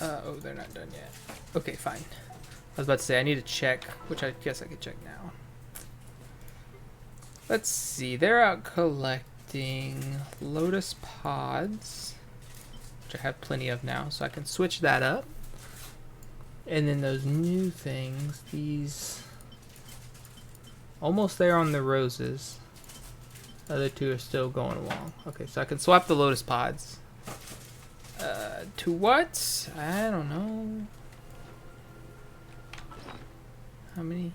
Oh, they're not done yet. Okay, fine. I was about to say I need to check, which I guess I could check now. Let's see. They're out collecting lotus pods, which I have plenty of now, so I can switch that up. And then those new things, these almost there on the roses. The other two are still going along. Okay, so I can swap the lotus pods. To what? I don't know. How many?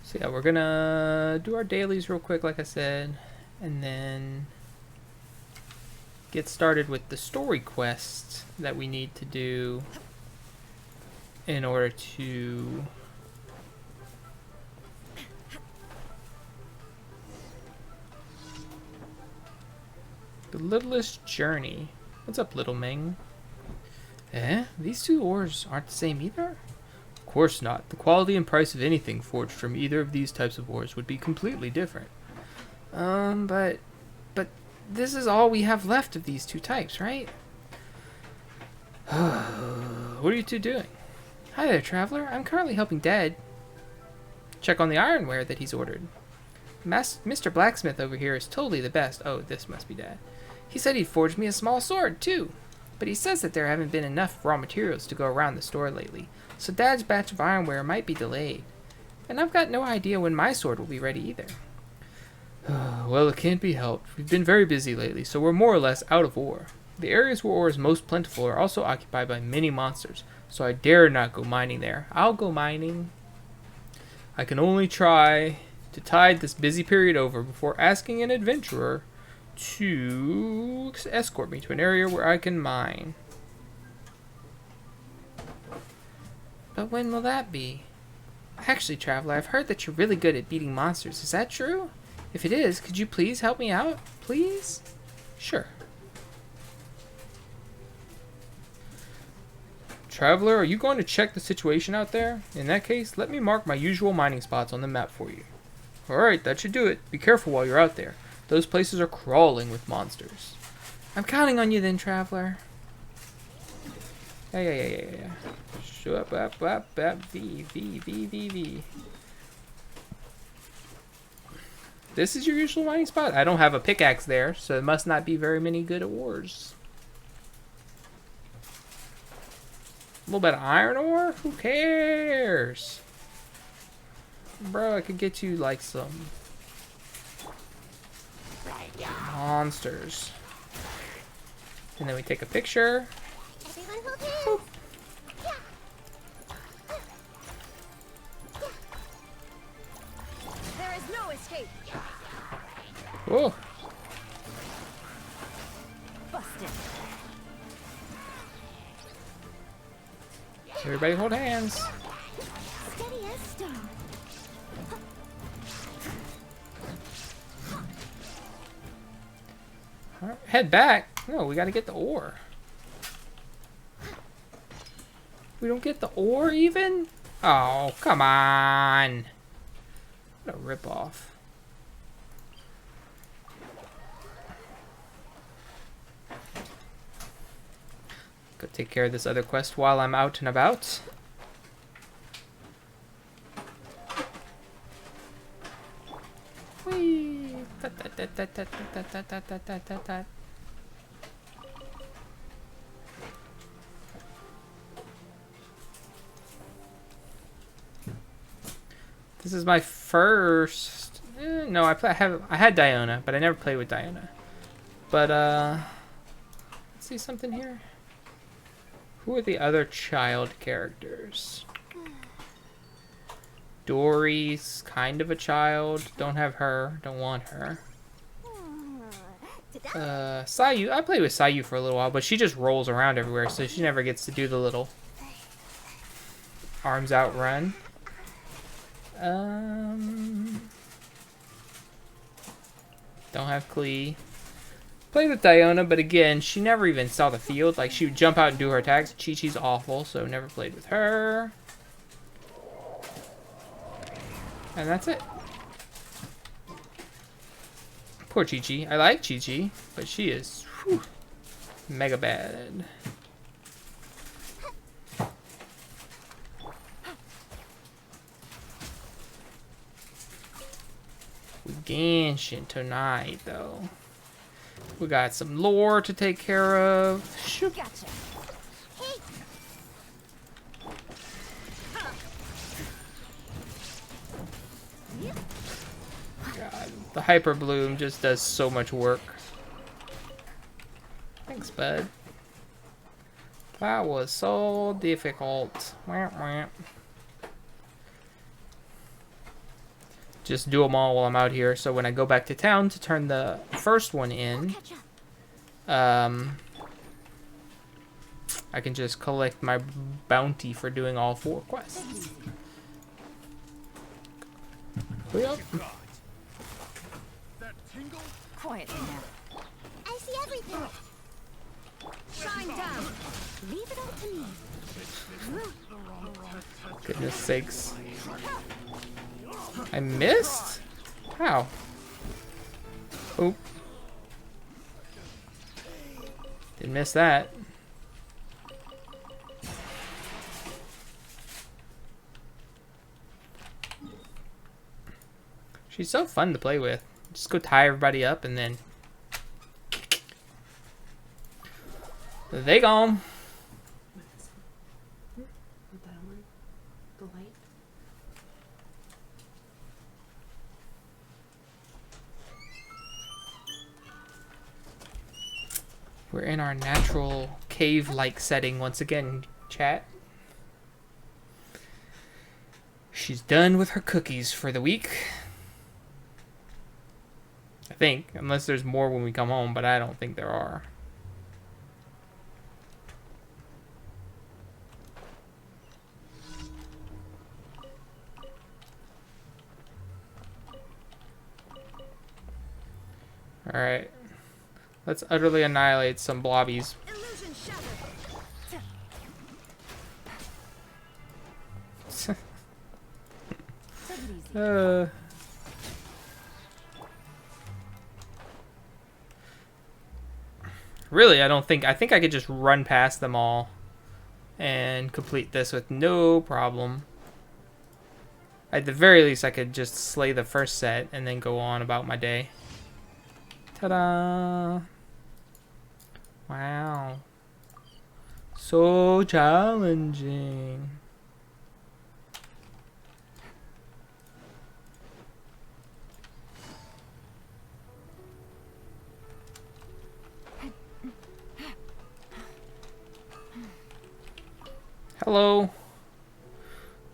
So yeah, we're gonna do our dailies real quick, like I said, and then get started with the story quests that we need to do in order to the littlest journey. What's up, little Ming? Eh? These two ores aren't the same either? Of course not. The quality and price of anything forged from either of these types of ores would be completely different. But this is all we have left of these two types, right? What are you two doing? Hi there, traveler. I'm currently helping Dad check on the ironware that he's ordered. Mr. Blacksmith over here is totally the best. Oh, this must be Dad. He said he'd forge me a small sword, too. But he says that there haven't been enough raw materials to go around the store lately, so Dad's batch of ironware might be delayed. And I've got no idea when my sword will be ready either. Well, it can't be helped. We've been very busy lately, so we're more or less out of ore. The areas where ore is most plentiful are also occupied by many monsters, so I dare not go mining there. I'll go mining. I can only try to tide this busy period over before asking an adventurer to escort me to an area where I can mine. But when will that be? Actually, traveler, I've heard that you're really good at beating monsters. Is that true? If it is, could you please help me out? Please? Sure. Traveler, are you going to check the situation out there? In that case, let me mark my usual mining spots on the map for you. Alright, that should do it. Be careful while you're out there. Those places are crawling with monsters. I'm counting on you then, traveler. Yeah. Show up, V. This is your usual mining spot? I don't have a pickaxe there, so it must not be very many good ores. A little bit of iron ore? Who cares? Bro, I could get you like some monsters. And then we take a picture. Boop. There is no escape. Whoa. Busted. Everybody hold hands. Steady as stone. All right, head back. No, we gotta get the ore. We don't get the ore even? Oh, come on. What a ripoff. Go take care of this other quest while I'm out and about. Whee! This is my first. No, I had Diona, but I never played with Diona. But let's see something here. Who are the other child characters? Dory's kind of a child. Don't have her. Don't want her. Sayu. I played with Sayu for a little while, but she just rolls around everywhere, so she never gets to do the little arms out run. Don't have Klee. Played with Diona, but again, she never even saw the field. Like, she would jump out and do her attacks. Chi-Chi's awful, so never played with her. And that's it. Poor Chi-Chi. I like Chi-Chi, but she is mega bad. Genshin tonight, though. We got some lore to take care of. Shoot. Gotcha. God, the Hyper Bloom just does so much work. Thanks, bud. That was so difficult. Wah, wah. Just do them all while I'm out here, so when I go back to town to turn the first one in, I can just collect my bounty for doing all 4 quests. Yep. Quietly now. I see everything. Shine down. Leave it all to me. Goodness sakes. I missed? How? Oop. Didn't miss that. She's so fun to play with. Just go tie everybody up and then they gone. We're in our natural cave-like setting once again, chat. She's done with her cookies for the week. I think, unless there's more when we come home, but I don't think there are. Alright. Let's utterly annihilate some blobbies. Illusion shattered. Really, I think I could just run past them all and complete this with no problem. At the very least, I could just slay the first set and then go on about my day. Ta-da! Wow. So challenging. Hello.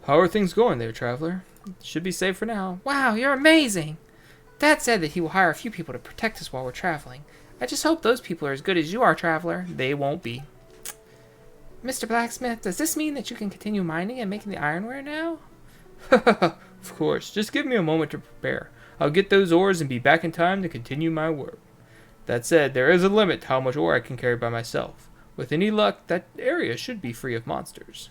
How are things going there, traveler? Should be safe for now. Wow, you're amazing! Dad said that he will hire a few people to protect us while we're traveling. I just hope those people are as good as you are, traveler. They won't be. Mr. Blacksmith, does this mean that you can continue mining and making the ironware now? Of course. Just give me a moment to prepare. I'll get those ores and be back in time to continue my work. That said, there is a limit to how much ore I can carry by myself. With any luck, that area should be free of monsters.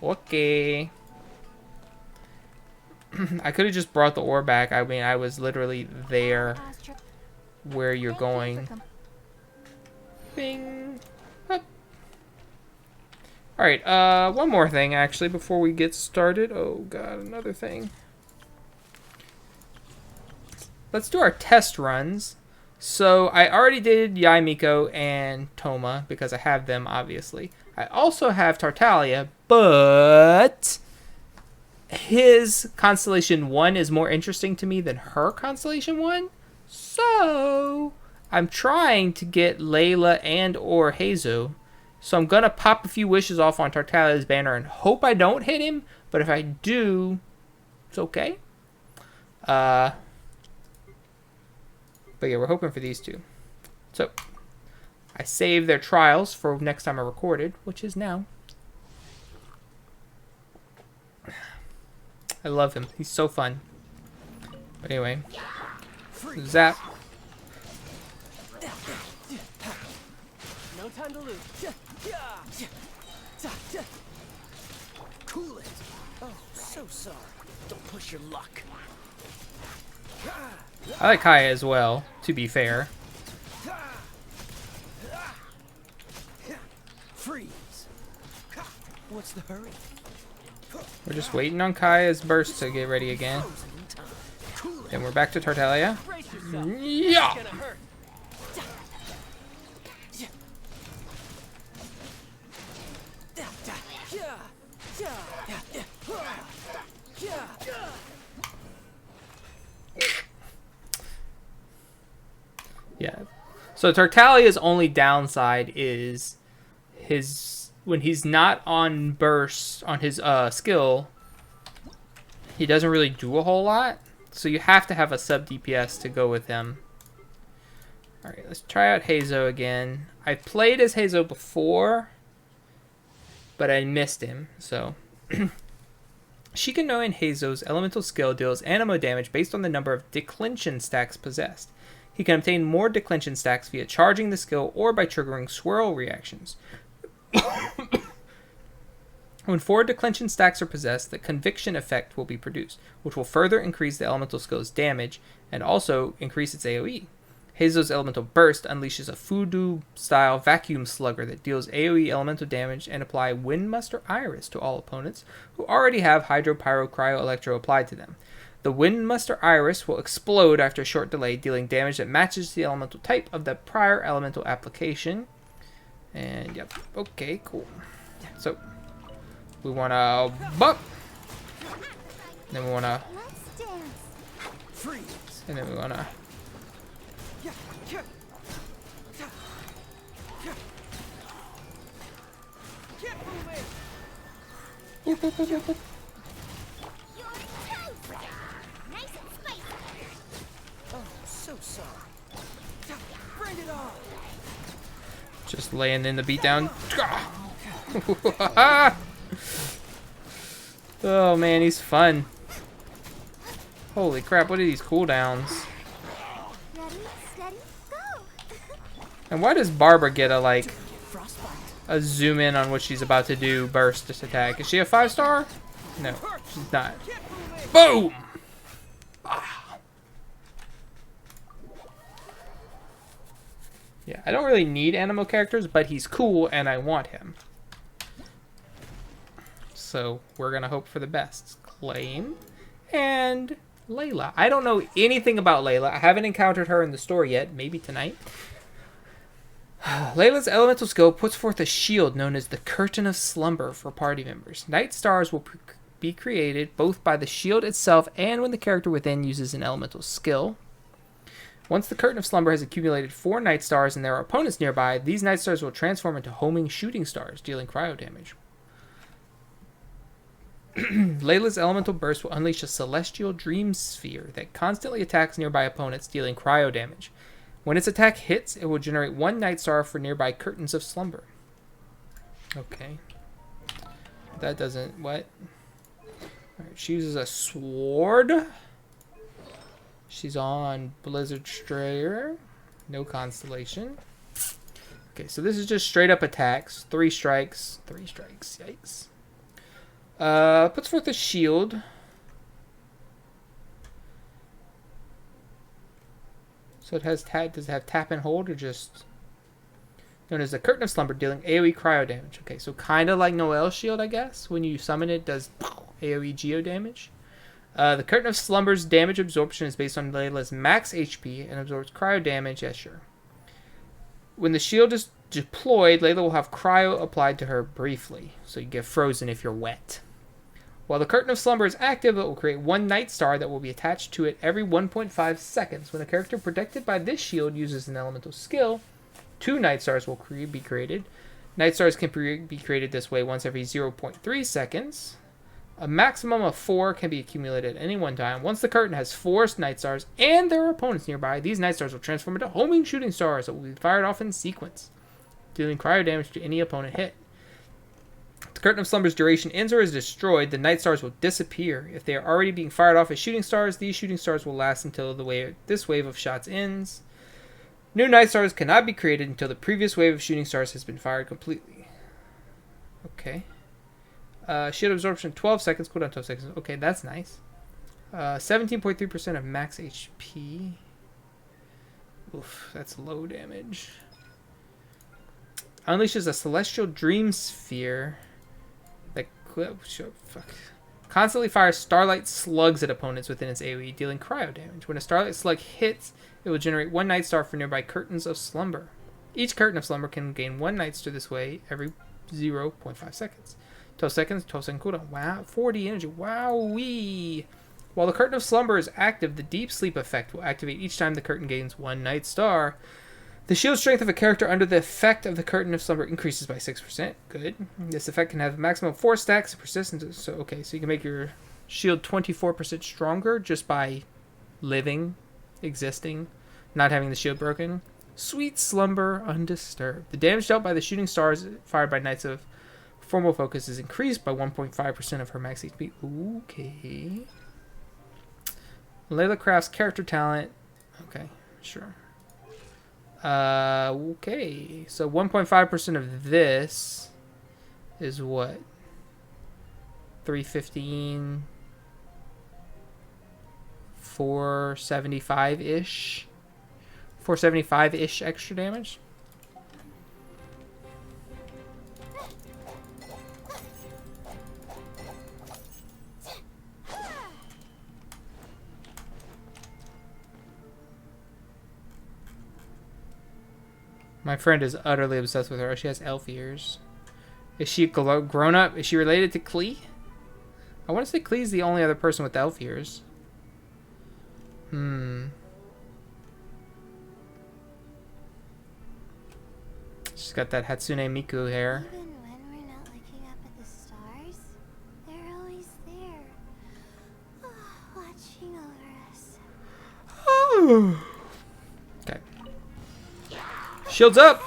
Okay. I could have just brought the ore back. I mean, I was literally there where you're going. Bing. Up. Alright, one more thing, actually, before we get started. Oh, God, another thing. Let's do our test runs. So, I already did Yaimiko and Toma, because I have them, obviously. I also have Tartaglia, but his Constellation 1 is more interesting to me than her Constellation 1. So, I'm trying to get Layla and or Heizou. So I'm going to pop a few wishes off on Tartaglia's banner and hope I don't hit him. But if I do, it's okay. But yeah, we're hoping for these two. So, I saved their trials for next time I recorded, which is now. I love him. He's so fun. But anyway. Zap. No time to lose. Cool it. Oh, so sorry. Don't push your luck. I like Kaya as well, to be fair. Freeze. What's the hurry? We're just waiting on Kaya's burst to get ready again. Then we're back to Tartaglia. Yeah! Yeah. So Tartaglia's only downside is his when he's not on burst on his skill, he doesn't really do a whole lot. So you have to have a sub DPS to go with him. All right, let's try out Heizou again. I played as Heizou before, but I missed him. So Shikanoin Heizou's elemental skill deals anemo damage based on the number of declension stacks possessed. He can obtain more declension stacks via charging the skill or by triggering swirl reactions. When 4 declension stacks are possessed, the conviction effect will be produced, which will further increase the elemental skill's damage and also increase its AoE. Heizou's elemental burst unleashes a Fudu-style vacuum slugger that deals AoE elemental damage and apply Windmuster Iris to all opponents who already have Hydro, Pyro, Cryo, Electro applied to them. The Windmuster Iris will explode after a short delay, dealing damage that matches the elemental type of the prior elemental application. And yep, okay, cool. So we want to bump, then we want to freeze, and then we want to boop, boop, boop, boop, boop. Just laying in the beatdown. Oh man, he's fun. Holy crap, what are these cooldowns? Ready, steady, go. And why does Barbara get a zoom in on what she's about to do burst this attack? Is she a 5-star? No, she's not. Boom! Yeah, I don't really need animal characters, but he's cool and I want him. So we're going to hope for the best. Claim and Layla. I don't know anything about Layla. I haven't encountered her in the store yet. Maybe tonight. Layla's elemental skill puts forth a shield known as the Curtain of Slumber for party members. Night stars will be created both by the shield itself and when the character within uses an elemental skill. Once the Curtain of Slumber has accumulated 4 Night Stars and there are opponents nearby, these Night Stars will transform into homing shooting stars, dealing cryo damage. Layla's elemental burst will unleash a celestial dream sphere that constantly attacks nearby opponents, dealing cryo damage. When its attack hits, it will generate 1 Night Star for nearby Curtains of Slumber. Okay. That doesn't... what? Alright, she uses a sword. She's on Blizzard Strayer. No Constellation. Okay, so this is just straight up attacks. 3 strikes. 3 strikes. Yikes. Puts forth a shield. So it has does it have tap and hold or just known as the Curtain of Slumber, dealing AoE cryo damage. Okay, so kind of like Noel's shield, I guess. When you summon it, does AoE geo damage. The Curtain of Slumber's damage absorption is based on Layla's max HP and absorbs cryo damage. Yeah, sure. When the shield is deployed, Layla will have cryo applied to her briefly, so you get frozen if you're wet. While the Curtain of Slumber is active, it will create 1 Night Star that will be attached to it every 1.5 seconds. When a character protected by this shield uses an elemental skill, 2 Night Stars will be created. Night Stars can be created this way once every 0.3 seconds. A maximum of 4 can be accumulated at any one time. Once the curtain has 4 night stars and their opponents nearby, these night stars will transform into homing shooting stars that will be fired off in sequence, dealing cryo damage to any opponent hit. If the Curtain of Slumber's duration ends or is destroyed, the night stars will disappear. If they are already being fired off as shooting stars, these shooting stars will last until this wave of shots ends. New night stars cannot be created until the previous wave of shooting stars has been fired completely. Okay. Shield absorption 12 seconds, cooldown 12 seconds. Okay, that's nice. 17.3% of max HP. Oof, that's low damage. Unleashes a celestial dream sphere that constantly fires starlight slugs at opponents within its AoE, dealing cryo damage. When a starlight slug hits, it will generate 1 night star for nearby curtains of slumber. Each curtain of slumber can gain 1 night star this way every 0.5 seconds. 12 seconds, 12 second cooldown. Wow, 40 energy. Wowee! While the Curtain of Slumber is active, the Deep Sleep effect will activate each time the curtain gains 1 night star. The shield strength of a character under the effect of the Curtain of Slumber increases by 6%. Good. This effect can have a maximum of 4 stacks of persistence. So, okay, so you can make your shield 24% stronger just by living, existing, not having the shield broken. Sweet slumber undisturbed. The damage dealt by the shooting stars fired by Knights of Formal Focus is increased by 1.5% of her max HP. Okay. Layla crafts character talent. Okay, sure. Okay. So 1.5% of this is what? 315, 475-ish. 475-ish extra damage. My friend is utterly obsessed with her. She has elf ears. Is she grown up? Is she related to Klee? I want to say Klee's the only other person with elf ears. She's got that Hatsune Miku hair. Even when we're not looking up at the stars, they're always there. Watching over us. Okay. Shields up!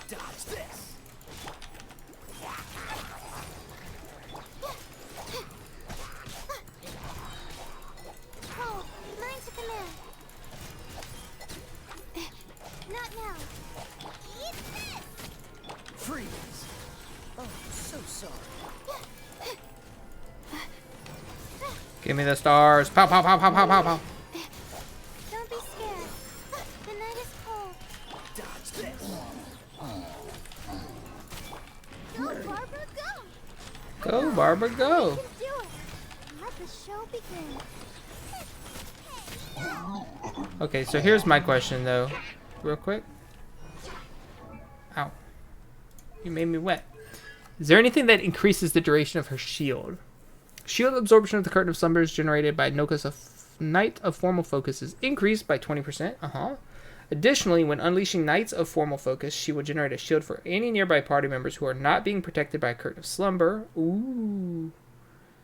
Dodge this. Oh, mine's a command. Not now. Eat this! Freeze. Oh, so sorry. Give me the stars. Pow, pow, pow, pow, pow, pow, pow. Don't be scared. The night is cold. Dodge this. Go, Barbara, go! Go, Barbara, go. You can do it. Let the show begin. Okay, so here's my question, though. Real quick. Ow. You made me wet. Is there anything that increases the duration of her shield? Shield absorption of the Curtain of Slumber is generated by Noka's Knight of Formal Focus is increased by 20%. Additionally, when unleashing Knights of Formal Focus, she will generate a shield for any nearby party members who are not being protected by a Curtain of Slumber. Ooh.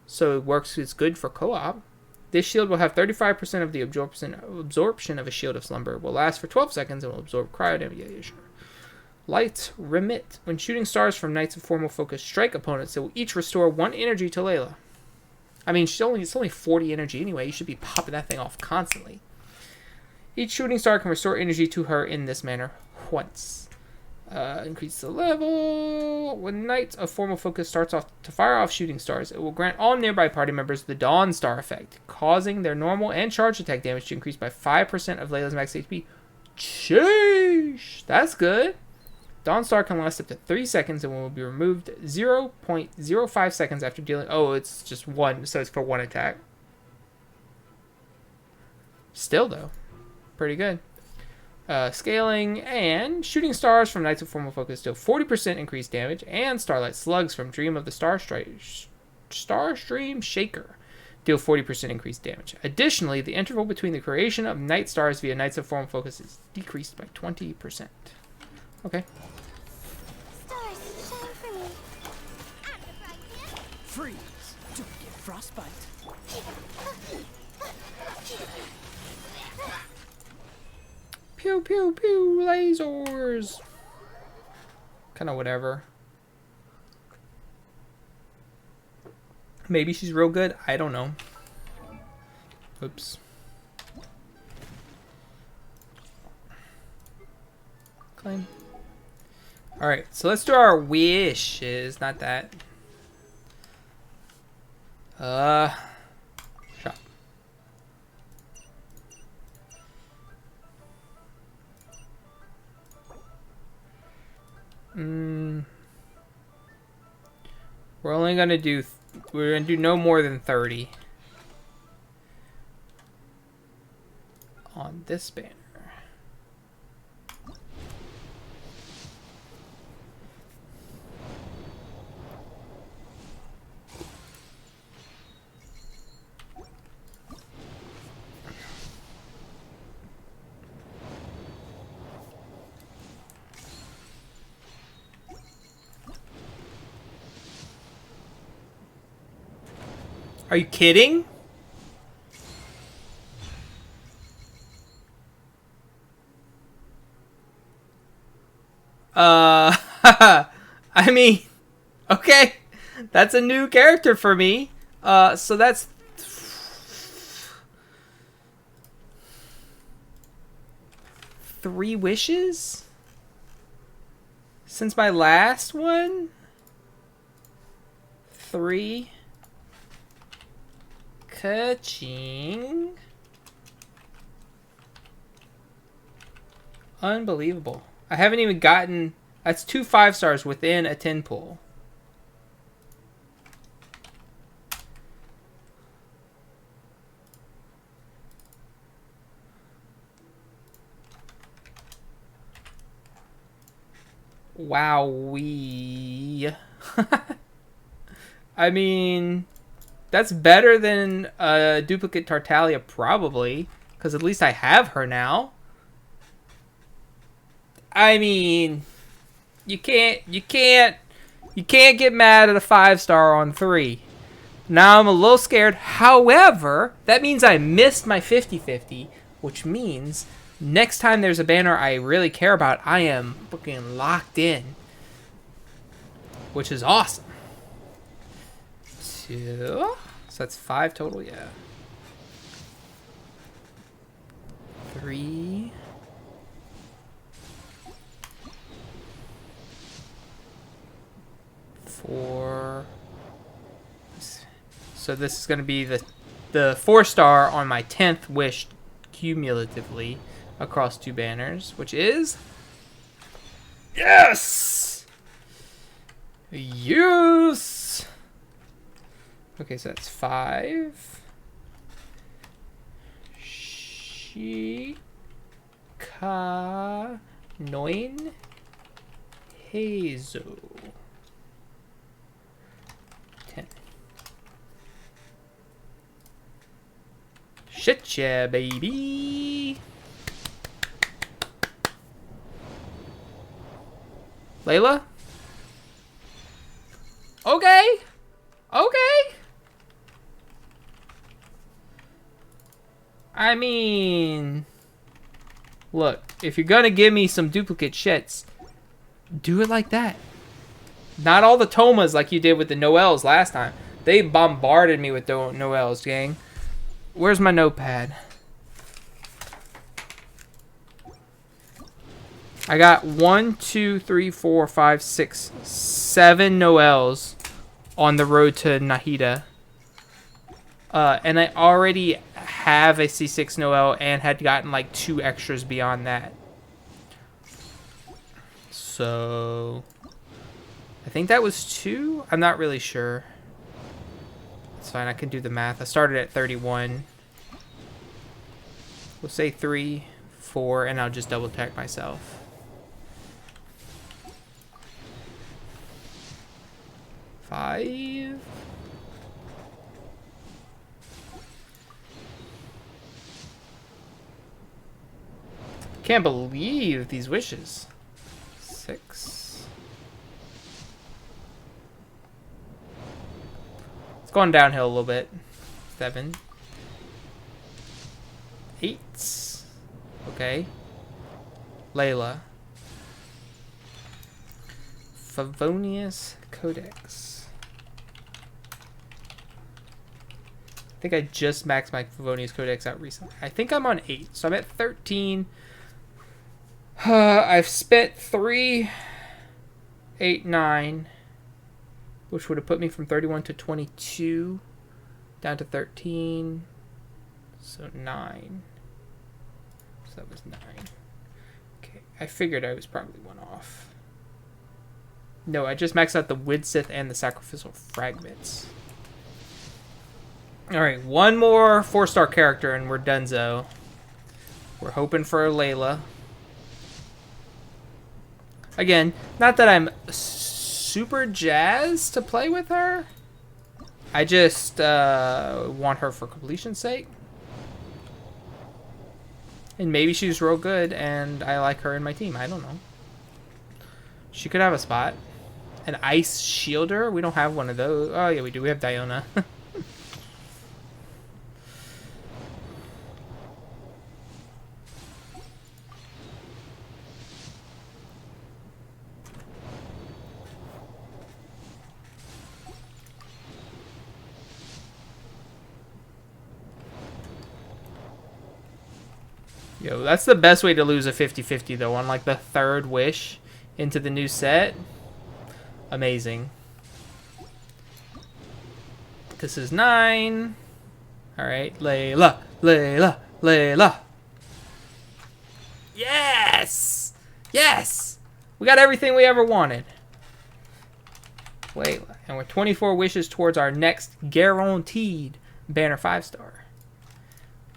So it works, it's good for co-op. This shield will have 35% of the absorption of a Shield of Slumber. Will last for 12 seconds and will absorb cryo damage. Yeah, sure. Light Remit. When shooting stars from Knights of Formal Focus strike opponents, they will each restore 1 energy to Layla. I mean, it's only 40 energy anyway. You should be popping that thing off constantly. Each shooting star can restore energy to her in this manner once. Increase the level. When Knights of Formal Focus starts off to fire off shooting stars, it will grant all nearby party members the Dawn Star effect, causing their normal and charged attack damage to increase by 5% of Layla's max HP. Sheesh! That's good. Dawn Star can last up to 3 seconds and will be removed 0.05 seconds after dealing... Oh, it's just 1, so it's for 1 attack. Still, though. Pretty good. Scaling and shooting stars from Knights of Formal Focus deal 40% increased damage, and Starlight Slugs from Dream of the Starstream Shaker deal 40% increased damage. Additionally, the interval between the creation of Night Stars via Knights of Formal Focus is decreased by 20%. Okay. Stars, shine for me. I'm the bright kid. Freeze. frostbite. Pew pew pew lasers. Kind of whatever. Maybe she's real good. I don't know. Oops. Claim. Alright, so let's do our wishes. Not that. Shop. We're only gonna do. We're gonna do no more than 30 on this banner. Are you kidding? I mean, okay. That's a new character for me. So that's 3 wishes? Since my last one? 3. Ka-ching. Unbelievable. I haven't even gotten... That's 2 5-stars within a 10 pull. Wowee. I mean... That's better than a duplicate Tartaglia, probably. Because at least I have her now. I mean... You can't get mad at a 5-star on 3. Now I'm a little scared. However, that means I missed my 50-50. Which means next time there's a banner I really care about, I am fucking locked in. Which is awesome. 2. So that's 5 total, yeah. 3. 4. So this is going to be the 4-star on my 10th wish cumulatively across 2 banners, which is... Yes! Yes! Okay, so that's 5. Shikanoin Heizou. 10. Shit yeah, baby. Layla? Okay. Okay. I mean, look, if you're gonna give me some duplicate shits, do it like that. Not all the Tomas like you did with the Noels last time. They bombarded me with Noels, gang. Where's my notepad? I got 1, 2, 3, 4, 5, 6, 7 Noels on the road to Nahida. And I already have a C6 Noel and had gotten like 2 extras beyond that. So I think that was 2. I'm not really sure. It's fine, I can do the math. I started at 31. We'll say 3, 4, and I'll just double check myself. Five. Can't believe these wishes. 6. It's going downhill a little bit. 7. 8. Okay. Layla. Favonius Codex. I think I just maxed my Favonius Codex out recently. I think I'm on 8, so I'm at 13. I've spent 3, 8, 9, which would have put me from 31 to 22, down to 13, so 9. So that was 9. Okay, I figured I was probably one off. No, I just maxed out the Widsith and the Sacrificial Fragments. Alright, one more 4-star character and we're donezo. We're hoping for a Layla. Again, not that I'm super jazzed to play with her. I just want her for completion's sake. And maybe she's real good and I like her in my team. I don't know. She could have a spot. An Ice Shielder? We don't have one of those. Oh, yeah, we do. We have Diona. Yo, that's the best way to lose a 50-50, though, on, like, the 3rd wish into the new set. Amazing. This is 9. Alright, Layla, Layla, Layla. Yes! Yes! We got everything we ever wanted. Layla. And we're 24 wishes towards our next guaranteed banner 5-star.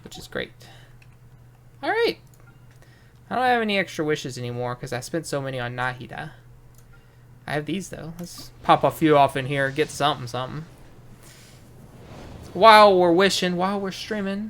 Which is great. Alright. I don't have any extra wishes anymore because I spent so many on Nahida. I have these though. Let's pop a few off in here, get something. While we're wishing, while we're streaming.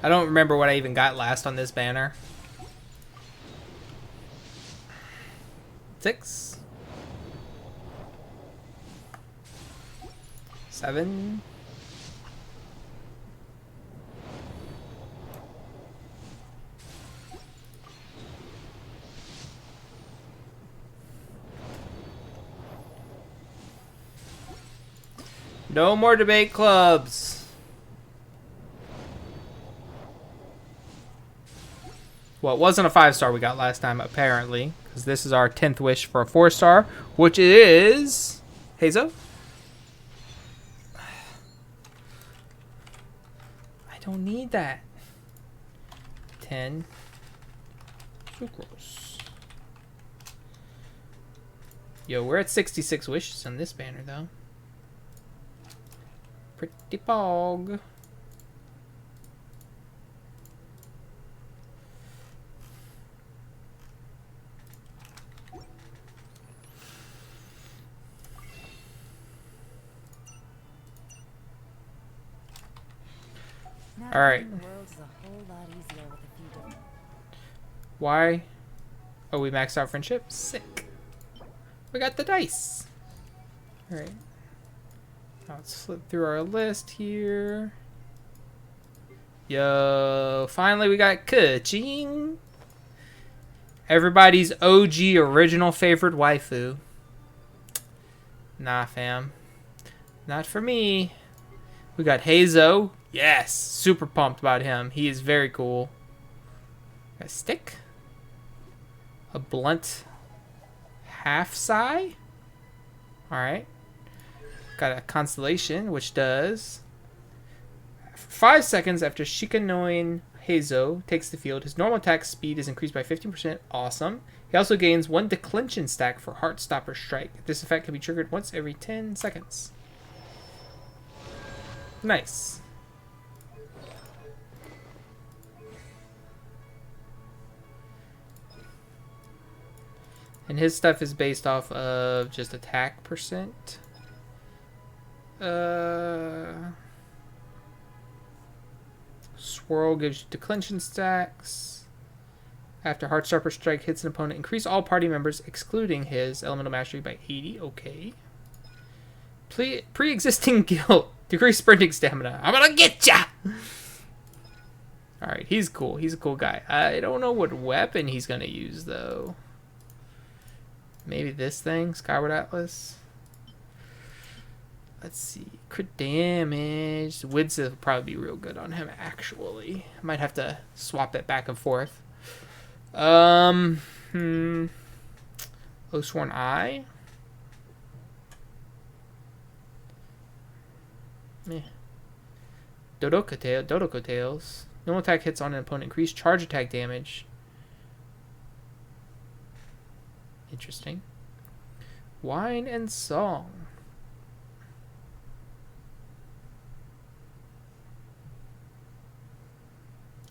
I don't remember what I even got last on this banner. 6. 7. No more debate clubs. Well, it wasn't a 5-star we got last time, apparently. Because this is our 10th wish for a 4-star. Which is... Heizou? I don't need that. 10. Sucrose. Yo, we're at 66 wishes on this banner, though. Pretty pog. All right. Why? Oh, we maxed out friendship? Sick. We got the dice. All right. Now let's flip through our list here. Yo, finally we got Ka-ching. Everybody's OG original favorite waifu. Nah, fam. Not for me. We got Heizou. Yes, super pumped about him. He is very cool. A stick. A blunt half-sai. Alright. Got a constellation, which does... 5 seconds after Shikanoin Heizou takes the field, his normal attack speed is increased by 15%. Awesome. He also gains 1 declension stack for Heartstopper Strike. This effect can be triggered once every 10 seconds. Nice. And his stuff is based off of just attack percent. Swirl gives you declension stacks. After Heartstopper Strike hits an opponent, increase all party members, excluding his Elemental Mastery, by 80. Okay. Pre-existing guild. Decrease sprinting stamina. I'm gonna get ya! Alright, he's cool. He's a cool guy. I don't know what weapon he's gonna use, though. Maybe this thing? Skyward Atlas? Let's see. Crit damage. Widsith will probably be real good on him, actually. I might have to swap it back and forth. Oathsworn Eye? Meh. Dodoko Tails. Normal attack hits on an opponent. Increase charge attack damage. Interesting. Wine and Song.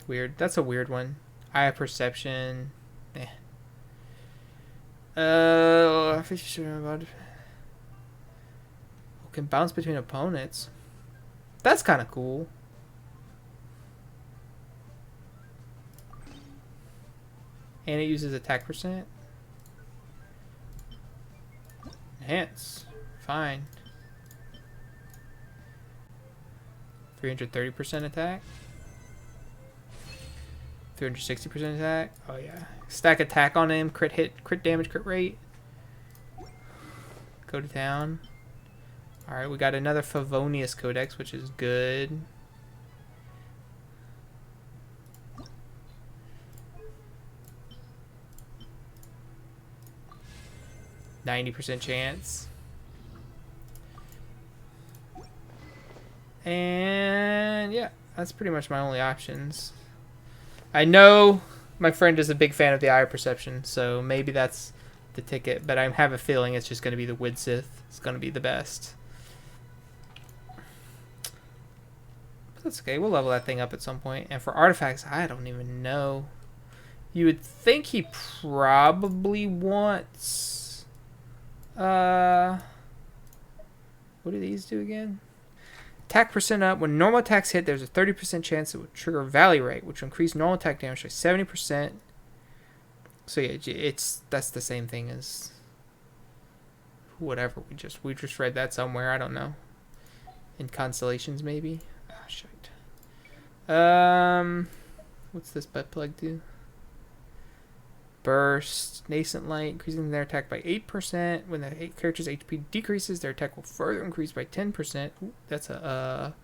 Weird. That's a weird one. Eye of Perception. Eh. Can bounce between opponents. That's kind of cool. And it uses attack percent. Enhance. Fine. 330% attack. 360% attack. Oh yeah. Stack attack on him. Crit hit. Crit damage. Crit rate. Go to town. Alright, we got another Favonius Codex, which is good. %90 chance. And yeah, that's pretty much my only options. I know my friend is a big fan of the Eye of Perception, so maybe that's the ticket, but I have a feeling it's just going to be the Widsith. It's going to be the best. But that's okay. We'll level that thing up at some point. And for artifacts, I don't even know. You would think he probably wants... what do these do again? Attack percent up. When normal attacks hit, there's a 30% chance it would trigger Valley Rate, which will increase normal attack damage by 70%. So yeah, that's the same thing as whatever we just read that somewhere. I don't know. In Constellations, maybe. Ah, shite. What's this butt plug do? Burst, Nascent Light, increasing their attack by 8%. When the character's HP decreases, their attack will further increase by 10%. Ooh, that's a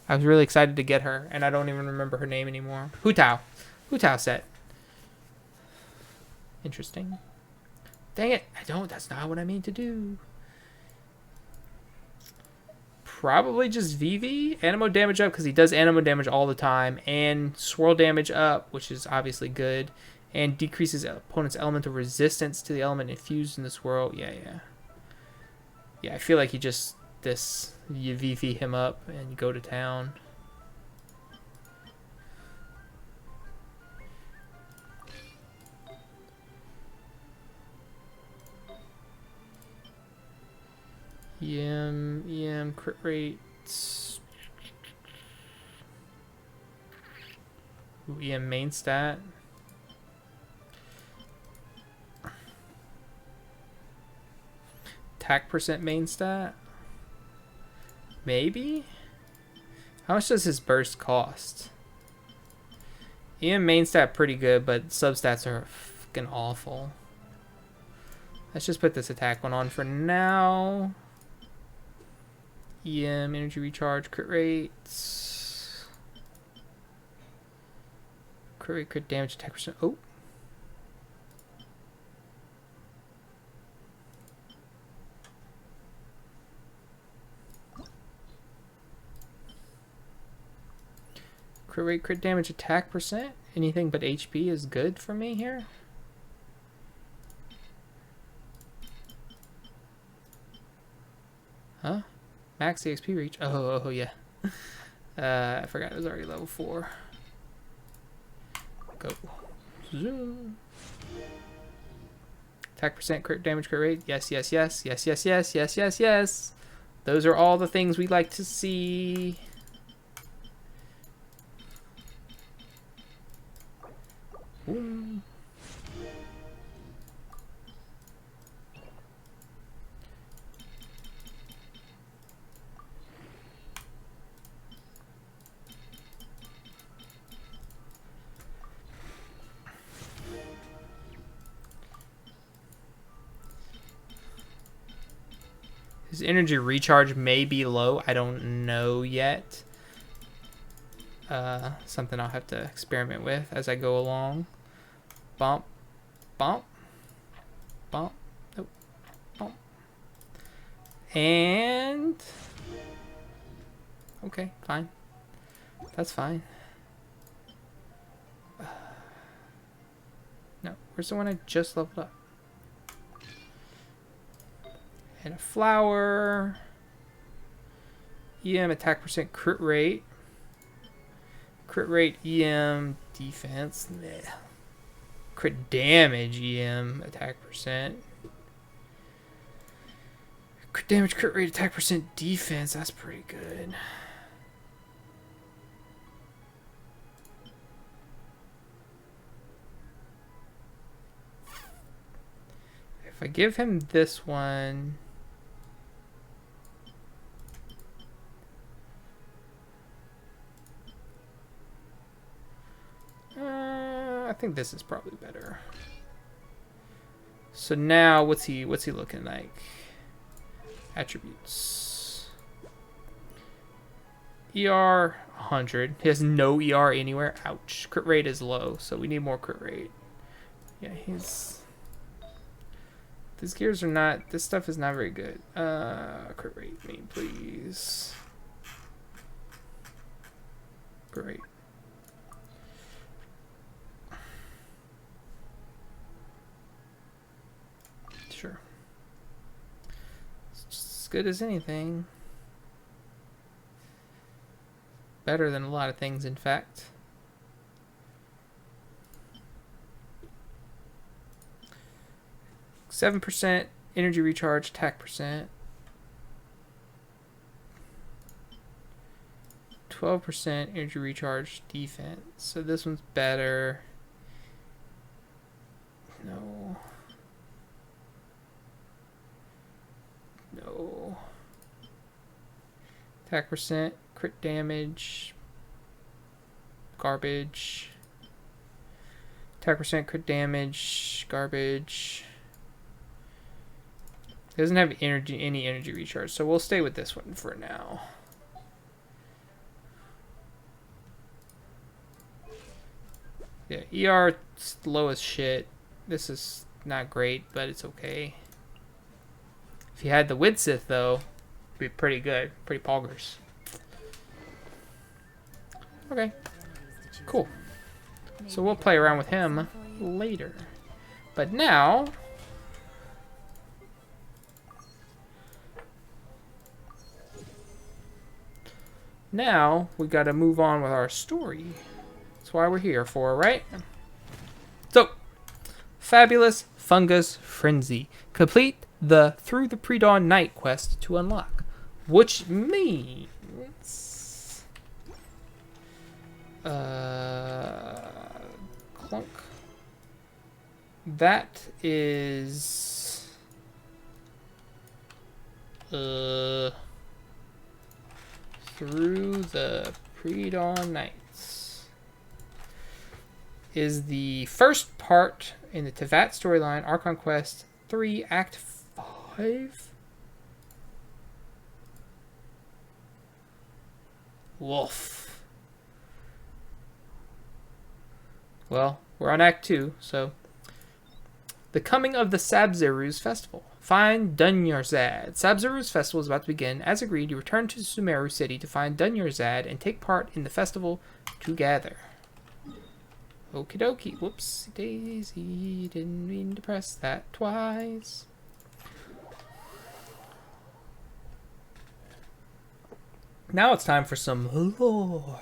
I was really excited to get her, and I don't even remember her name anymore. Hu Tao set. Interesting. Dang it! That's not what I mean to do. Probably just VV. Animo damage up, because he does animo damage all the time. And swirl damage up, which is obviously good. And decreases opponent's elemental resistance to the element infused in the swirl. Yeah. Yeah, I feel like you VV him up and you go to town. EM, crit rates. Ooh, EM main stat. Attack percent main stat. Maybe? How much does his burst cost? EM main stat pretty good, but substats are fucking awful. Let's just put this attack one on for now. EM, energy recharge, crit rates. Crit rate, crit damage, attack percent. Oh. Crit rate, crit damage, attack percent. Anything but HP is good for me here. Huh? Max EXP reach. Oh yeah. I forgot it was already level 4. Go. Zoom. Attack percent, crit damage, crit rate. Yes, yes, yes, yes, yes, yes, yes, yes, yes. Those are all the things we like to see. Ooh. His energy recharge may be low. I don't know yet. Something I'll have to experiment with as I go along. Bump. Bump. Bump. Nope. Bump. And... okay, fine. That's fine. No, where's the one I just leveled up? And a flower. EM attack percent, crit rate. Crit rate, EM defense. Blech. Crit damage, EM attack percent. Crit damage, crit rate, attack percent, defense. That's pretty good. If I give him this one... I think this is probably better. So now, what's he looking like? Attributes. ER 100. He has no ER anywhere. Ouch. Crit rate is low, so we need more crit rate. Yeah, these gears are not. This stuff is not very good. Crit rate, me please. Crit rate. Sure. It's just as good as anything. Better than a lot of things, in fact. %, energy recharge, attack percent. 12% energy recharge, defense. So this one's better. No. No. Attack percent, crit damage, garbage. Attack percent, crit damage, garbage. It doesn't have any energy recharge, so we'll stay with this one for now. Yeah, ER low as shit. This is not great, but it's okay. If you had the Widsith, though, it'd be pretty good. Pretty poggers. Okay. Cool. So we'll play around with him later. But now... now, we gotta move on with our story. That's why we're here for, right? So, Fabulous Fungus Frenzy. Complete the Through the Pre-Dawn Night quest to unlock. Which means... clunk. That is... Through the Pre-Dawn Nights is the first part in the Tevat storyline, Archon Quest 3, Act 5? Woof. Well, we're on Act 2, so... The coming of the Sabzeruz Festival. Find Dunyarzad. Sabzuru's festival is about to begin. As agreed, you return to Sumeru City to find Dunyarzad and take part in the festival together. Okie dokie. Whoops, daisy. Didn't mean to press that twice. Now it's time for some lore.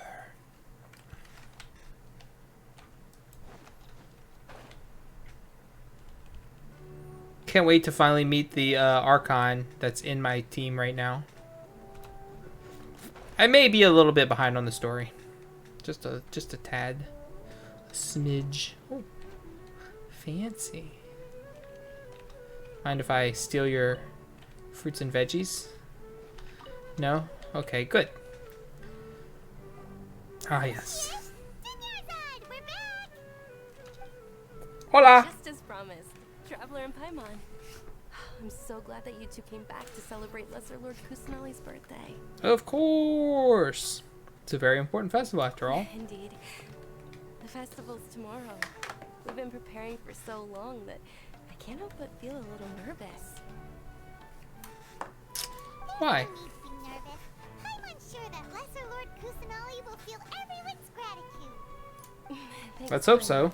Can't wait to finally meet the Archon that's in my team right now. I may be a little bit behind on the story. Just a tad. A smidge. Oh, fancy. Mind if I steal your fruits and veggies? No? Okay, good. Ah, yes. We're back! Hola! Just as promised. Traveler and Paimon. I'm so glad that you two came back to celebrate Lesser Lord Kusanali's birthday. Of course! It's a very important festival after all. Indeed. The festival's tomorrow. We've been preparing for so long that I can't help but feel a little nervous. Why? No need to be nervous. I'm unsure that Lesser Lord Kusanali will feel everyone's gratitude. Thanks, Let's hope Paimon. so.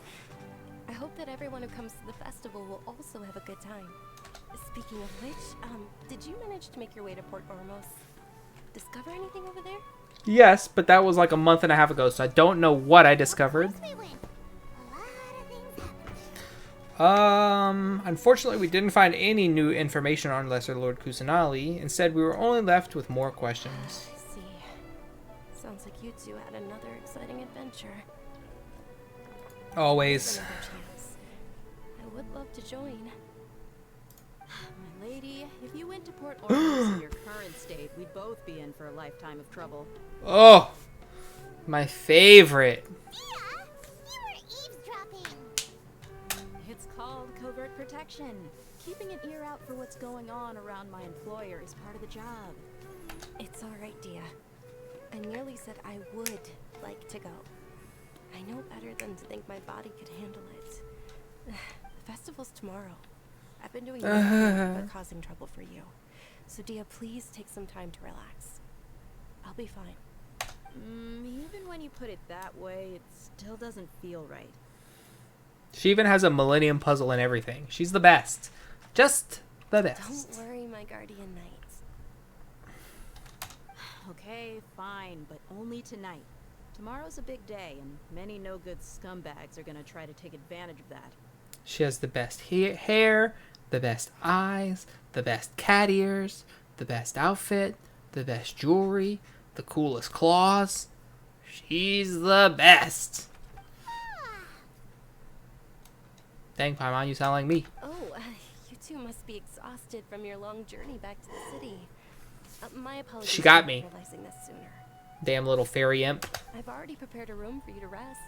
I hope that everyone who comes to the festival will also have a good time. Speaking of which, did you manage to make your way to Port Ormos? Discover anything over there? Yes, but that was like a month and a half ago, so I don't know what I discovered. Of course we win. A lot of things happen. Unfortunately, we didn't find any new information on Lesser Lord Kusanali. Instead, we were only left with more questions. I see. Sounds like you two had another exciting adventure. Always. Another chance. I would love to join. My lady, if you went to Port Ormos in your current state, we'd both be in for a lifetime of trouble. Oh, my favorite. Dia, you were eavesdropping. It's called covert protection. Keeping an ear out for what's going on around my employer is part of the job. It's alright, Dia. I merely said I would like to go. I know better than to think my body could handle it. The festival's tomorrow. I've been doing nothing but causing trouble for you. So Dia, please take some time to relax. I'll be fine. Even when you put it that way, it still doesn't feel right. She even has a Millennium Puzzle and everything. She's the best. Just the best. Don't worry, my guardian knight. Okay, fine, but only tonight. Tomorrow's a big day, and many no-good scumbags are gonna try to take advantage of that. She has the best hair, the best eyes, the best cat ears, the best outfit, the best jewelry, the coolest claws. She's the best. Dang, Paimon, you sound like me. Oh, you two must be exhausted from your long journey back to the city. My apologies She got for me. not realizing this sooner. Damn little fairy imp. I've already prepared a room for you to rest.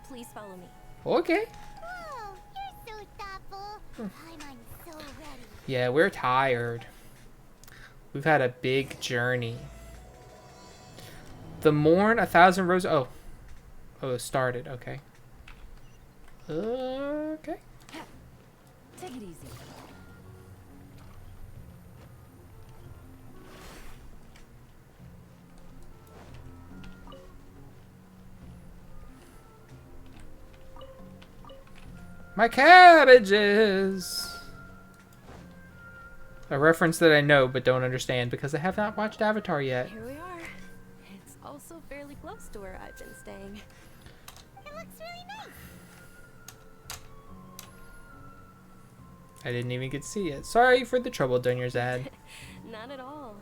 Please follow me. Okay. Oh, you're so thoughtful. I'm so ready. Yeah, we're tired. We've had a big journey. The Morn, 1,000 roses. Oh, it started. Okay. Okay. Take it easy. My cabbages! A reference that I know but don't understand because I have not watched Avatar yet. Here we are. It's also fairly close to where I've been staying. It looks really nice. I didn't even get to see it. Sorry for the trouble, Dunyarzad. Not at all.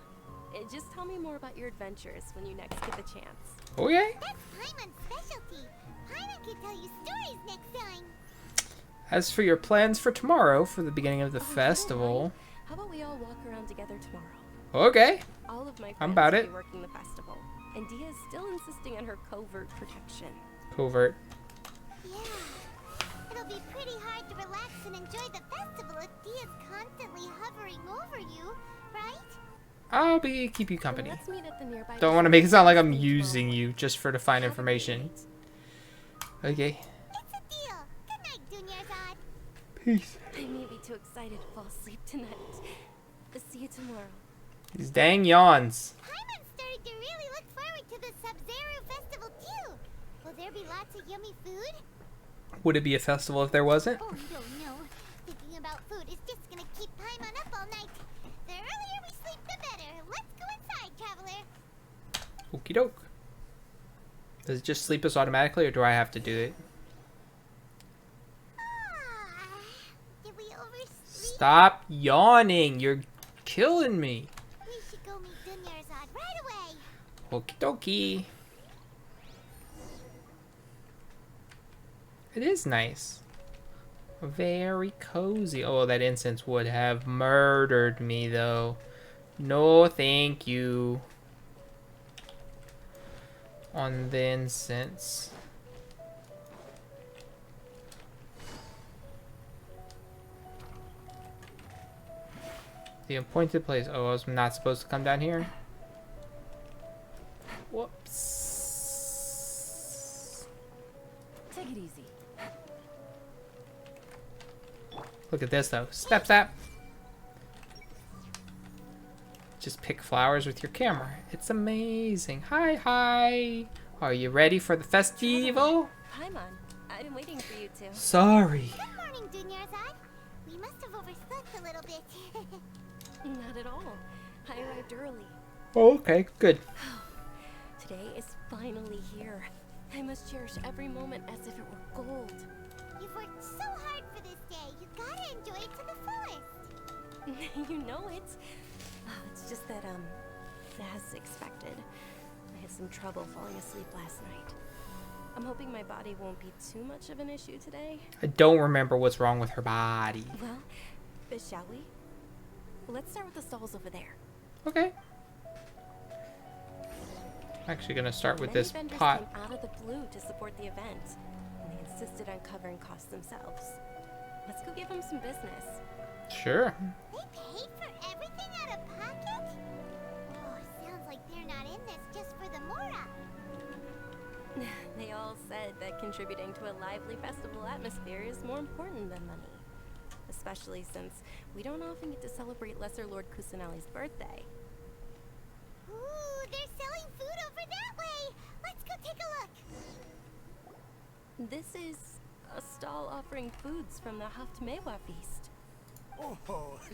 Just tell me more about your adventures when you next get the chance. Okay. That's Paimon's specialty. Paimon can tell you stories next time. As for your plans for tomorrow, for the beginning of the Oh, I don't festival. mind. How about we all walk around together tomorrow? Okay. All of my friends I'm about will it. be working the festival, and Dia is still insisting on her covert protection. Covert. Yeah. It'll be pretty hard to relax and enjoy the festival if Dia's constantly hovering over you, right? I'll keep you So company. let's meet at the nearby Don't want to make it sound like I'm district using you just for to find Have a good information. night. Okay. It's a deal. Good night, Dunyarzad. Peace. I may be too excited to fall asleep tonight. See you tomorrow. These dang yawns. Paimon's starting to really look forward to the Sub-Zero Festival too. Will there be lots of yummy food? Would it be a festival if there wasn't? Oh, no, no. Thinking about food is just gonna keep Paimon up all night. The earlier we sleep, the better. Let's go inside, Traveler. Okie doke. Does it just sleep us automatically, or do I have to do it? Ah, did we oversleep? Stop yawning. You're killing me. We should go meet Dunyarzad right away. Okie dokie. It is nice. Very cozy. Oh, that incense would have murdered me, though. No, thank you. On the incense. The appointed place. Oh, I was not supposed to come down here. Whoops. Take it easy. Look at this, though. Step, step. Just pick flowers with your camera. It's amazing. Hi, hi. Are you ready for the festival? Paimon, I've been waiting for you two. Sorry. Good morning, Dunyarzad. We must have overslept a little bit. Not at all. I arrived early. Oh, okay, good. Today is finally here. I must cherish every moment as if it were gold. You've worked so hard for this day. You gotta enjoy it to the fullest. You know it. Oh, it's just that, as expected, I had some trouble falling asleep last night. I'm hoping my body won't be too much of an issue today. I don't remember what's wrong with her body. Well, shall we? Let's start with the stalls over there. Okay. I'm actually gonna start with Many this vendors pot. came out of the blue to support the event, and they insisted on covering costs themselves. Let's go give them some business. Sure. They paid for everything out of pocket? Oh, sounds like they're not in this just for the Mora. They all said that contributing to a lively festival atmosphere is more important than money. Especially since we don't often get to celebrate Lesser Lord Kusanali's birthday. Ooh, they're selling food over that way. Let's go take a look. This is a stall offering foods from the Haft Mewa feast. Oh,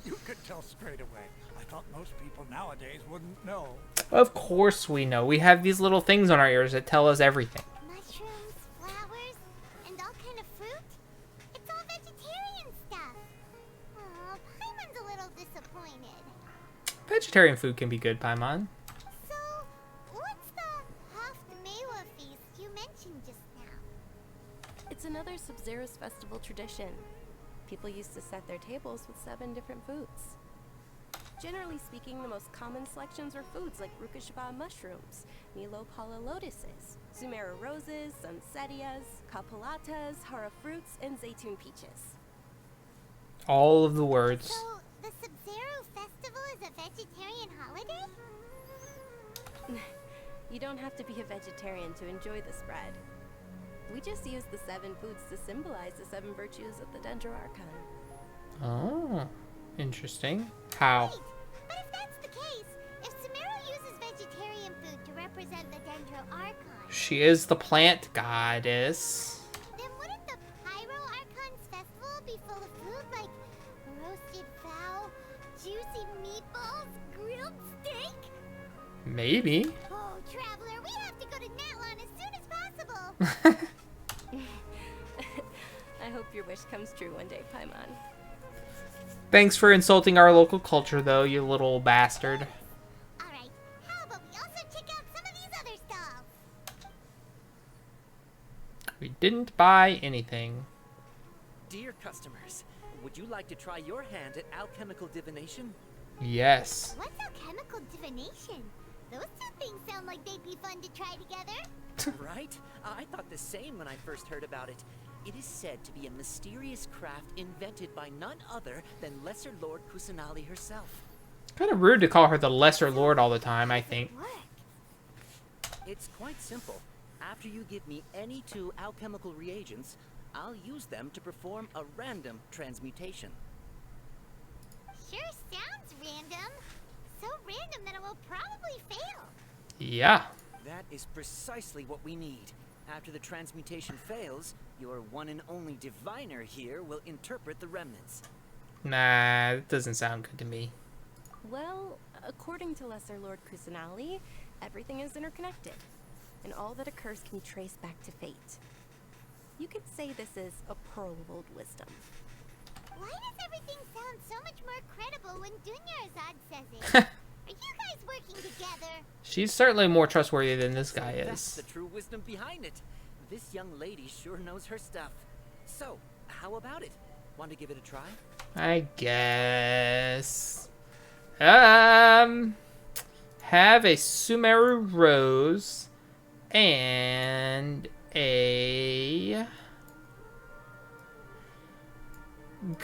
you could tell straight away. I thought most people nowadays wouldn't know. Of course we know. We have these little things on our ears that tell us everything. Mushrooms, flowers, and all kind of fruit? It's all vegetarian stuff. Aw, Paimon's a little disappointed. Vegetarian food can be good, Paimon. So, what's the Haft Mewa feast you mentioned just now? It's another Sub-Zero's festival tradition. People used to set their tables with 7 different foods. Generally speaking, the most common selections were foods like Rukashaba mushrooms, Nilou pala lotuses, Sumera roses, Sunsetias, Kapalatas, Hara fruits, and Zaytun peaches. All of the words. So, the Sub-Zero Festival is a vegetarian holiday? You don't have to be a vegetarian to enjoy the spread. We just use the 7 foods to symbolize the 7 virtues of the Dendro Archon. Oh, interesting. How? Wait, but if that's the case, if Sumera uses vegetarian food to represent the Dendro Archon, She is the plant goddess. then wouldn't the Pyro Archon's festival be full of food like roasted fowl, juicy meatballs, grilled steak? Maybe. Oh, Traveler, we have to go to Natlan as soon as possible. I hope your wish comes true one day, Paimon. Thanks for insulting our local culture, though, you little bastard. Alright, how about we also check out some of these other stalls? We didn't buy anything. Dear customers, would you like to try your hand at alchemical divination? Yes. What's alchemical divination? Those two things sound like they'd be fun to try together. Right? I thought the same when I first heard about it. It is said to be a mysterious craft invented by none other than Lesser Lord Kusanali herself. Kind of rude to call her the Lesser Lord all the time, I think. Work. It's quite simple. After you give me any 2 alchemical reagents, I'll use them to perform a random transmutation. sure sounds random. So random that it will probably fail. Yeah. That is precisely what we need. After the transmutation fails, your one and only diviner here will interpret the remnants. Nah, that doesn't sound good to me. Well, according to Lesser Lord Kusanali, everything is interconnected, and all that occurs can be traced back to fate. You could say this is a pearl of old wisdom. Why does everything sound so much more credible when Dunyarzad says it? Are you guys working together? She's certainly more trustworthy than this guy That's is. the true wisdom behind it. This young lady sure knows her stuff. So, how about it? Want to give it a try? I guess. Have a Sumeru Rose and a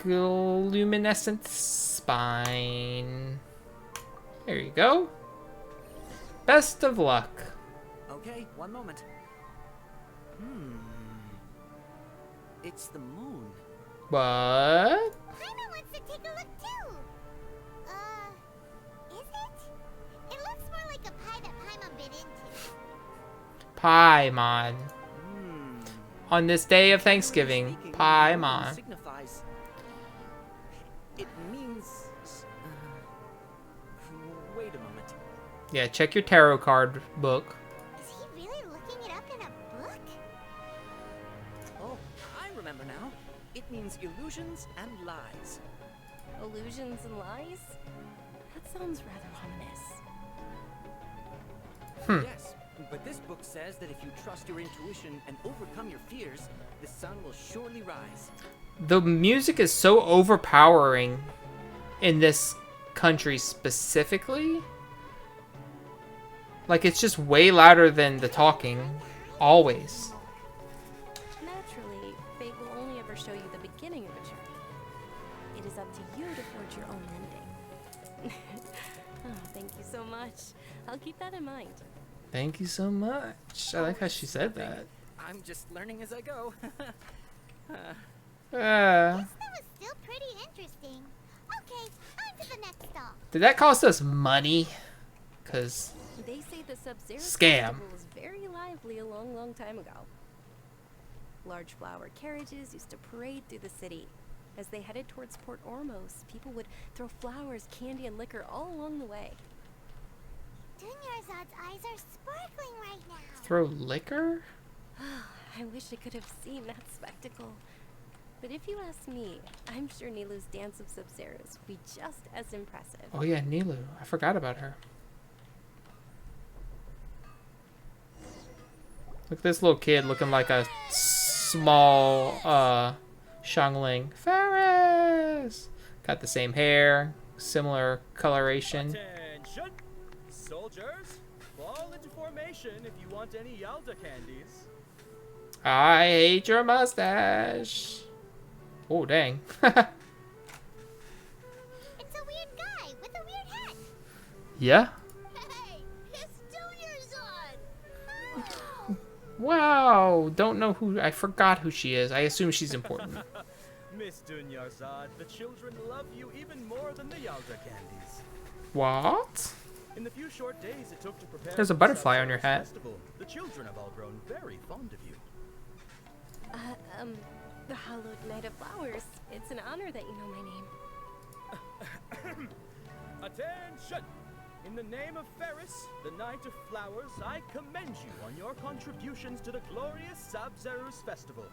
Luminescent Spine. There you go. Best of luck. Okay, one moment. It's the moon. What? Paimon wants to take a look too. Is it? It looks more like a pie that Paimon bit into. Paimon. Hmm. On this day of Thanksgiving, Speaking, Paimon. moon signifies. It means. Wait a moment. Yeah, check your tarot card book. Is he really looking it up in a book? Oh, I remember now. It means illusions and lies. Illusions and lies? That sounds rather ominous. Yes, but this book says that if you trust your intuition and overcome your fears, the sun will surely rise. The music is so overpowering in this country specifically. Like, it's just way louder than the talking. Always. Naturally, fate will only ever show you the beginning of a journey. It is up to you to forge your own ending. Oh, thank you so much. I'll keep that in mind. Thank you so much. I like how she said that. I'm just learning as I go. That was still pretty interesting. Okay, on to the next stop. Did that cost us money? Because They say the Sub-Zero Scam. Festival was very lively a long, long time ago. Large flower carriages used to parade through the city. As they headed towards Port Ormos, people would throw flowers, candy, and liquor all along the way. Dunyarzad's eyes are sparkling right now. throw liquor? I wish I could have seen that spectacle. But if you ask me, I'm sure Nilou's dance of Sub-Zeros would be just as impressive. Oh yeah, Nilou. I forgot about her. Look at this little kid looking like a small Xiangling. Ferris! Got the same hair, similar coloration. Attention! Soldiers, fall into formation if you want any Yalda candies. I hate your mustache. Oh, dang. It's a weird guy with a weird hat. Yeah? Hey, it's Dunyarzad. Wow. Don't know who. I forgot who she is. I assume she's important. Miss Dunyarzad, the children love you even more than the Yalda candies. What? In the few short days it took to prepare There's a for the butterfly on your Sub-Zero's hat. Festival, the children have all grown very fond of you. The Hallowed Night of Flowers. It's an honor that you know my name. Attention! In the name of Ferris, the Knight of Flowers, I commend you on your contributions to the glorious Sub-Zero's festival.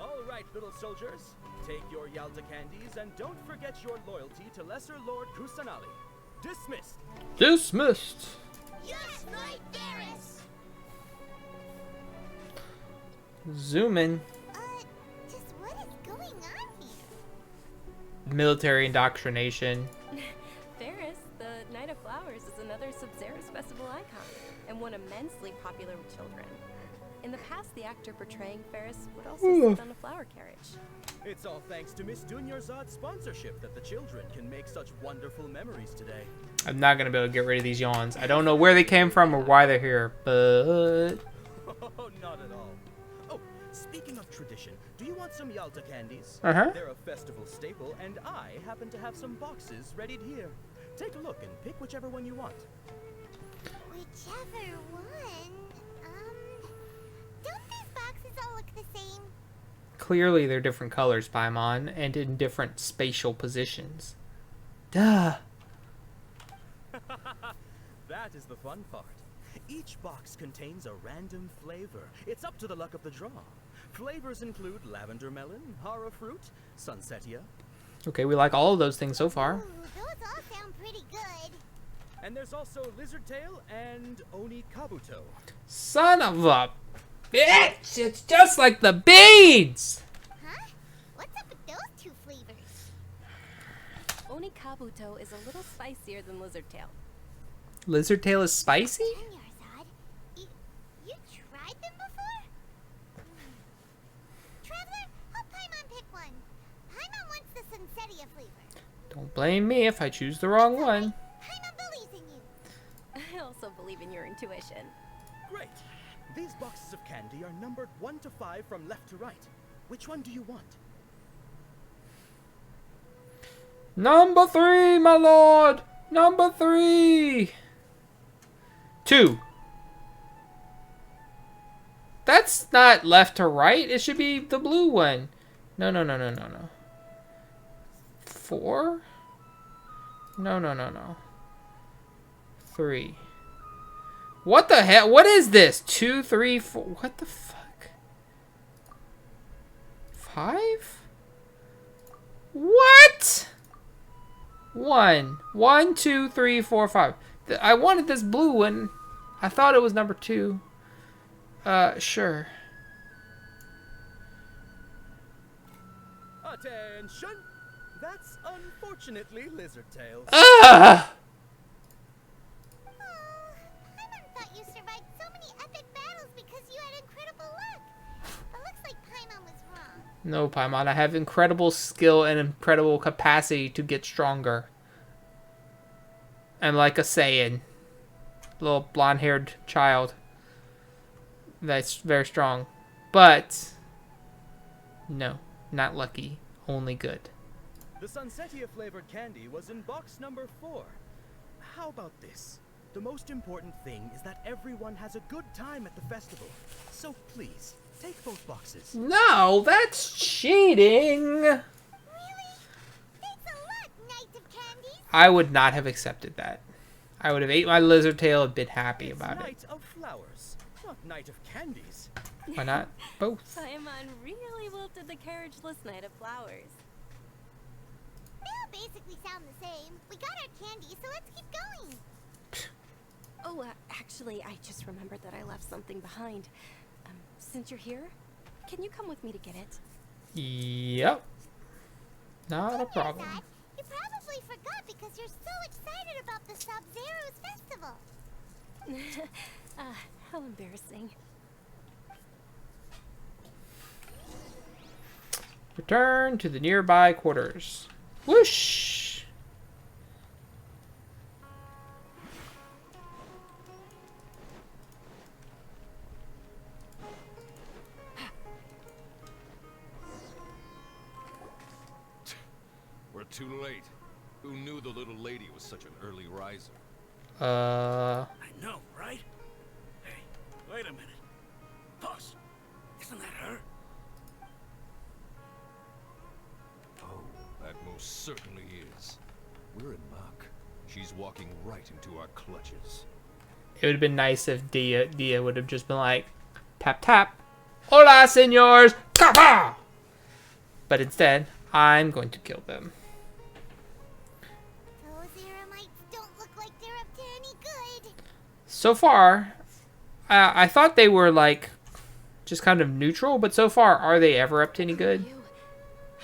All right, little soldiers, take your Yalda candies and don't forget your loyalty to Lesser Lord Kusanali. Dismissed. Dismissed. Yes, Knight Ferris. Zoom in. Just what is going on here? Military indoctrination. Ferris, the Night of Flowers, is another Sub-Zero's festival icon, and one immensely popular with children. In the past, the actor portraying Ferris would also sit on a flower carriage. It's all thanks to Miss Dunyarzad's sponsorship that the children can make such wonderful memories today. I'm not going to be able to get rid of these yawns. I don't know where they came from or why they're here, but... Oh, not at all. Oh, speaking of tradition, Do you want some Yalta candies? Uh-huh. They're a festival staple, and I happen to have some boxes readied here. Take a look and pick whichever one you want. Whichever one. Don't these boxes all look the same? Clearly they're different colors, Paimon, and in different spatial positions. Duh. That is the fun part. Each box contains a random flavor. It's up to the luck of the draw. Flavors include lavender melon, hara fruit, sunsetia. Okay, we like all of those things so far. Ooh, those all sound pretty good. And there's also lizard tail and oni kabuto. Son of a bitch! It's just like the beads! Huh? What's up with those two flavors? Oni Kabuto is a little spicier than Lizard Tail. Lizard tail is spicy? Yarzad, you tried them before? Traveler, help Paimon pick one. Paimon wants the Sunsetia flavor. Don't blame me if I choose the wrong one. Paimon believes in you. I also believe in your intuition. Great. These boxes of candy are numbered 1 to 5 from left to right. Which one do you want? Number 3, my lord! Number 3! 2. That's not left to right. It should be the blue one. No. 4? No. 3. What the hell? What is this? 2, 3, 4. What the fuck? 5? What? 1, 2, 3, 4, 5. I wanted this blue one. I thought it was number 2. Sure. Attention! That's unfortunately lizard tails. Ah! Oh, Paimon thought you survived so many epic battles because you had incredible luck. But looks like Paimon was wrong. No, Paimon, I have incredible skill and incredible capacity to get stronger. I'm like a Saiyan. Little blonde-haired child. That's very strong. But, no, not lucky. Only good. The Sunsetia flavored candy was in box number 4. How about this? The most important thing is that everyone has a good time at the festival. So please, take both boxes. No, that's cheating! Really? Thanks a lot, Knight of Candies. I would not have accepted that. I would have ate my lizard tail and been happy It's about it. Night of Flowers, not Night of Candies. Why not both? Paimon really wilted the carriageless Knight of Flowers. They all basically sound the same. We got our candy, so let's keep going. Oh, actually, I just remembered that I left something behind. Since you're here, can you come with me to get it? Yep. Not a problem. Yarzad, you probably forgot because you're so excited about the Sub-Zero's festival. How embarrassing. Return to the nearby quarters. Whoosh! We're too late. Who knew the little lady was such an early riser? I know, right? Hey, wait a minute. Boss, isn't that her? Oh, that most certainly is. We're in luck. She's walking right into our clutches. It would have been nice if Dia would have just been like, tap tap, hola senors, kapa! But instead, I'm going to kill them. Those Eremites don't look like they're up to any good. So far, I thought they were like, just kind of neutral, but so far, are they ever up to any good?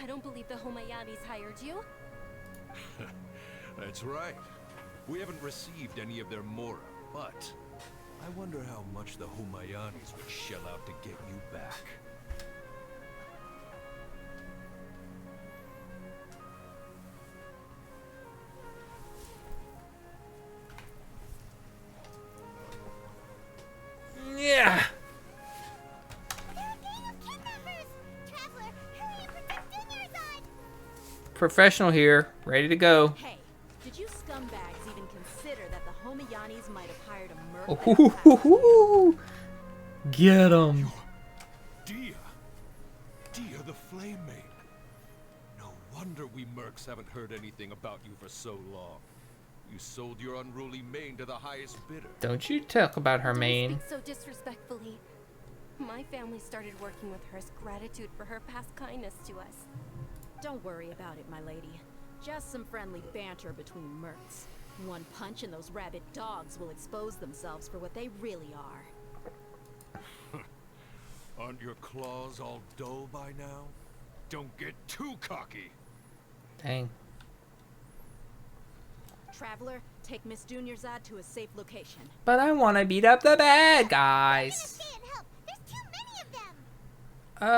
I don't believe the Homayanis hired you. That's right. We haven't received any of their mora, but I wonder how much the Homayanis would shell out to get you back. Yeah. They're a gang of kidnappers. Traveler, professional here, ready to go. Hey, did you scumbags even consider that the Homayanis might have hired a merc? Ooh, get him. Dia! Dia the Flame Maiden. No wonder we mercs haven't heard anything about you for so long. You sold your unruly mane to the highest bidder. Don't you talk about her Don't mane. speak so disrespectfully. My family started working with her as gratitude for her past kindness to us. Don't worry about it, my lady. Just some friendly banter between mercs. One punch and those rabid dogs will expose themselves for what they really are. Aren't your claws all dull by now? Don't get too cocky. Dang. Traveler, take Miss Dunyarzad to a safe location. But I want to beat up the bad guys. Stay and help. There's too many of them.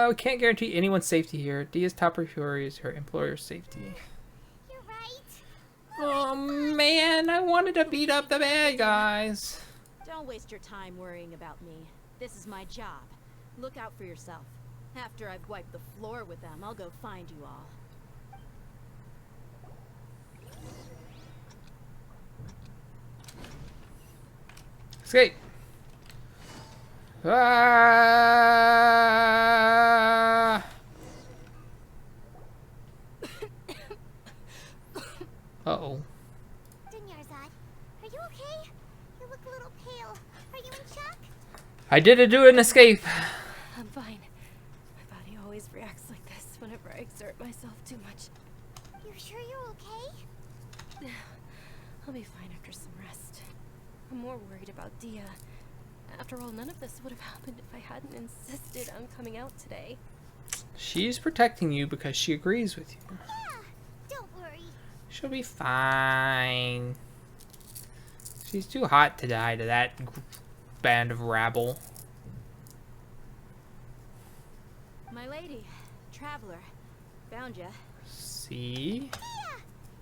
We can't guarantee anyone's safety here. Dia's top priority is her employer's safety. You're right. Oh man, I wanted to beat up the bad guys. Don't waste your time worrying about me. This is my job. Look out for yourself. After I've wiped the floor with them, I'll go find you all. Escape. Ah! Uh-oh. Dunyarzad, are you okay? You look a little pale. Are you in shock? I did do an escape. I'm fine. My body always reacts like this whenever I exert myself too much. You're sure you're okay? I'll be fine after some rest. I'm more worried about Dia. After all, none of this would have happened if I hadn't insisted on coming out today. She's protecting you because she agrees with you. Yeah, don't worry. She'll be fine. She's too hot to die to that band of rabble. My lady, Traveler, found ya. See? Yeah,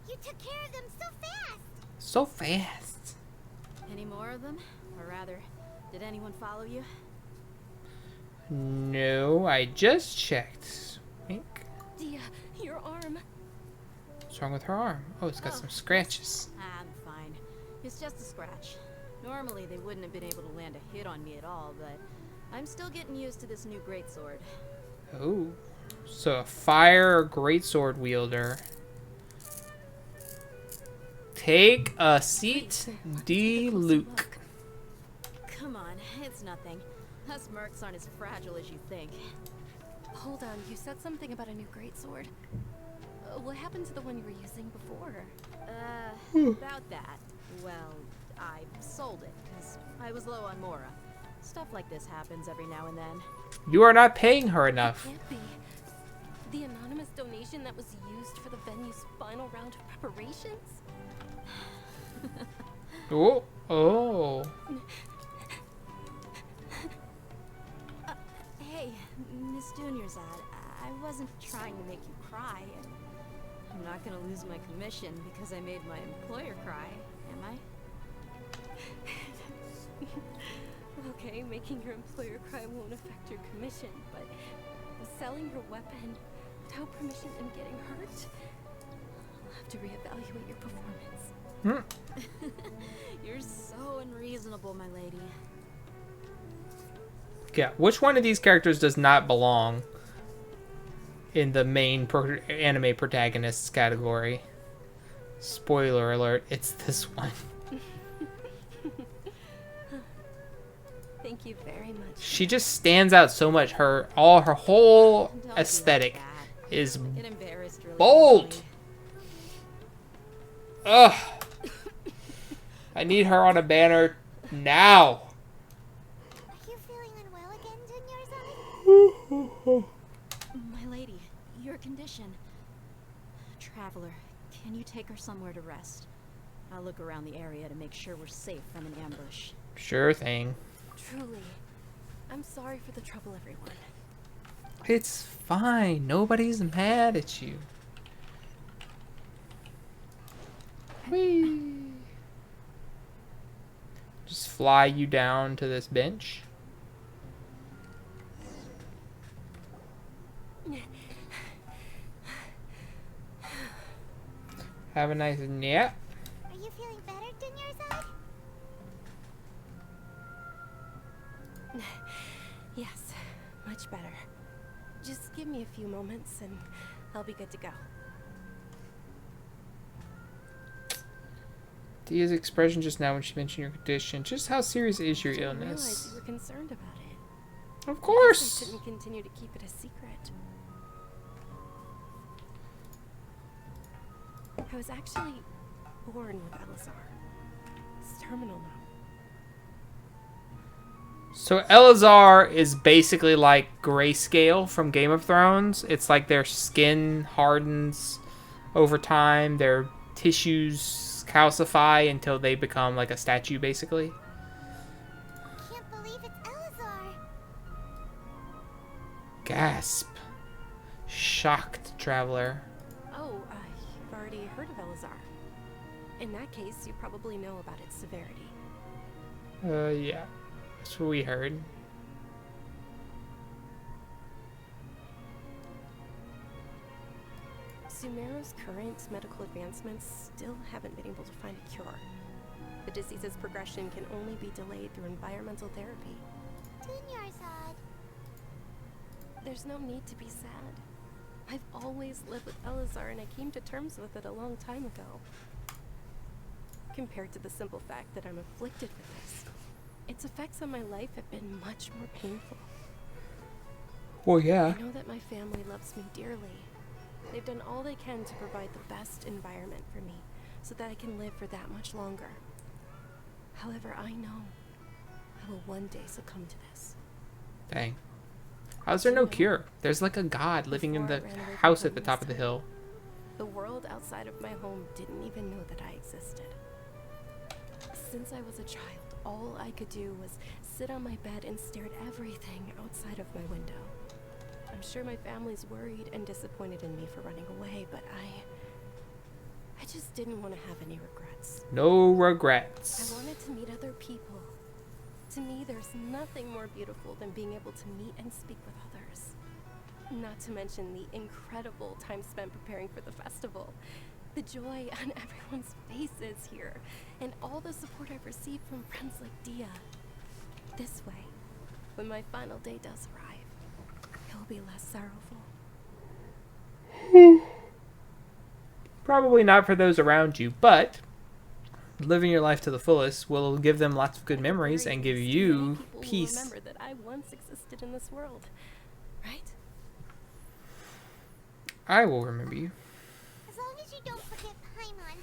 you took care of them so fast. So fast. Any more of them? Or rather, did anyone follow you? No, I just checked. Wink. Dia, your arm. What's wrong with her arm? Oh, it's got some scratches. I'm fine. It's just a scratch. Normally they wouldn't have been able to land a hit on me at all, but I'm still getting used to this new greatsword. Oh. So a fire greatsword wielder. Take a seat, D. Luke. Come on, it's nothing. Us mercs aren't as fragile as you think. Hold on, you said something about a new greatsword. What happened to the one you were using before? About that. Well, I sold it, because I was low on Mora. Stuff like this happens every now and then. You are not paying her enough. Can't be. The anonymous donation that was used for the venue's final round of preparations? Oh, oh. Hey, Miss Dunyarzad, I wasn't trying to make you cry. I'm not gonna lose my commission because I made my employer cry, am I? Okay, making your employer cry won't affect your commission, but selling your weapon without permission and getting hurt? I'll have to reevaluate your performance. You're so unreasonable, my lady. Yeah, which one of these characters does not belong in the main anime protagonists category? Spoiler alert, it's this one. Thank you very much. She just stands out so much. Her whole Don't be like aesthetic that. is Get embarrassed really bold. easily. Ugh. I need her on a banner now. Are you feeling unwell again, Dunyarzad? My lady, your condition. Traveler, can you take her somewhere to rest? I'll look around the area to make sure we're safe from an ambush. Sure thing. Truly. I'm sorry for the trouble, everyone. It's fine. Nobody's mad at you. Whee! Just fly you down to this bench. Have a nice nap. Are you feeling better, Dunyarzad? Yes, much better. Just give me a few moments and I'll be good to go. Dia's expression just now when she mentioned your condition. Just how serious is your I didn't realize illness? you were concerned about it. Of I course! shouldn't continue to keep it a secret. I was actually born with Elazar. It's terminal now. So Elazar is basically like Grayscale from Game of Thrones. It's like their skin hardens over time, their tissues calcify until they become like a statue, basically. Can't believe it's Elazar. Gasp. Shocked traveler. Oh, you've already heard of Elazar. In that case, you probably know about its severity. Yeah. That's what we heard. Sumeru's current medical advancements still haven't been able to find a cure. The disease's progression can only be delayed through environmental therapy. Dunyarzad. There's no need to be sad. I've always lived with Elazar and I came to terms with it a long time ago. Compared to the simple fact that I'm afflicted with this, its effects on my life have been much more painful. Well, yeah. I know that my family loves me dearly. They've done all they can to provide the best environment for me so that I can live for that much longer. However, I know I will one day succumb to this. Dang. How's there no cure? There's like a god living in the house at the top of the hill. The world outside of my home didn't even know that I existed. Since I was a child, all I could do was sit on my bed and stare at everything outside of my window. I'm sure my family's worried and disappointed in me for running away, but I just didn't want to have any regrets. No regrets. I wanted to meet other people. To me, there's nothing more beautiful than being able to meet and speak with others. Not to mention the incredible time spent preparing for the festival. The joy on everyone's faces here, and all the support I've received from friends like Dia. This way, when my final day does arrive, it will be less sorrowful. Probably not for those around you, but living your life to the fullest will give them lots of good memories and give you peace. Remember that I once existed in this world, right? I will remember you. As long as you don't forget Paimon.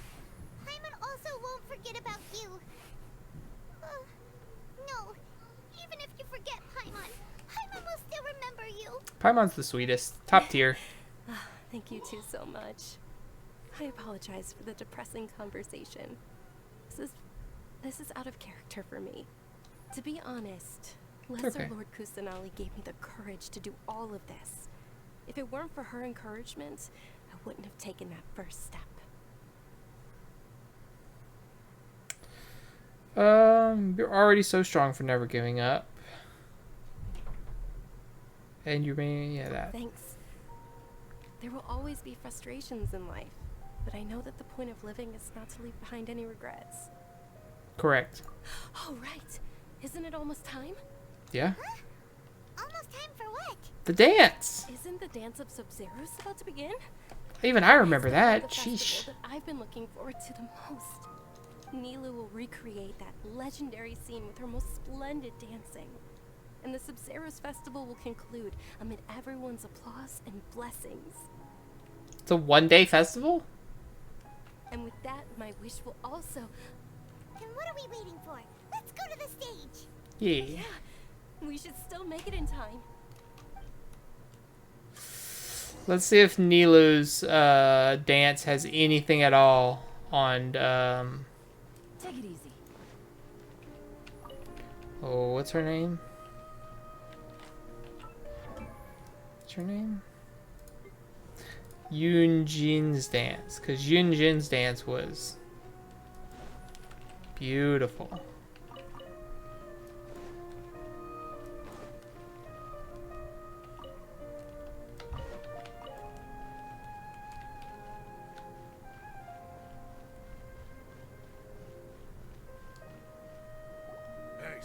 Paimon also won't forget about you. No. Even if you forget Paimon, Paimon will still remember you. Paimon's the sweetest. Top tier. Thank you two so much. I apologize for the depressing conversation. This is out of character for me. To be honest, Lesser Lord Kusanali gave me the courage to do all of this. If it weren't for her encouragement, I wouldn't have taken that first step. You're already so strong for never giving up. And you may, yeah, that. Thanks. There will always be frustrations in life, but I know that the point of living is not to leave behind any regrets. Correct. Oh, right. Isn't it almost time? Yeah. Huh? Almost time for what? The dance. Isn't the dance of Sub-Zero's about to begin? Even I remember that. The Sheesh. festival that I've been looking forward to the most. Nilou will recreate that legendary scene with her most splendid dancing. And the Sub-Zero's festival will conclude amid everyone's applause and blessings. It's a one-day festival? And with that, my wish will also... Then what are we waiting for? Let's go to the stage. Yeah. We should still make it in time. Let's see if Nilou's dance has anything at all on... Take it easy. Oh, what's her name? What's her name? Yunjin's dance. Because Yunjin's dance was beautiful.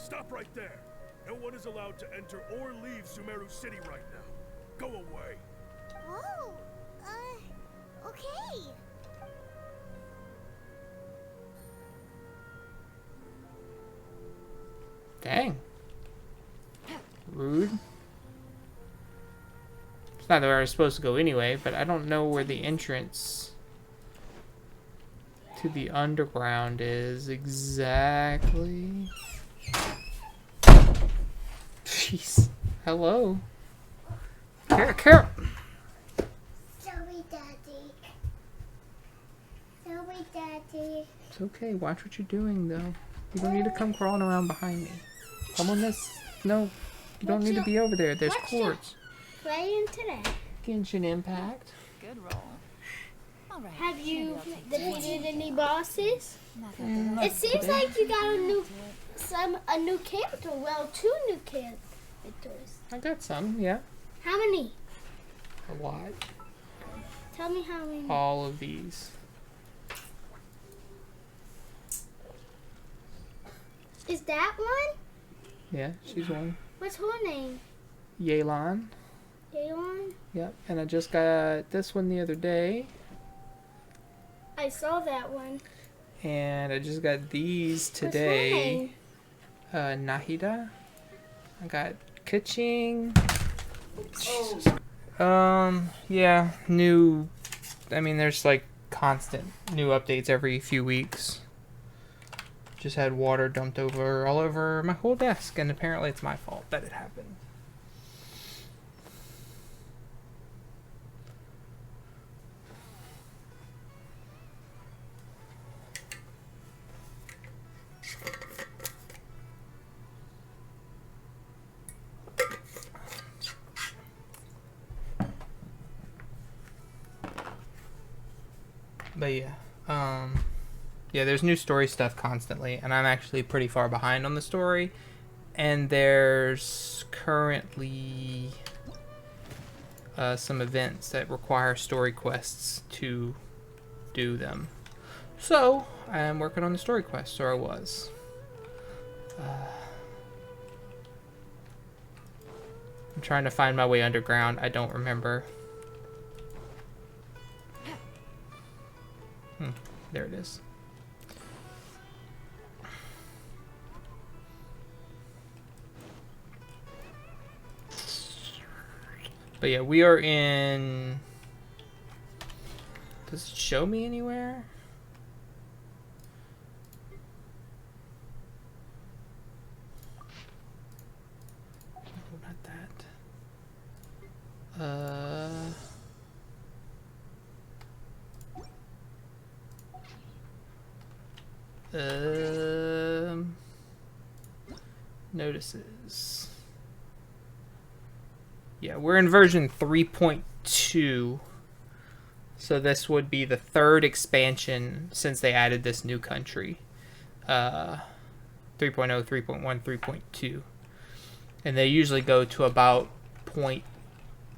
Stop right there. No one is allowed to enter or leave Sumeru City right now. Go away. Whoa, okay. Dang. Rude. It's not where I was supposed to go anyway, but I don't know where the entrance to the underground is exactly. Jeez. Hello. Carol. Sorry, Daddy. Sorry, Daddy. It's okay. Watch what you're doing, though. You don't need to come crawling around behind me. Come on this. No. You don't need to be over there. There's cords. Playing today. Genshin Impact. Good roll. All right. Have you defeated any bosses? Mm, It seems like you got a new character. Well, 2 new characters. I got some, yeah. How many? A lot. Tell me how many. All of these. Is that one? Yeah, she's one. What's her name? Yelan. Daylon? Yep. And I just got this one the other day. I saw that one. And I just got these What's her today. name? Nahida. I got Kaching. Yeah, new. I mean, there's like constant new updates every few weeks. Just had water dumped all over my whole desk, and apparently it's my fault that it happened. But yeah, there's new story stuff constantly, and I'm actually pretty far behind on the story. And there's currently some events that require story quests to do them. So I'm working on the story quests, or I was. I'm trying to find my way underground. I don't remember. There it is. But yeah, we are in... Does it show me anywhere? No, not that. Notices. Yeah, we're in version 3.2. So this would be the 3rd expansion since they added this new country. 3.0, 3.1, 3.2. And they usually go to about 0.7,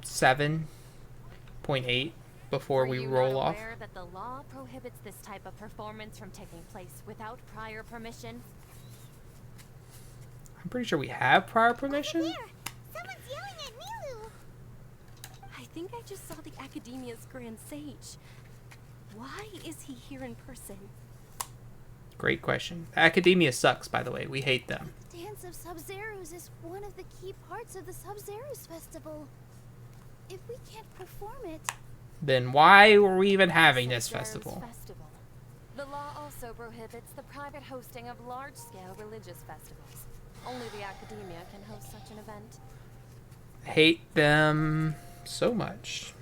0.8 before we roll off. Are you aware that the law prohibits this type of performance from taking place without prior permission? I'm pretty sure we have prior permission. There! Someone's yelling at Nilou! I think I just saw the Academia's Grand Sage. Why is he here in person? Great question. Academia sucks, by the way. We hate them. Dance of Sub-Zerus is one of the key parts of the Sub-Zerus festival. If we can't perform it... Then why were we even having this festival? The law also prohibits the private hosting of large-scale religious festivals. Only the Academia can host such an event. Hate them so much.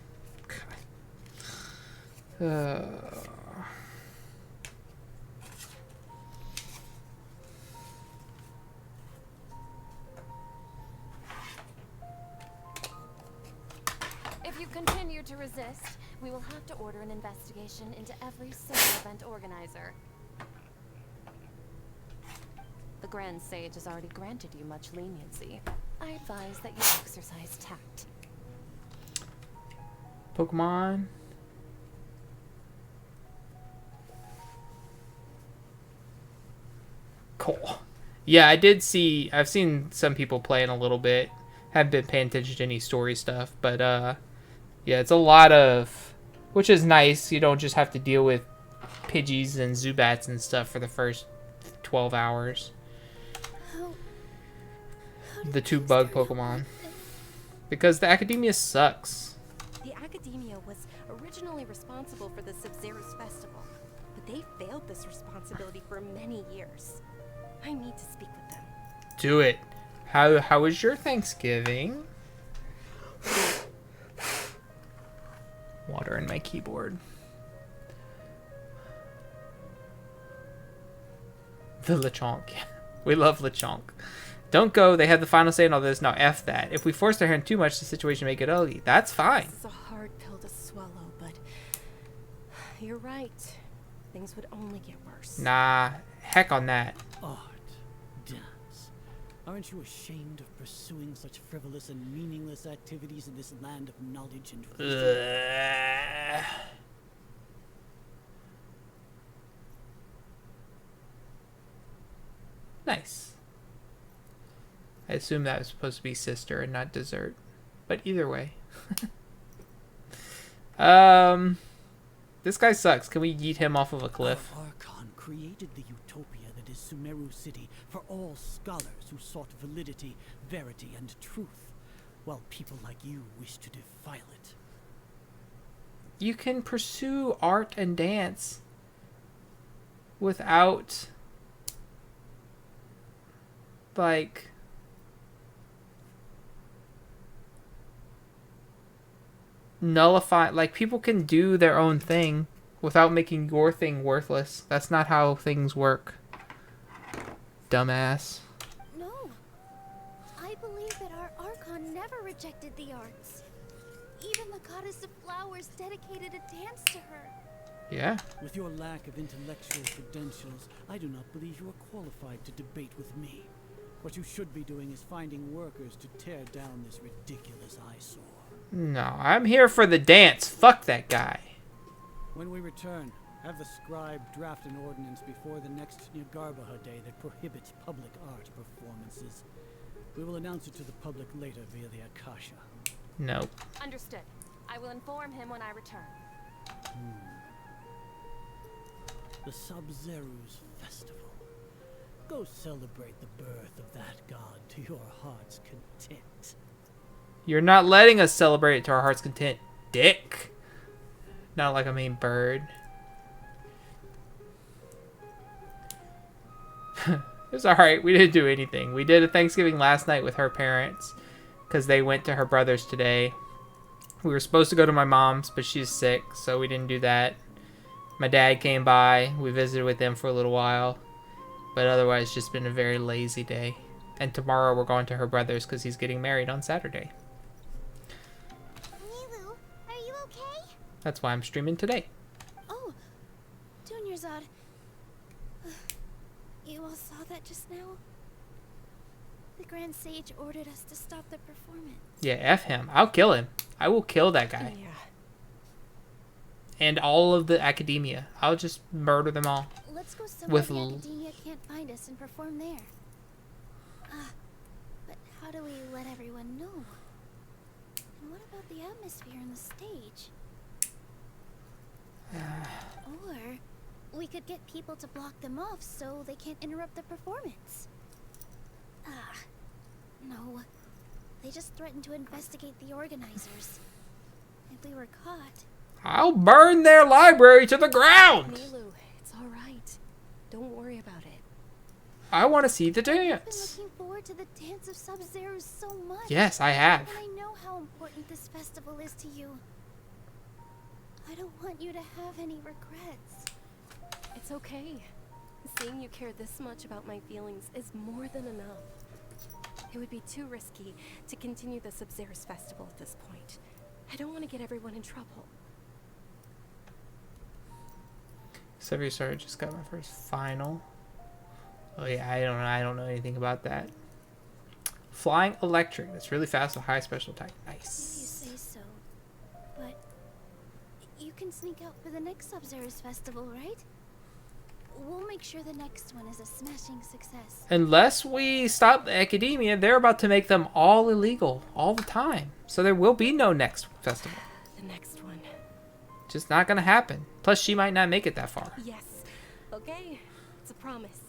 If you continue to resist, we will have to order an investigation into every single event organizer. The Grand Sage has already granted you much leniency. I advise that you exercise tact. Pokemon. Cool. Yeah, I did see. I've seen some people playing a little bit. Haven't been paying attention to any story stuff, but yeah, it's a lot of, which is nice. You don't just have to deal with Pidgeys and Zubats and stuff for the first 12 hours. How did The two things bug turn out Pokemon. like this? Because the Academia sucks. The Academia was originally responsible for the Sub-Zero's festival, but they failed this responsibility for many years. I need to speak with them. Do it. How was your Thanksgiving? Water in my keyboard. The Lechonk. We love Lechonk. Don't go. They have the final say in all this. Now F that. If we force their hand too much, the situation may get ugly. That's fine. This is a hard pill to swallow, but you're right. Things would only get worse. Nah. Heck on that. Art, dance. Aren't you ashamed of pursuing such frivolous and meaningless activities in this land of knowledge and wisdom? Nice. I assume that was supposed to be sister and not dessert. But either way. This guy sucks. Can we yeet him off of a cliff? Our Archon created the utopia that is Sumeru City for all scholars who sought validity, verity, and truth, while people like you wish to defile it. You can pursue art and dance without, like, nullify. Like, people can do their own thing without making your thing worthless. That's not how things work. Dumbass. No. I believe that our Archon never rejected the arts. Even the goddess of flowers dedicated a dance to her. Yeah. With your lack of intellectual credentials, I do not believe you are qualified to debate with me. What you should be doing is finding workers to tear down this ridiculous eyesore. No, I'm here for the dance. Fuck that guy. When we return, have the scribe draft an ordinance before the next Nyagarbha Day that prohibits public art performances. We will announce it to the public later via the Akasha. Nope. Understood. I will inform him when I return. The Sub-Zero's festival. Go celebrate the birth of that god to your heart's content. You're not letting us celebrate it to our heart's content, dick. Not like a mean bird. It was alright. We didn't do anything. We did a Thanksgiving last night with her parents because they went to her brother's today. We were supposed to go to my mom's, but she's sick, so we didn't do that. My dad came by. We visited with them for a little while. But otherwise, it's just been a very lazy day. And tomorrow we're going to her brother's because he's getting married on Saturday. Nilou, are you okay? That's why I'm streaming today. Oh, Dunyarzad. You all saw that just now? The Grand Sage ordered us to stop the performance. Yeah, F him. I'll kill him. I will kill that guy. Yeah. And all of the Academia. I'll just murder them all. Let's go somewhere With the Academia can't find us and perform there. But how do we let everyone know? And what about the atmosphere on the stage? Or we could get people to block them off so they can't interrupt the performance. No. They just threatened to investigate the organizers. If we were caught... I'll burn their library to the ground! Nilou, it's all right. Don't worry about it. I want to see the I've been dance. looking forward to the Dance of Sub-Zero so much. Yes, I have. And I know how important this festival is to you. I don't want you to have any regrets. It's okay. Seeing you care this much about my feelings is more than enough. It would be too risky to continue the Sub-Zero's festival at this point. I don't want to get everyone in trouble. Sevier Star just got my first final. Oh yeah, I don't know anything about that. Flying electric. That's really fast with high special attack. If you Nice. say so. But you can sneak out for the next Sub-Zero's festival, right? We'll make sure the next one is a smashing success. Unless we stop the academia, they're about to make them all illegal all the time. So there will be no next festival. The next one. Just not gonna happen. Plus, she might not make it that far. Yes. Okay. It's a promise.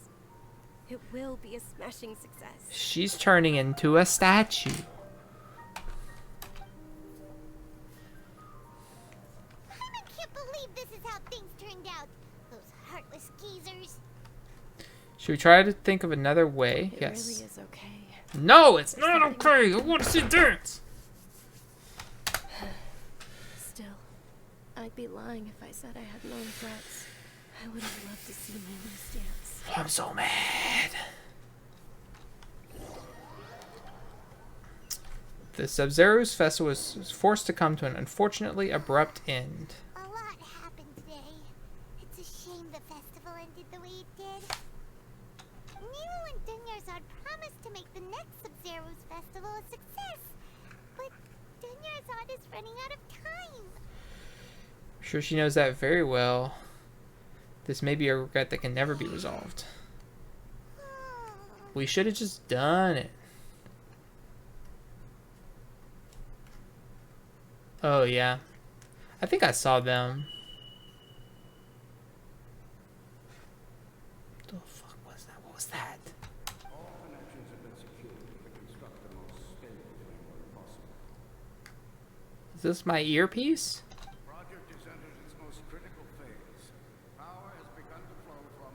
It will be a smashing success. She's turning into a statue. I can't believe this is how things turned out. Those heartless geezers. Should we try to think of another way? It Yes. really is okay. No, it's not okay. I want to see dance. Still, I'd be lying if I said I had no regrets. I would have loved to see Nilou's dance. I'm so mad. The Sub-Zero's festival was forced to come to an unfortunately abrupt end. A lot happened today. It's a shame the festival ended the way it did. Nilou and Dunyarzad promised to make the next Sub-Zero's festival a success. But Dunyarzad is running out of time. I'm sure she knows that very well. This may be a regret that can never be resolved. We should have just done it. Oh, yeah. I think I saw them. What the fuck was that? What was that? All connections have been secured to construct the most stable framework possible. Is this my earpiece? The project has entered its most critical phase. Power has begun to flow from...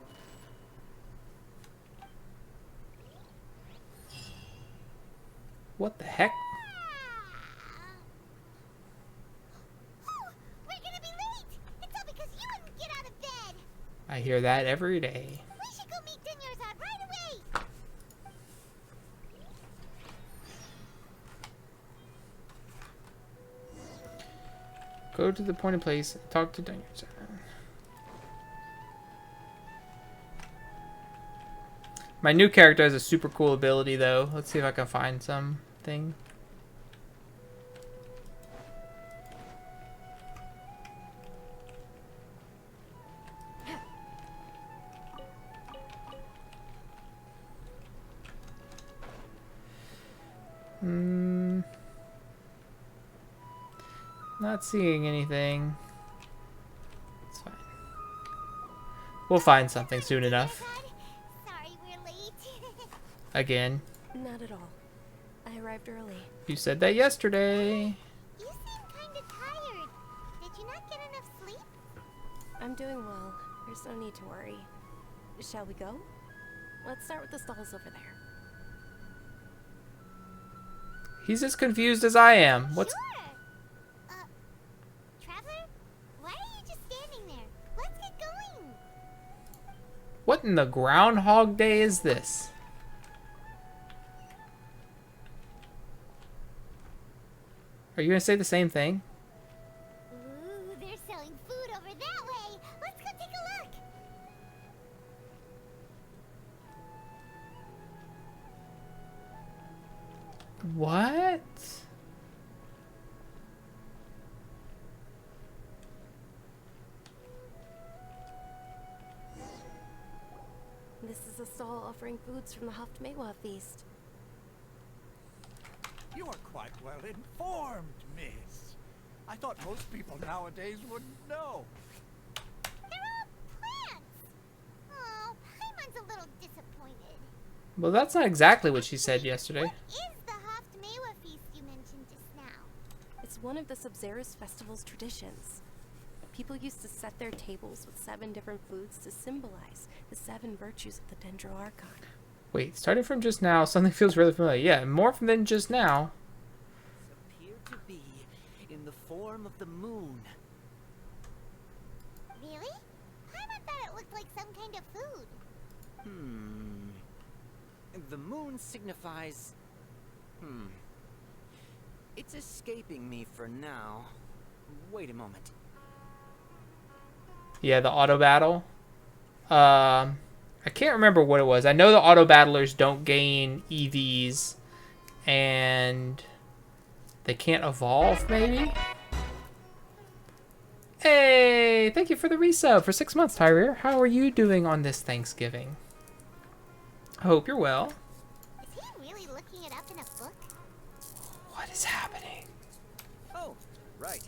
What the heck? We're gonna be late! It's all because you wouldn't get out of bed! I hear that every day. We should go meet Dunyarzad right away! Go to the appointed place and talk to Dunyarzad. My new character has a super cool ability, though. Let's see if I can find something. Not seeing anything. It's fine. We'll find something soon enough. Sorry we're late. Again. Not at all. I arrived early. You said that yesterday. You seem kinda tired. Did you not get enough sleep? I'm doing well. There's no need to worry. Shall we go? Let's start with the stalls over there. He's as confused as I am. What's... Sure. Traveler? Why are you just standing there? Let's get going. What in the Groundhog Day is this? Are you gonna say the same thing? Ooh, they're selling food over that way. Let's go take a look. What? This is a stall offering foods from the MiHoYo feast. You are quite well informed, miss. I thought most people nowadays wouldn't know. They're all plants. Oh, Paimon's a little disappointed. Well, that's not exactly what she said yesterday. What is the MiHoYo feast you mentioned just now? It's one of the Sub-Zero's festival's traditions. People used to set their tables with 7 different foods to symbolize the 7 virtues of the Dendro Archon. Wait, starting from just now, something feels really familiar. Yeah, more than just now. Appear to be in the form of the moon. Really? Paimon thought it looked like some kind of food. The moon signifies... It's escaping me for now. Wait a moment. Yeah, the auto battle. I can't remember what it was. I know the auto battlers don't gain EVs, and they can't evolve, maybe? Hey, thank you for the resub for 6 months, Tyreer. How are you doing on this Thanksgiving? I hope you're well. Is he really looking it up in a book? What is happening? Oh, right.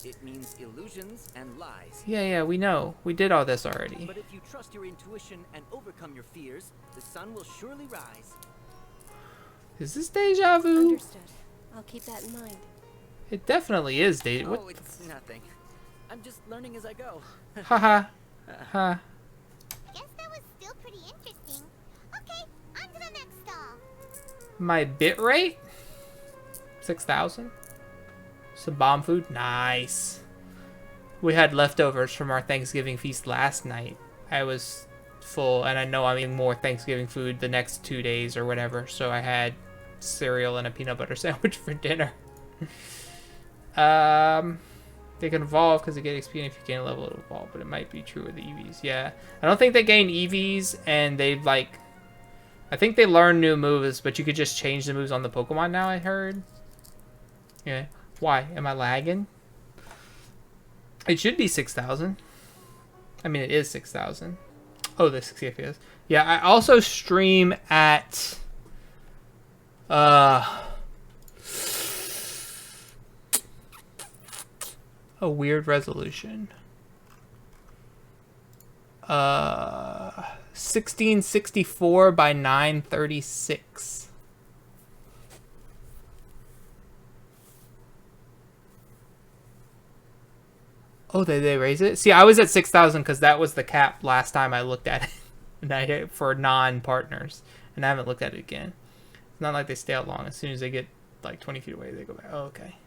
It means illusions and lies. Yeah, we know. We did all this already. But if you trust your intuition and overcome your fears, the sun will surely rise. Is this deja vu? Understood. I'll keep that in mind. It definitely is deja vu. Oh, it's nothing. I'm just learning as I go. Haha. Ha. Guess that was still pretty interesting. Okay, on to the next stall. My bit rate? 6,000. Some bomb food? Nice. We had leftovers from our Thanksgiving feast last night. I was full, and I know I'm eating more Thanksgiving food the next 2 days or whatever, so I had cereal and a peanut butter sandwich for dinner. They can evolve because they get XP, and if you gain a level, it'll evolve, but it might be true with the EVs. Yeah. I don't think they gain EVs, and they've, like... I think they learn new moves, but you could just change the moves on the Pokemon now, I heard. Yeah. Why? Am I lagging? It should be 6,000. I mean, it is 6,000. Oh, the 60 FPS. Yeah, I also stream at... a weird resolution. 1664 by 936. Oh, they raise it? See, I was at 6,000 because that was the cap last time I looked at it. And I hit for non-partners. And I haven't looked at it again. It's not like they stay out long. As soon as they get like 20 feet away, they go back. Oh, okay.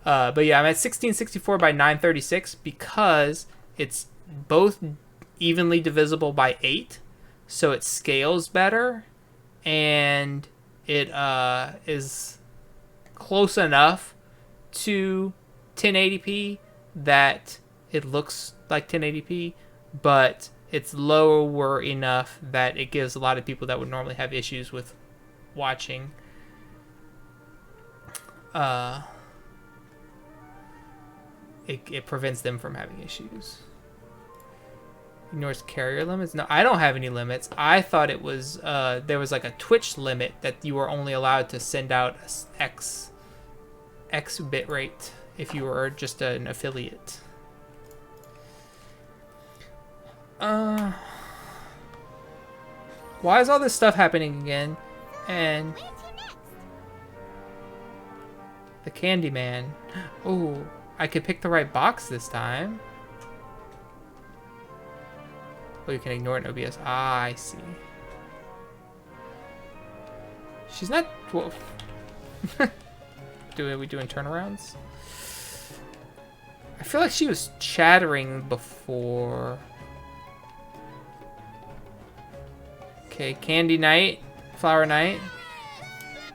But yeah, I'm at 1664 by 936 because it's both evenly divisible by 8. So it scales better. And it is close enough to 1080p that it looks like 1080p, but it's lower enough that it gives a lot of people that would normally have issues with watching it prevents them from having issues. Ignores carrier limits. No, I don't have any limits. I thought it was there was like a Twitch limit that you were only allowed to send out X bit rate if you were just an affiliate. Why is all this stuff happening again? And the Candyman. Oh, I could pick the right box this time. Oh, you can ignore it in OBS. Ah, I see. She's not... Whoa. Are we doing turnarounds? I feel like she was chattering before. Okay, Candy Night. Flower Night.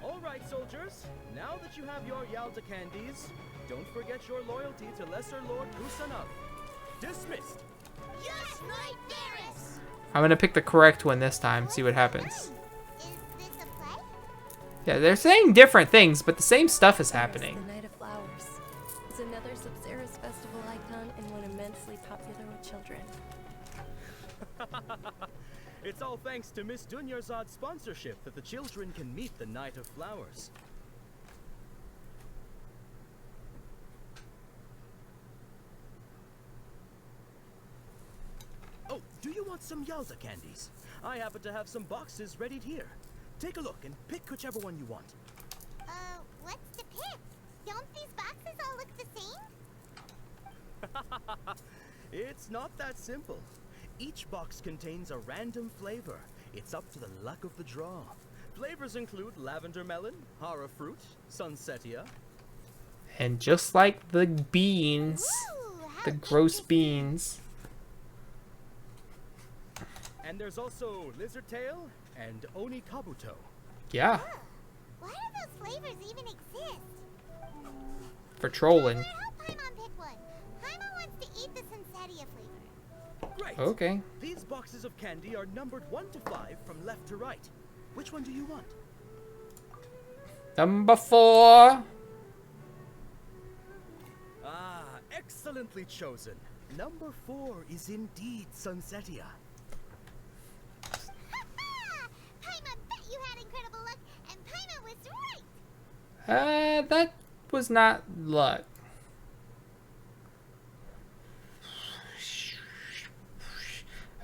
Alright, soldiers. Now that you have your Yalta candies, don't forget your loyalty to Lesser Lord Kusanagi. Dismissed. Yes, Knight Varus! I'm gonna pick the correct one this time, see what happens. Is this a play? Yeah, they're saying different things, but the same stuff is happening. The Night of Flowers. It's another Sub-Zerus festival icon and one immensely popular with children. It's all thanks to Miss Dunyarzad's sponsorship that the children can meet the Night of Flowers. Oh, do you want some Yalta candies? I happen to have some boxes ready here. Take a look and pick whichever one you want. What's to pick? Don't these boxes all look the same? It's not that simple. Each box contains a random flavor. It's up to the luck of the draw. Flavors include lavender melon, hara fruit, sunsetia. And just like the beans, the gross beans. And there's also lizard tail and oni kabuto. Yeah. Why do those flavors even exist? For trolling. Help Paimon pick one. Paimon wants to eat the sunsetia flavor. Great. Okay. These boxes of candy are numbered 1 to 5 from left to right. Which one do you want? Number 4. Ah, excellent. Excellently chosen. Number 4 is indeed Sunsetia. Paimon bet you had incredible luck, and Paimon was right. That was not luck.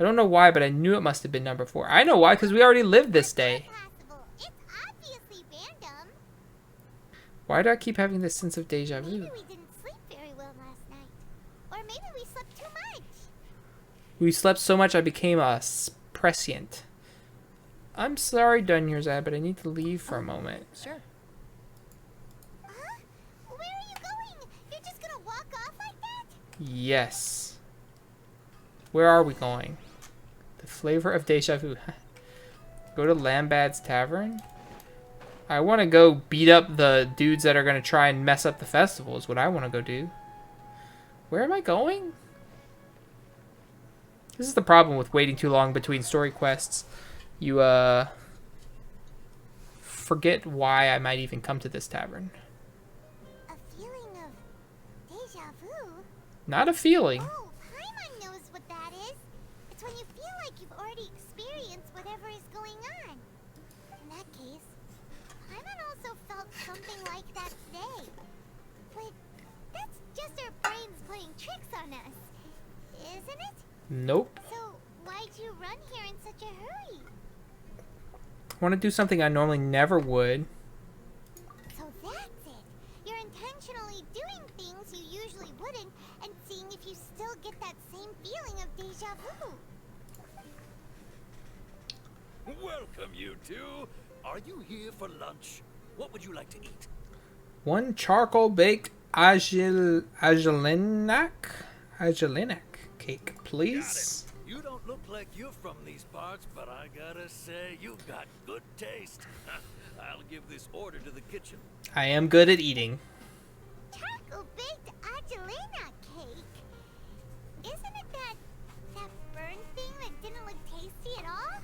I don't know why, but I knew it must have been number 4. I know why, because we already lived this day. It's obviously random. Why do I keep having this sense of deja vu? Maybe we didn't sleep very well last night. Or maybe we slept too much. We slept so much I became a prescient. I'm sorry, Dunyarzad, but I need to leave for a moment. Sure. Huh? Where are you going? You're just gonna walk off like that? Yes. Where are we going? The flavor of deja vu. Go to Lambad's Tavern? I want to go beat up the dudes that are going to try and mess up the festival is what I want to go do. Where am I going? This is the problem with waiting too long between story quests. You, forget why I might even come to this tavern. A feeling of deja vu? Not a feeling. Oh, Paimon knows what that is. It's when you feel like you've already experienced whatever is going on. In that case, Paimon also felt something like that today. But that's just our brains playing tricks on us, isn't it? Nope. So why'd you run here in such a hurry? I want to do something I normally never would. So that's it. You're intentionally doing things you usually wouldn't and seeing if you still get that same feeling of deja vu. Welcome, you two. Are you here for lunch? What would you like to eat? One charcoal baked agilinac cake, please. You don't look like you're from these parts, but I gotta say, you've got good taste. I'll give this order to the kitchen. I am good at eating. Charcoal baked Angelina cake? Isn't it that burn thing that didn't look tasty at all?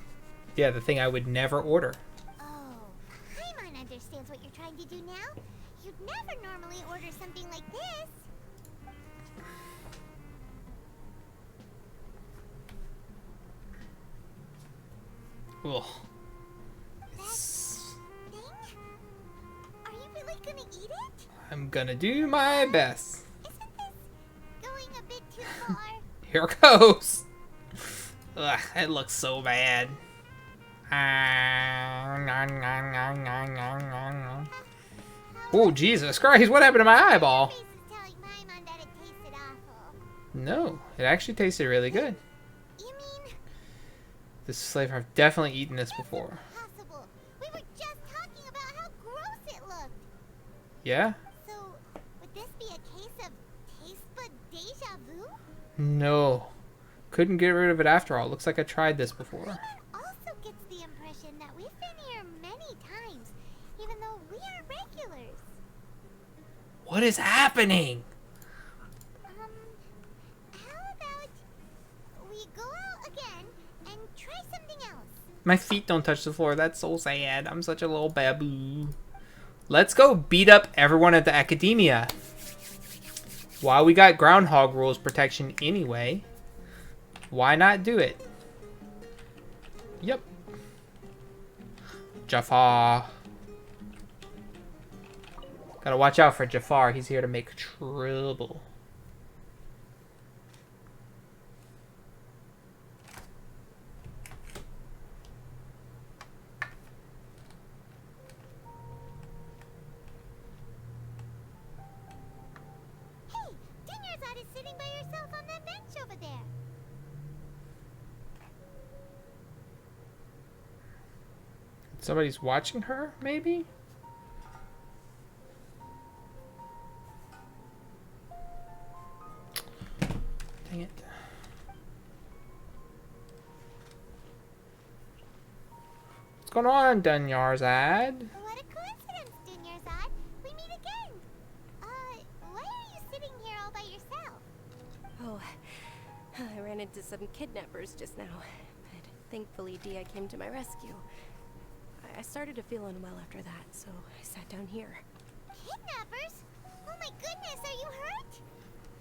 Yeah, the thing I would never order. Oh, Paimon understands what you're trying to do now. You'd never normally order something like this. Ugh. Thing? Are you really gonna eat it? I'm gonna do my best. Isn't this going a bit too far? Here it goes. Ugh, it looks so bad. Oh, Jesus Christ, what happened to my eyeball? Your face is telling Paimon that it tasted awful. No, it actually tasted really good. You mean This flavor, I've definitely eaten this before. impossible? We were just talking about how gross it looked. Yeah? So, would this be a case of taste bud deja vu? No. Couldn't get rid of it after all. Looks like I tried this before. Paimon also gets the impression that we've been here many times, even though we are regulars. What is happening? How about we go out again and try something else? My feet don't touch the floor. That's so sad. I'm such a little baboo. Let's go beat up everyone at the academia. While we got groundhog rules protection anyway, why not do it? Yep. Jafar. Gotta watch out for Jafar. He's here to make trouble. Hey, Dunyarzad is sitting by herself on that bench over there. Somebody's watching her, maybe? Dang it. What's going on, Dunyarzad? What a coincidence, Dunyarzad. We meet again. Why are you sitting here all by yourself? Oh, I ran into some kidnappers just now, but thankfully Dia came to my rescue. I started to feel unwell after that, so I sat down here. Kidnappers? Oh my goodness, are you hurt?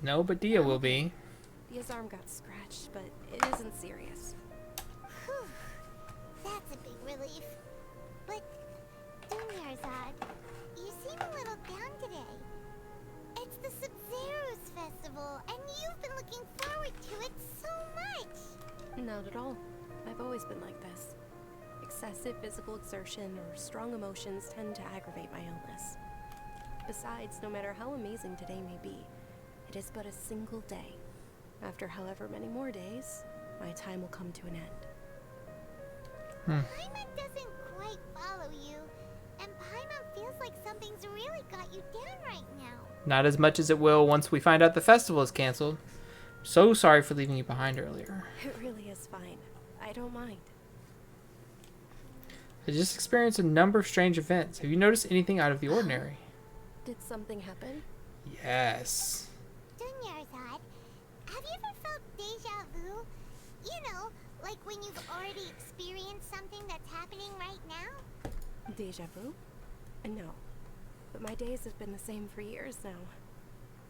No, but Dia will be. Dia's arm got scratched, but it isn't serious. Whew. That's a big relief. But, Dunyarzad, you seem a little down today. It's the Sub-Zero's festival, and you've been looking forward to it so much. Not at all. I've always been like this. Excessive physical exertion or strong emotions tend to aggravate my illness. Besides, no matter how amazing today may be, it is but a single day. After however many more days, my time will come to an end. Paimon doesn't quite follow you, and Paimon feels like something's really got you down right now. Not as much as it will once we find out the festival is canceled. So sorry for leaving you behind earlier. It really is fine. I don't mind. I just experienced a number of strange events. Have you noticed anything out of the ordinary? Did something happen? Yes. Dunyarzad, have you ever felt deja vu? You know, like when you've already experienced something that's happening right now? Deja vu? No. But my days have been the same for years now.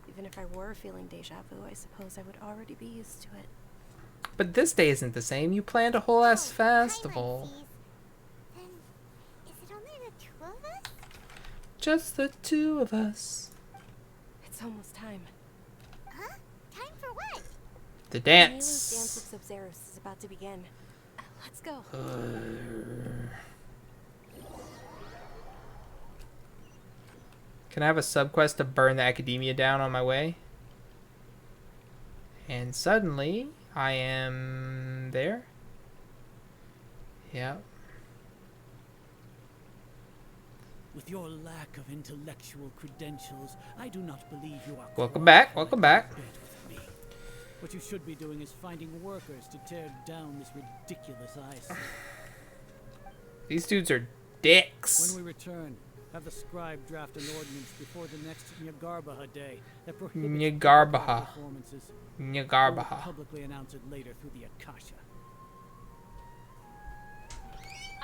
Even if I were feeling deja vu, I suppose I would already be used to it. But this day isn't the same. You planned a whole ass festival. Then, is it only the two of us? Just the two of us. It's almost time. Huh? Time for what? The Nilou's dance. dance with Sub-Zeros is about to begin. Let's go. Can I have a subquest to burn the academia down on my way? And suddenly, I am there. Yep. With your lack of intellectual credentials, I do not believe you are. Welcome back. Welcome back. With me. What you should be doing is finding workers to tear down this ridiculous eyesore. These dudes are dicks. When we return, have the scribe draft an ordinance before the next Nyagarbaha day that prohibits Nyagarbaha. performances. Nyagarbaha. We'll publicly announce it later through the Akasha.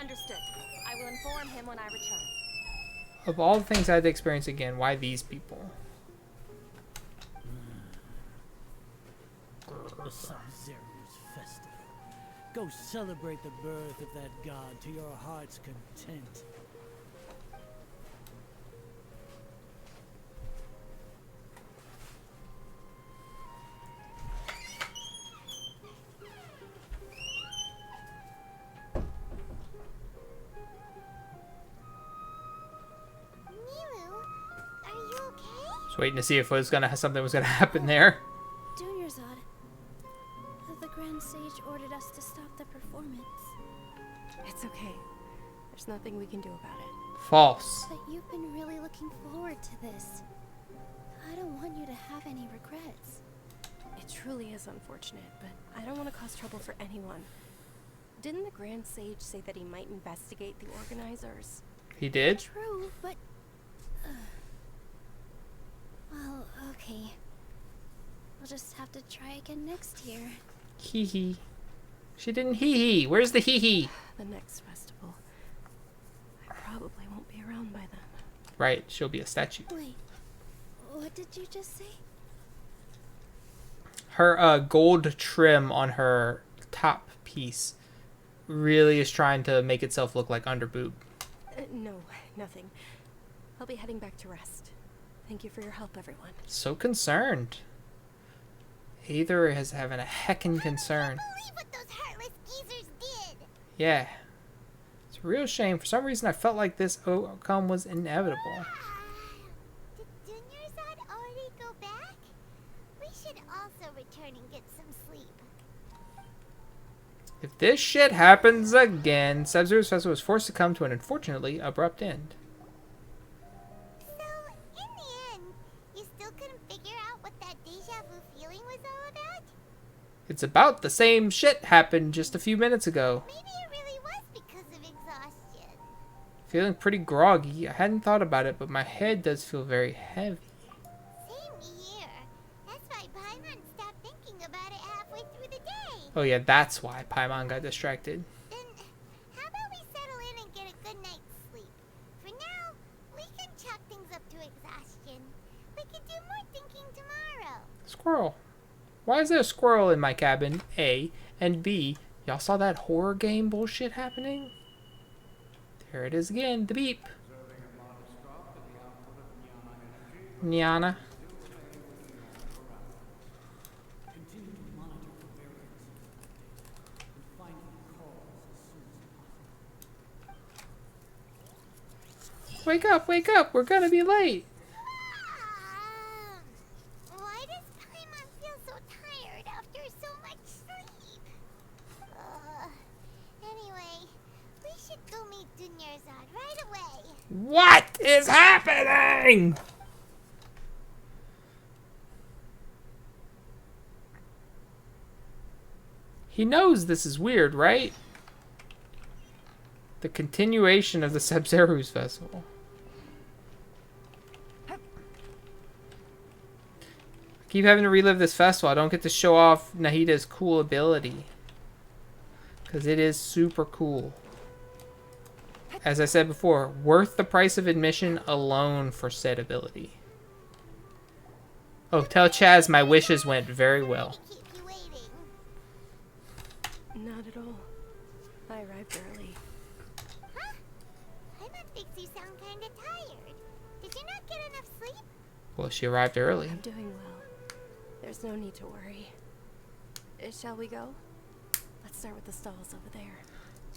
Understood. I will inform him when I return. Of all the things I had to experience again, why these people? The Sub-Zero's festival. Go celebrate the birth of that god to your heart's content. Waiting to see if something was gonna happen there. Dunyarzad, the Grand Sage ordered us to stop the performance. It's okay. There's nothing we can do about it. False. But you've been really looking forward to this. I don't want you to have any regrets. It truly is unfortunate, but I don't want to cause trouble for anyone. Didn't the Grand Sage say that he might investigate the organizers? He did? True, but... well, okay. We'll just have to try again next year. Hee hee. She didn't hee hee. Where's the hee hee? The next festival. I probably won't be around by then. Right, she'll be a statue. Wait, what did you just say? Her gold trim on her top piece really is trying to make itself look like underboob. No, nothing. I'll be heading back to rest. Thank you for your help, everyone. So concerned. Either is having a heckin' concern. I can't believe what those heartless geezers did. Yeah. It's a real shame. For some reason, I felt like this outcome was inevitable. Did Dunyarzad already go back? We should also return and get some sleep. If this shit happens again, Sub-Zero's festival was forced to come to an unfortunately abrupt end. So, in the end, you still couldn't figure out what that deja vu feeling was all about? It's about the same shit happened just a few minutes ago. Maybe it really was because of exhaustion. Feeling pretty groggy. I hadn't thought about it, but my head does feel very heavy. Same here. That's why Paimon stopped thinking about it halfway through the day. Oh yeah, that's why Paimon got distracted. Then, how about we settle in and get a good night's sleep? For now, we can chalk things up to exhaustion. We can do more thinking tomorrow. Squirrel. Why is there a squirrel in my cabin? A. And B. Y'all saw that horror game bullshit happening? There it is again. The beep. Nyana. Wake up, wake up. We're gonna be late. Why does Paimon feel so tired after so much sleep? Anyway, we should go meet Dunyarzad right away. What is happening? He knows this is weird, right? The continuation of the Sub-Zero's festival. I keep having to relive this festival. I don't get to show off Nahida's cool ability. Because it is super cool. As I said before, worth the price of admission alone for said ability. Oh, tell Chaz my wishes went very well. Not at all. I arrived early. Huh? Paimon thinks you sound kinda tired. Did you not get enough sleep? Well, she arrived early. I'm doing well. There's no need to worry. Shall we go? Let's start with the stalls over there.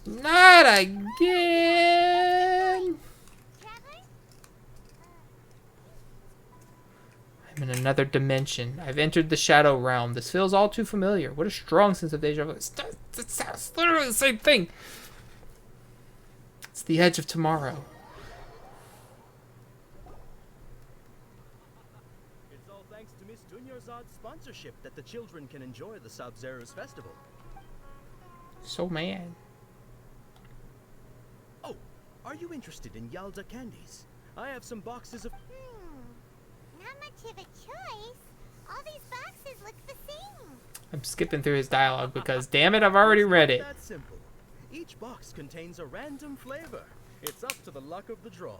Not again! I'm in another dimension. I've entered the Shadow Realm. This feels all too familiar. What a strong sense of deja vu. It's literally the same thing. It's the edge of tomorrow. It's all thanks to Miss Dunyarzad's sponsorship that the children can enjoy the Sub-Zero's festival. So mad. Oh, are you interested in Yalda candies? I have some boxes of... Not much of a choice. All these boxes look the same. I'm skipping through his dialogue because, damn it, I've already read it. That's simple. Each box contains a random flavor. It's up to the luck of the draw.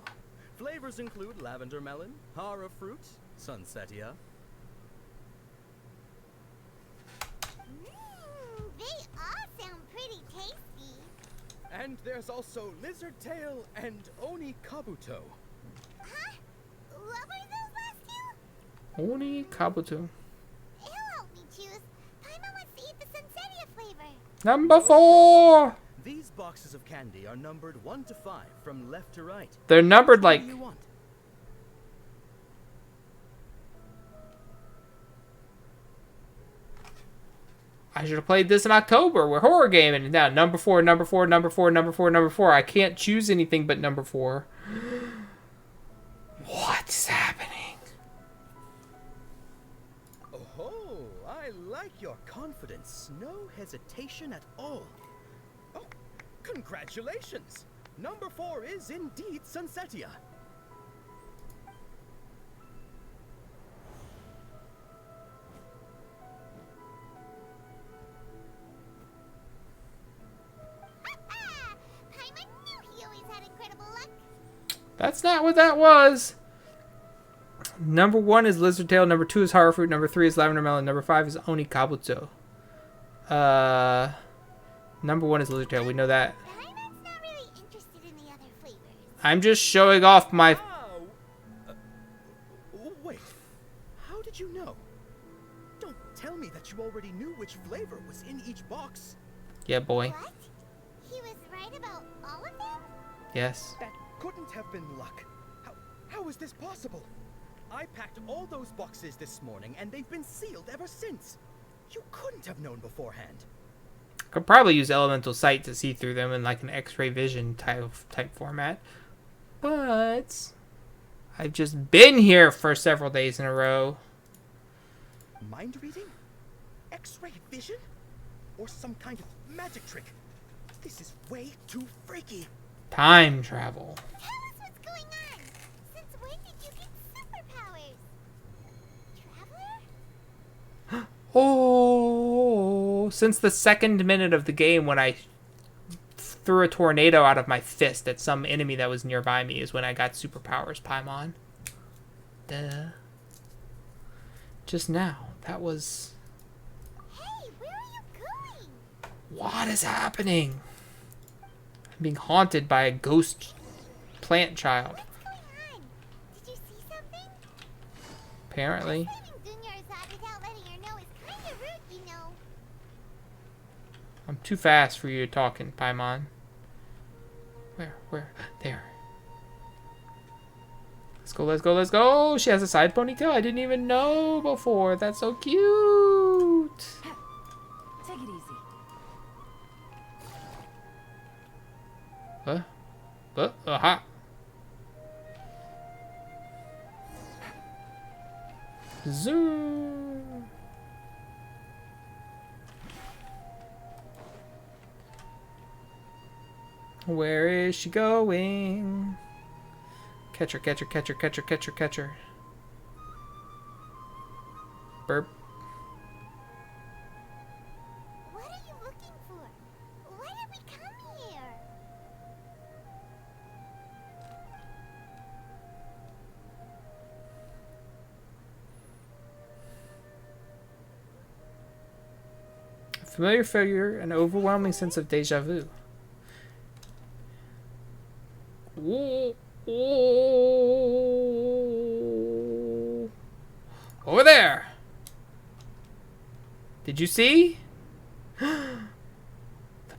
Flavors include lavender melon, hara fruit, sunsetia. They all sound pretty tasty. And there's also lizard tail and oni kabuto. Huh? What were those last two? Oni Kabuto. He'll help me choose. Paimon wants to eat the sunsetia flavor. Number 4! These boxes of candy are numbered 1 to 5 from left to right. They're numbered like... What do you want? I should have played this in October. We're horror gaming. Now, number 4, number 4, number 4, number 4, number 4. I can't choose anything but number 4. What's happening? Oh, I like your confidence. No hesitation at all. Oh, congratulations! Number 4 is indeed Sunsetia. Paimon knew he always had incredible luck. That's not what that was. Number 1 is lizard tail. Number 2 is hara fruit. Number 3 is lavender melon. Number 5 is oni kabuto. Number 1 is lizard tail. We know that. Paimon's not really interested in the other flavors. I'm just showing off my... Wait, how did you know? Don't tell me that you already knew which flavor was in each box. Yeah, boy. What? He was right about all of them? Yes. That couldn't have been luck. How is this possible? I packed all those boxes this morning and they've been sealed ever since. You couldn't have known beforehand. Could probably use elemental sight to see through them in like an X-ray vision type format. But I've just been here for several days in a row. Mind reading? X-ray vision? Or some kind of magic trick? This is way too freaky. Time travel. Tell us what's going on. Since when did you get superpowers? Traveler? Oh, since the second minute of the game when I threw a tornado out of my fist at some enemy that was nearby me is when I got superpowers, Paimon. Duh. Just now. That was... Hey, where are you going? What is happening? I'm being haunted by a ghost plant child. What's going on? Did you see something? Apparently. Leaving Dunyarzad without letting her know is kind of rude, you know. I'm too fast for you talking, Paimon. Where? There. Let's go, let's go, let's go! She has a side ponytail I didn't even know before. That's so cute! Take it easy. Aha! Zoom! Where is she going? Catch her, catch her, catch her, catch her, catch her, catch her. Burp. What are you looking for? Why did we come here? A familiar figure, an overwhelming sense of deja vu. Ooh. Ooh. Over there! Did you see? The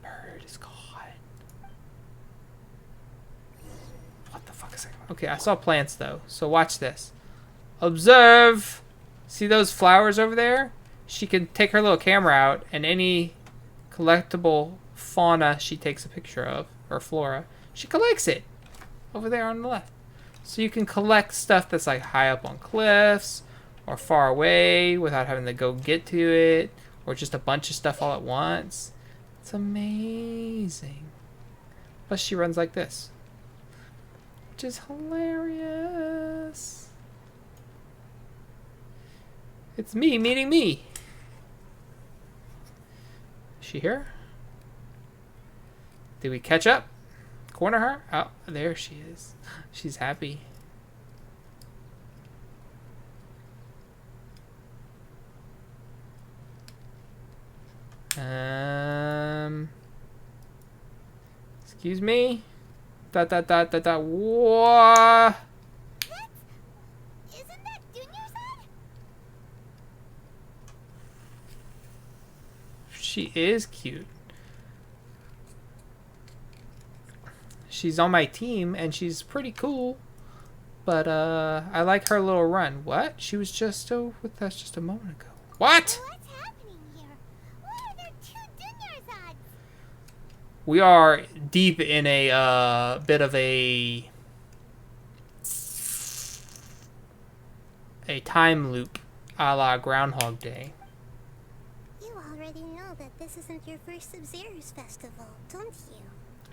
bird is gone. What the fuck is that? Okay, I saw plants though, so watch this. Observe! See those flowers over there? She can take her little camera out and any collectible fauna she takes a picture of, or flora, she collects it. Over there on the left. So you can collect stuff that's like high up on cliffs or far away without having to go get to it, or just a bunch of stuff all at once. It's amazing. Plus she runs like this, which is hilarious. It's me meeting me. Is she here? Did we catch up? Corner her? Oh, there she is. She's happy. Excuse me? Whoa. Isn't that Dunyarzad? She is cute. She's on my team and she's pretty cool. But I like her little run. What? She was just with us just a moment ago. What? What's happening here? Why are there two Dunyarzads? We are deep in a bit of a time loop a la Groundhog Day. You already know that this isn't your first Sub-Zero's festival, don't you?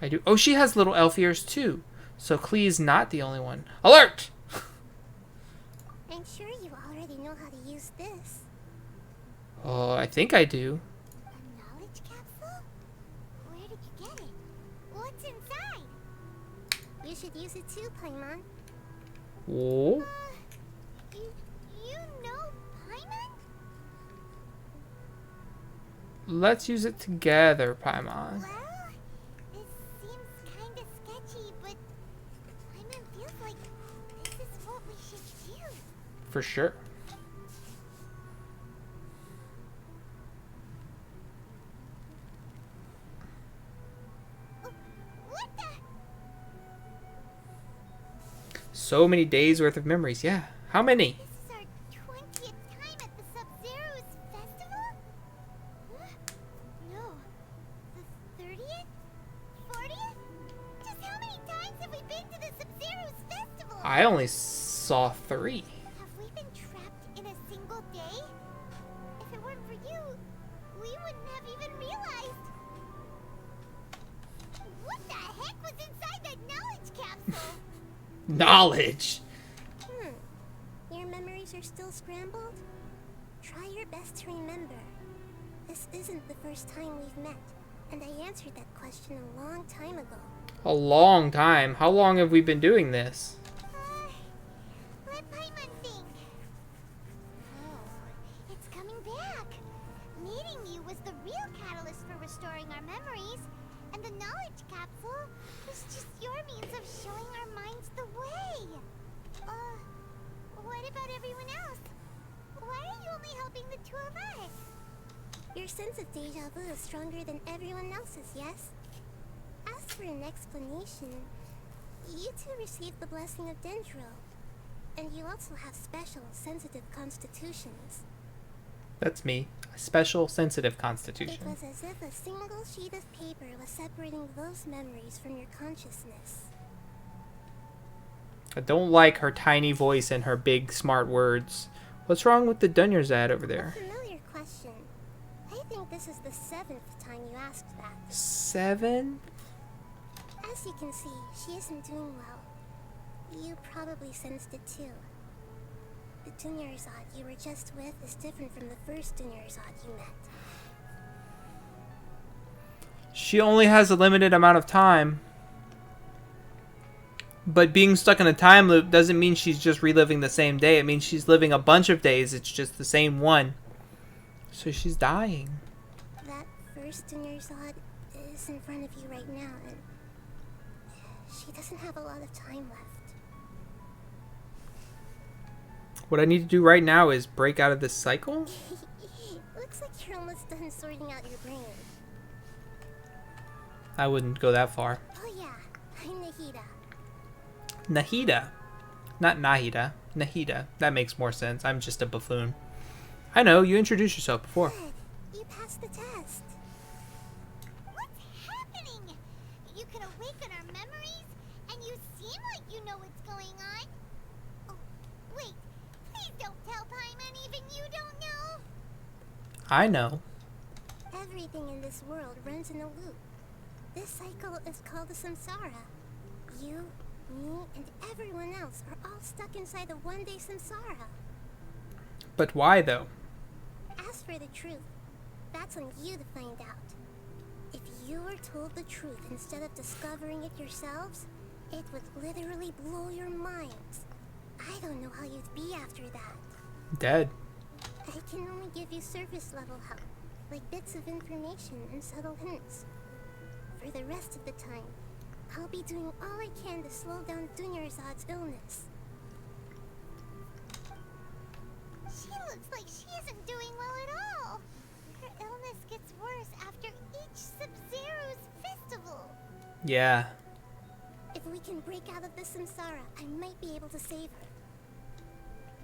I do. Oh, she has little elf ears too. So Klee's not the only one. Alert! I'm sure you already know how to use this. Oh, I think I do. A knowledge capsule? Where did you get it? What's inside? You should use it too, Paimon. Oh. You know Paimon? Let's use it together, Paimon. Well, this seems kinda sketchy, but Paimon feels like this is what we should do. For sure. What the? So many days worth of memories. Yeah. How many? This is our 20th time at the Sub-Zero's festival? Huh? No. The 30th? 40th? Just how many times have we been to the Sub-Zero's festival? I only saw 3. Have we been trapped in a single day? If it weren't for you, we wouldn't have even realized. What the heck was inside that knowledge capsule? Knowledge. Your memories are still scrambled? Try your best to remember. This isn't the first time we've met, and I answered that question a long time ago. A long time. How long have we been doing this? Let Paimon think. Oh, it's coming about everyone else? Why are you only helping the two of us? Your sense of deja vu is stronger than everyone else's, yes? As for an explanation, you two received the blessing of Dendro. And you also have special, sensitive constitutions. That's me. A special, sensitive It constitution. was as if a single sheet of paper was separating those memories from your consciousness. I don't like her tiny voice and her big, smart words. What's wrong with the Dunyarzad over A there? familiar question. I think this is the 7th time you asked that. 7? As you can see, she isn't doing well. You probably sensed it too. The Dunyarzad you were just with is different from the first Dunyarzad you met. She only has a limited amount of time. But being stuck in a time loop doesn't mean she's just reliving the same day. It means she's living a bunch of days. It's just the same one. So she's dying. That first Dunyarzad is in front of you right now, and she doesn't have a lot of time left. What I need to do right now is break out of this cycle. Looks like you're almost done sorting out your brain. I wouldn't go that far. Oh yeah, I'm Nahida. Nahida. Not Nahida. Nahida. That makes more sense. I'm just a buffoon. I know, you introduced yourself before. Good. You passed the test. What's happening? You can awaken our memories, and you seem like you know what's going on. Oh, wait. Please don't tell Paimon even you don't know. I know. Everything in this world runs in a loop. This cycle is called the samsara. You, me, and everyone else are all stuck inside the one-day samsara. But why, though? As for the truth, that's on you to find out. If you were told the truth instead of discovering it yourselves, it would literally blow your minds. I don't know how you'd be after that. Dead. I can only give you surface level help, like bits of information and subtle hints. For the rest of the time, I'll be doing all I can to slow down Dunyarzad's illness. She looks like she isn't doing well at all. Her illness gets worse after each Sub-Zero's festival. Yeah. If we can break out of the samsara, I might be able to save her.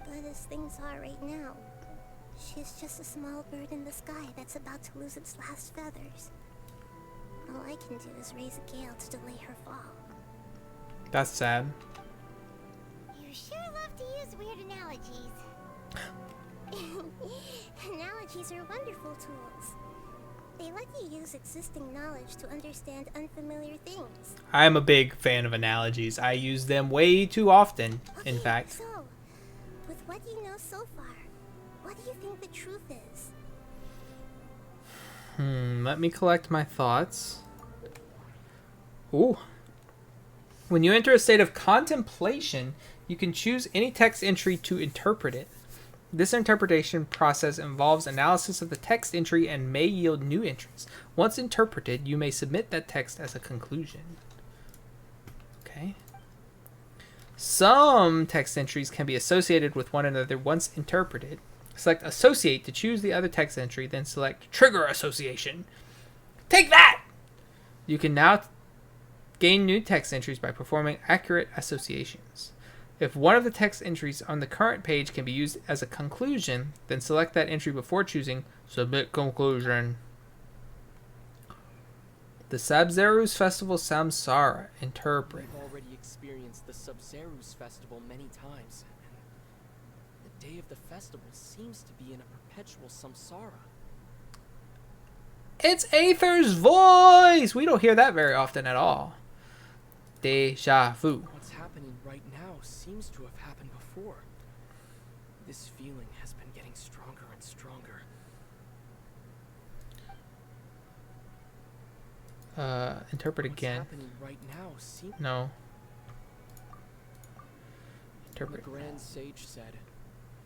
But as things are right now, she's just a small bird in the sky that's about to lose its last feathers. All I can do is raise a gale to delay her fall. That's sad. You sure love to use weird analogies. Analogies are wonderful tools. They let you use existing knowledge to understand unfamiliar things. I'm a big fan of analogies. I use them way too often, Okay, in fact. So, with what you know so far, what do you think the truth is? Let me collect my thoughts. Ooh. When you enter a state of contemplation, you can choose any text entry to interpret it. This interpretation process involves analysis of the text entry and may yield new entries. Once interpreted, you may submit that text as a conclusion. Okay. Some text entries can be associated with one another once interpreted. Select Associate to choose the other text entry, then select Trigger Association. Take that! You can now gain new text entries by performing accurate associations. If one of the text entries on the current page can be used as a conclusion, then select that entry before choosing Submit Conclusion. The Sub-Zero's Festival Samsara. Interpret. We've already experienced the Sub-Zero's festival many times. And the day of the festival seems to be in a perpetual samsara. It's Aether's voice! We don't hear that very often at all. Deja vu. What's happening right now seems to have happened before. This feeling has been getting stronger and stronger. Interpret again. What's happening right now seems... No. Interpret. The Grand Sage said,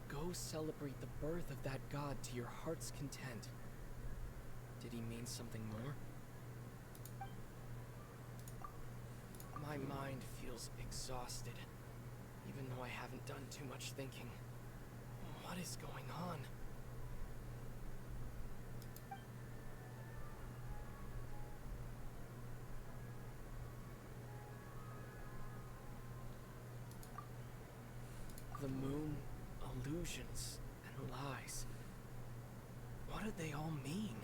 "Go celebrate the birth of that god to your heart's content." Did he mean something more? My mind feels exhausted, even though I haven't done too much thinking. What is going on? The moon, illusions, and lies. What do they all mean?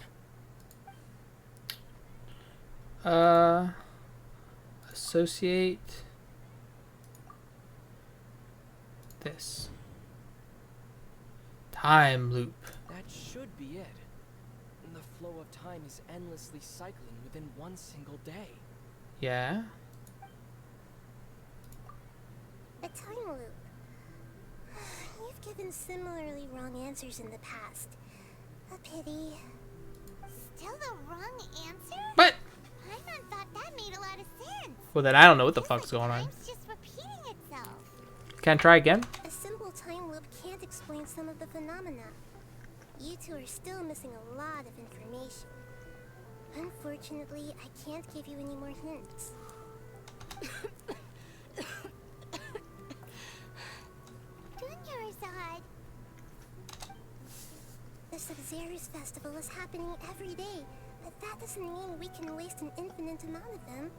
Associate this. Time loop. That should be it. The flow of time is endlessly cycling within one single day. Yeah. A time loop. You've given similarly wrong answers in the past. A pity. Still the wrong answer? But Paimon thought that made a lot of sense. well, then I don't know what the fuck's going on. Time's just repeating itself. Can I try again? A simple time loop can't explain some of the phenomena. You two are still missing a lot of information. Unfortunately, I can't give you any more hints. Dunyarzad. The Sub-Zero's festival is happening every day, but that doesn't mean we can waste an infinite amount of them.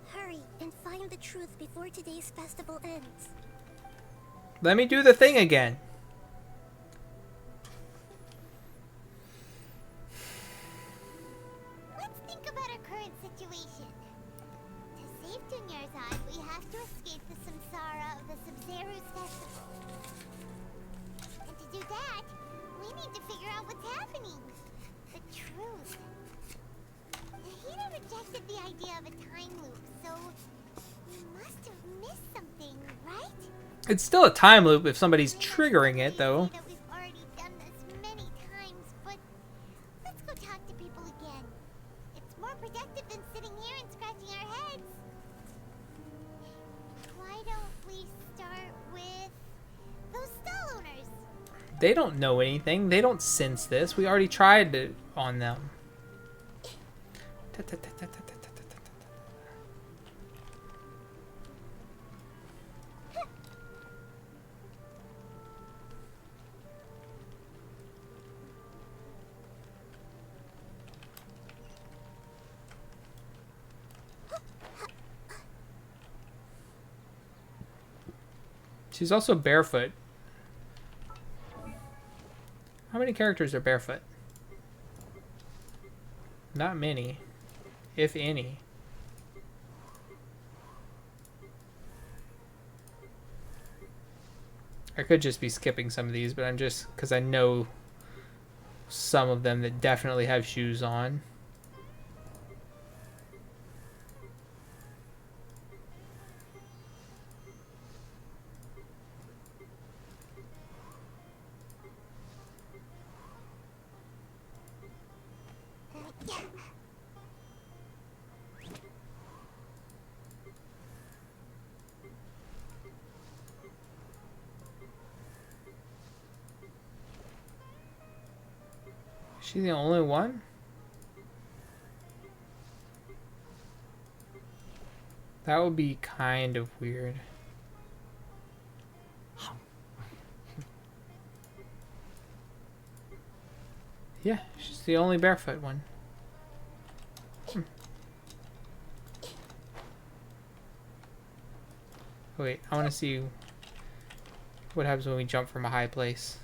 Hurry and find the truth before today's festival ends. Let me do the thing again. Let's think about our current situation. To save Dunyarzad, we have to escape the samsara of the Sub-Zero's festival. And to do that, we need to figure out what's happening. The truth. Nahida rejected the idea of a time loop, so we must have missed something, right? It's still a time loop if somebody's triggering it, though. That we've already done this many times, but let's go talk to people again. It's more productive than sitting here and scratching our heads. Why don't we start with those stall owners? They don't know anything. They don't sense this. We already tried it on them. She's also barefoot. How many characters are barefoot? Not many, if any. I could just be skipping some of these, but I'm just because I know some of them that definitely have shoes on. Is she the only one? That would be kind of weird. Yeah, she's the only barefoot one. Wait, I want to see what happens when we jump from a high place.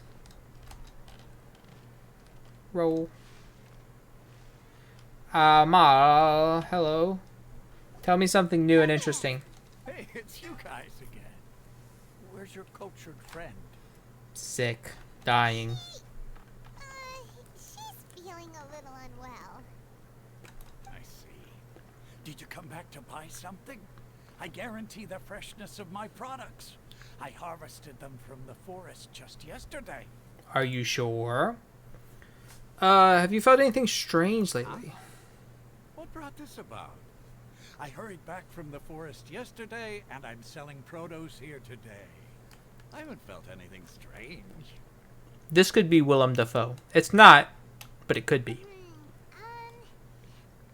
Roll. Ma, hello. Tell me something new and interesting. Hey, it's you guys again. Where's your cultured friend? Sick. Dying. She's feeling a little unwell. I see. Did you come back to buy something? I guarantee the freshness of my products. I harvested them from the forest just yesterday. Are you sure? Have you felt anything strange lately? What brought this about? I hurried back from the forest yesterday, and I'm selling produce here today. I haven't felt anything strange. This could be Willem Dafoe. It's not, but it could be.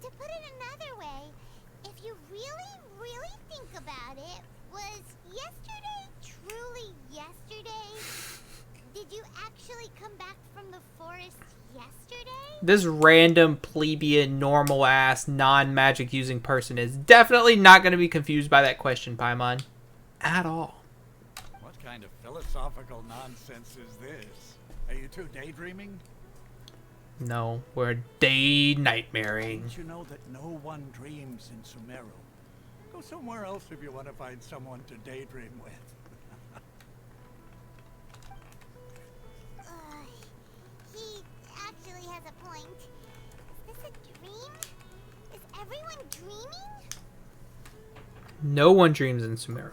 To put it another way, if you really think about it, was yesterday truly yesterday? Did you actually actually come back from the forest yesterday? This random plebeian, normal ass, non-magic using person is definitely not going to be confused by that question, Paimon. At all. What kind of philosophical nonsense is this? Are you two daydreaming? No, we're day nightmaring. Didn't you know that no one dreams in Sumeru? Go somewhere else if you want to find someone to daydream with. He actually has a point. Is this a dream? Is everyone dreaming? No one dreams in Sumeru.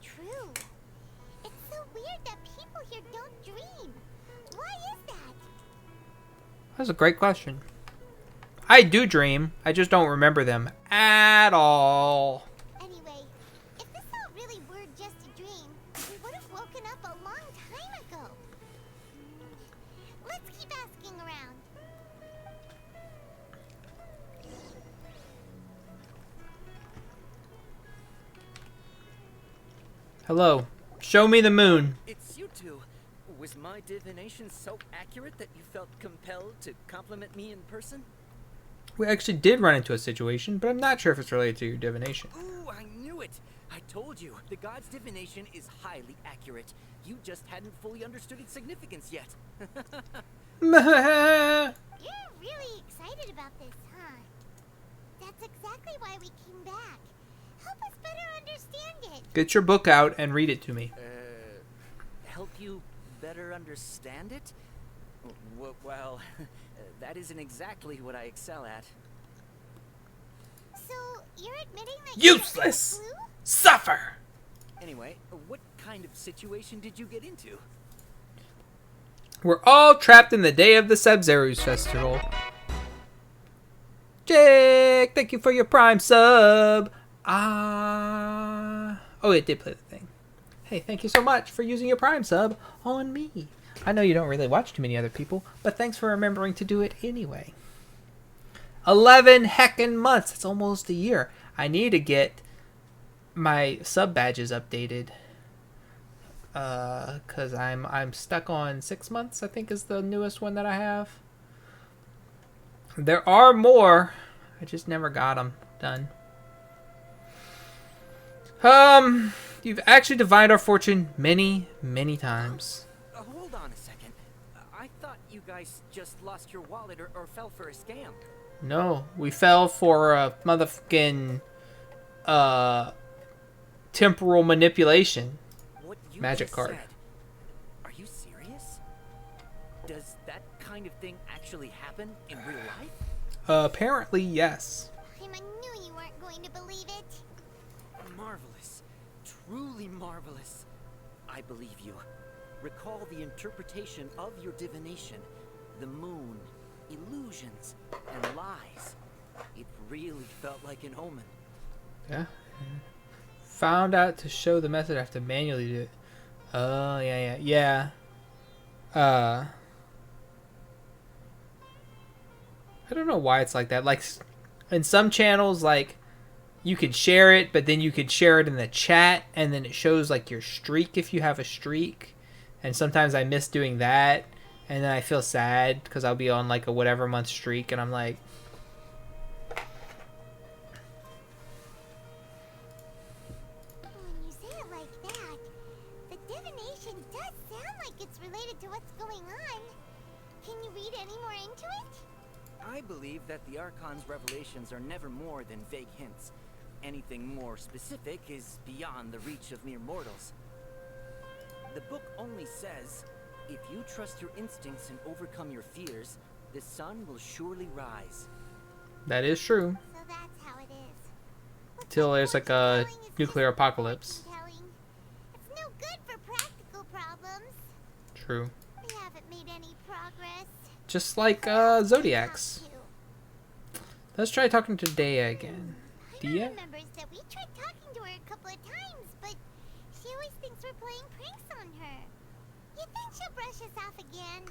True. It's so weird that people here don't dream. Why is that? That's a great question. I do dream. I just don't remember them at all. Anyway, if this all really were just a dream, we would have woken up a long time ago. Let's keep asking around. Hello. Show me the moon. It's you two. Was my divination so accurate that you felt compelled to compliment me in person? We actually did run into a situation, but I'm not sure if it's related to your divination. Ooh, I knew it! I told you, the god's divination is highly accurate. You just hadn't fully understood its significance yet. You're really excited about this, huh? That's exactly why we came back. Help us better understand it. Get your book out and read it to me. Help you better understand it? Well, that isn't exactly what I excel at. So, you're admitting that Useless! you have a clue? Suffer! Anyway, what kind of situation did you get into? We're all trapped in the day of the Sub-Zero's festival. Jake, thank you for your Prime sub. Oh, it did play the thing. Hey, thank you so much for using your Prime sub on me. I know you don't really watch too many other people, but thanks for remembering to do it anyway. 11 heckin' months. It's almost a year. I need to get my sub badges updated. Cause I'm stuck on 6 months, I think is the newest one that I have. There are more. I just never got them done. You've actually divided our fortune many, many times. Hold on a second. I thought you guys just lost your wallet or fell for a scam. No, we fell for a motherfucking temporal manipulation. What you magic just card. said. Are you serious? Does that kind of thing actually happen in real life? Apparently, yes. I knew you weren't going to believe it. Marvelous. Truly marvelous. I believe you. Recall the interpretation of your divination. The moon, illusions, and lies. It really felt like an omen. Yeah. Found out to show the method I have to manually do it. Oh, yeah. I don't know why it's like that. Like, in some channels, like, you could share it, but then you could share it in the chat, and then it shows, like, your streak if you have a streak. And sometimes I miss doing that, and then I feel sad, because I'll be on, like, a whatever month streak, and I'm like... When you say it like that, the divination does sound like it's related to what's going on. Can you read any more into it? I believe that the Archon's revelations are never more than vague hints. Anything more specific is beyond the reach of mere mortals. The book only says, if you trust your instincts and overcome your fears, the sun will surely rise. That is true. So that's how it is. Till there's like a nuclear apocalypse. It's no good for practical problems. True. We haven't made any progress. Just like Zodiacs. Let's try talking to Dea again. Dea? Remembers that we tried talking to her a couple of times, but she always thinks we're playing pranks on her. You think she'll brush us off again?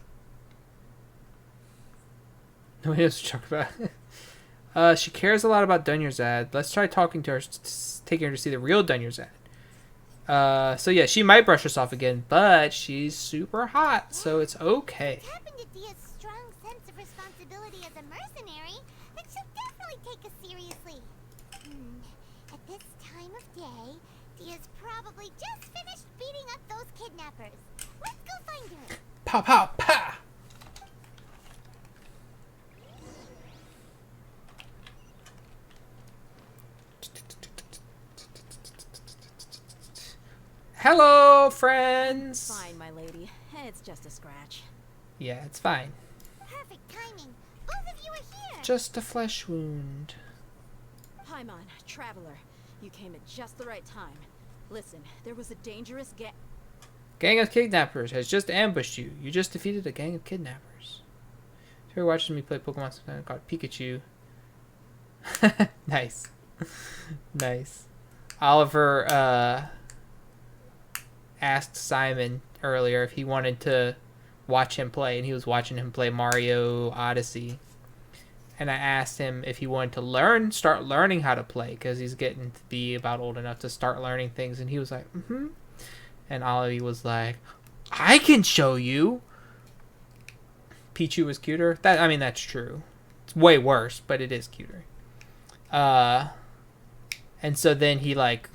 Nobody else to talk about. She cares a lot about Dunyarzad. Let's try talking to her, taking her to see the real Dunyarzad. So yeah, she might brush us off again, but she's super hot, so it's okay. Tap into Dia's strong sense of responsibility as a mercenary, then she'll definitely take us seriously. At this time of day, Dia's probably just finished beating up those kidnappers. Let's go find her. Pow pow pow! Hello, friends! Fine, my lady. It's just a scratch. Yeah, it's fine. Perfect timing. Both of you are here. Just a flesh wound. Paimon, traveler. You came at just the right time. Listen, there was a dangerous Gang of kidnappers has just ambushed you. You just defeated a gang of kidnappers. If you're watching me play Pokemon sometime called Pikachu. Nice. Nice. Oliver, asked Simon earlier if he wanted to watch him play, and he was watching him play Mario Odyssey. And I asked him if he wanted to start learning how to play, because he's getting to be about old enough to start learning things. And he was like, mm-hmm. And Ollie was like, I can show you. Pichu was cuter. That's true. It's way worse, but it is cuter. And so then he like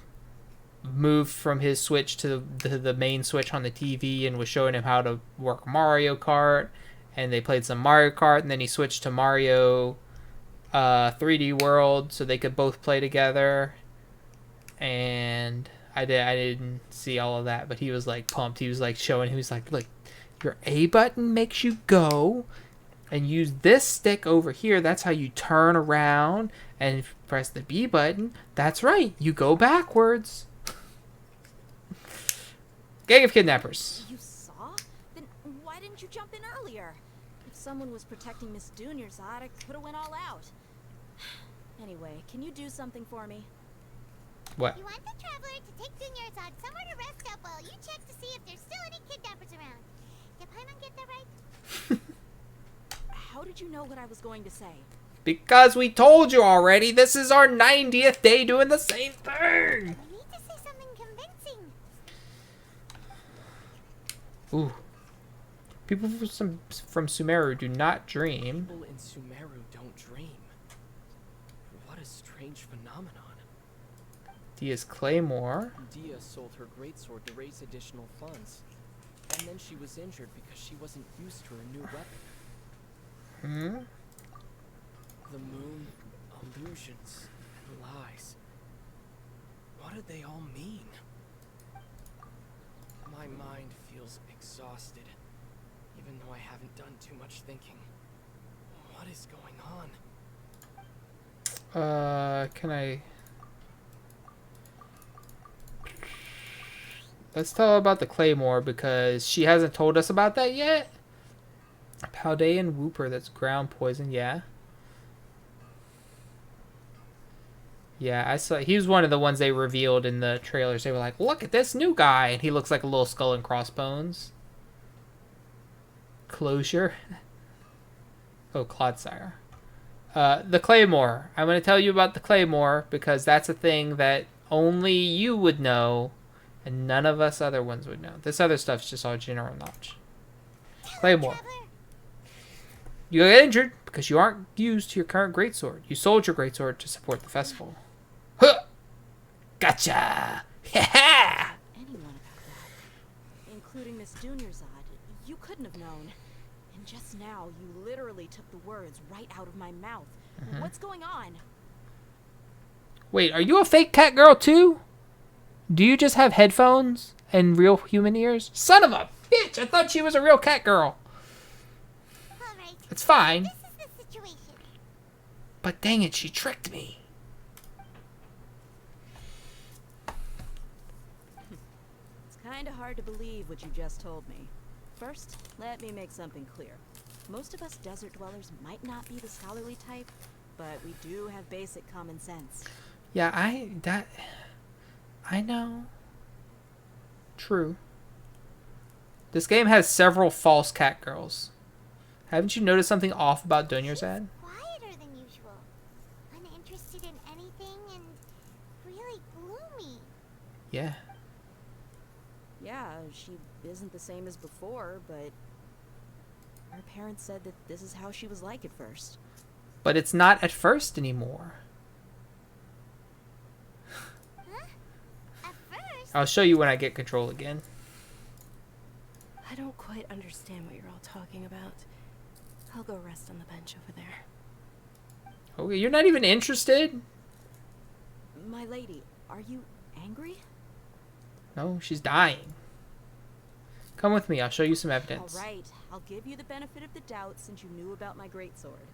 moved from his Switch to the main Switch on the TV and was showing him how to work Mario Kart. And they played some Mario Kart, and then he switched to Mario 3D World so they could both play together. And I didn't see all of that, but he was like pumped. He was like he was like, look, your A button makes you go, and use this stick over here. That's how you turn around, and if you press the B button, that's right, you go backwards. Gang of kidnappers. You saw? Then why didn't you jump in earlier? If someone was protecting Miss Dunyarzad, I could have went all out. Anyway, can you do something for me? What? You want the traveler to take Dunyarzad somewhere to rest up while you check to see if there's still any kidnappers around. Did Paimon get that right? How did you know what I was going to say? Because we told you already. This is our 90th day doing the same thing. We need to say something convincing. Ooh. People from Sumeru do not dream. People in Sumeru don't dream. What a strange phenomenon. Dia's Claymore. Dia sold her greatsword to raise additional funds. And then she was injured because she wasn't used to her new weapon. The moon, illusions, and lies. What do they all mean? My mind feels exhausted, even though I haven't done too much thinking. What is going on? Can I... Let's tell her about the Claymore, because she hasn't told us about that yet. Paldean Whooper, that's ground poison, yeah. Yeah, I saw. He was one of the ones they revealed in the trailers. They were like, look at this new guy. And he looks like a little skull and crossbones. Closure. Oh, Clodsire. The Claymore. I'm going to tell you about the Claymore because that's a thing that only you would know and none of us other ones would know. This other stuff's just all general knowledge. Claymore. You get injured because you aren't used to your current greatsword. You sold your greatsword to support the festival. Huh! Gotcha! Ha-ha! Anyone about that, including Miss Dunyarzad, you couldn't have known. And just now, you literally took the words right out of my mouth. What's going on? Wait, are you a fake cat girl too? Do you just have headphones and real human ears? Son of a bitch! I thought she was a real cat girl. Alright. It's fine. This is the situation. But dang it, she tricked me. It's kinda hard to believe what you just told me. First, let me make something clear. Most of us desert dwellers might not be the scholarly type, but we do have basic common sense. Yeah, I know. True. This game has several false cat girls. Haven't you noticed something off about Dunyarzad? Quieter than usual. Uninterested in anything and really gloomy. Yeah. Yeah, she isn't the same as before, but her parents said that this is how she was like at first. But it's not at first anymore. Huh? At first? I'll show you when I get control again. I don't quite understand what you're all talking about. I'll go rest on the bench over there. Okay, you're not even interested? My lady, are you angry? No, she's dying. Come with me, I'll show you some evidence. All right, I'll give you the benefit of the doubt since you knew about my greatsword.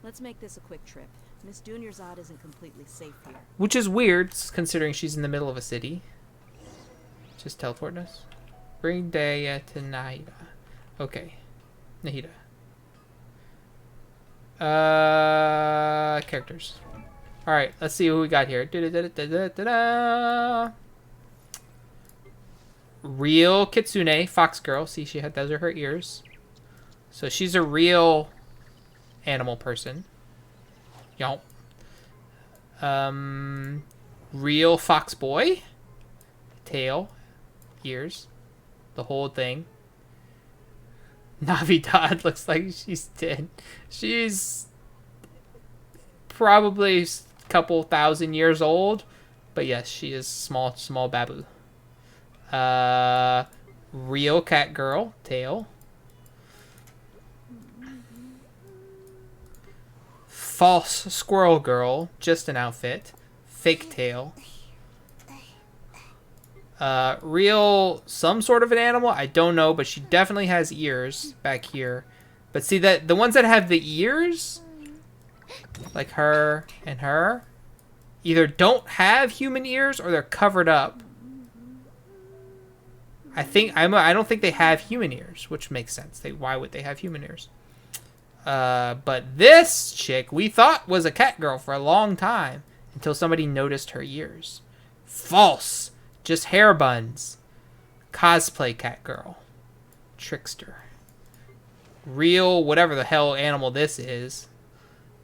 Let's make this a quick trip. Miss Dunyarzad isn't completely safe here. Which is weird, considering she's in the middle of a city. Just teleporting us. Bring Daya to Nahida. Okay. Nahida. Characters. Alright, let's see who we got here. Da-da-da-da-da-da-da. Real Kitsune, fox girl. See, those are her ears. So she's a real animal person. Yomp. Real fox boy. Tail. Ears. The whole thing. Navidad looks like she's dead. She's probably a couple thousand years old. But yes, she is small babu. Real cat girl. Tail. False squirrel girl. Just an outfit. Fake tail. Real some sort of an animal. I don't know, but she definitely has ears back here. But see that the ones that have the ears, like her and her, either don't have human ears or they're covered up. I don't think they have human ears, which makes sense. Why would they have human ears? But this chick we thought was a cat girl for a long time until somebody noticed her ears. False. Just hair buns. Cosplay cat girl. Trickster. Real whatever the hell animal this is.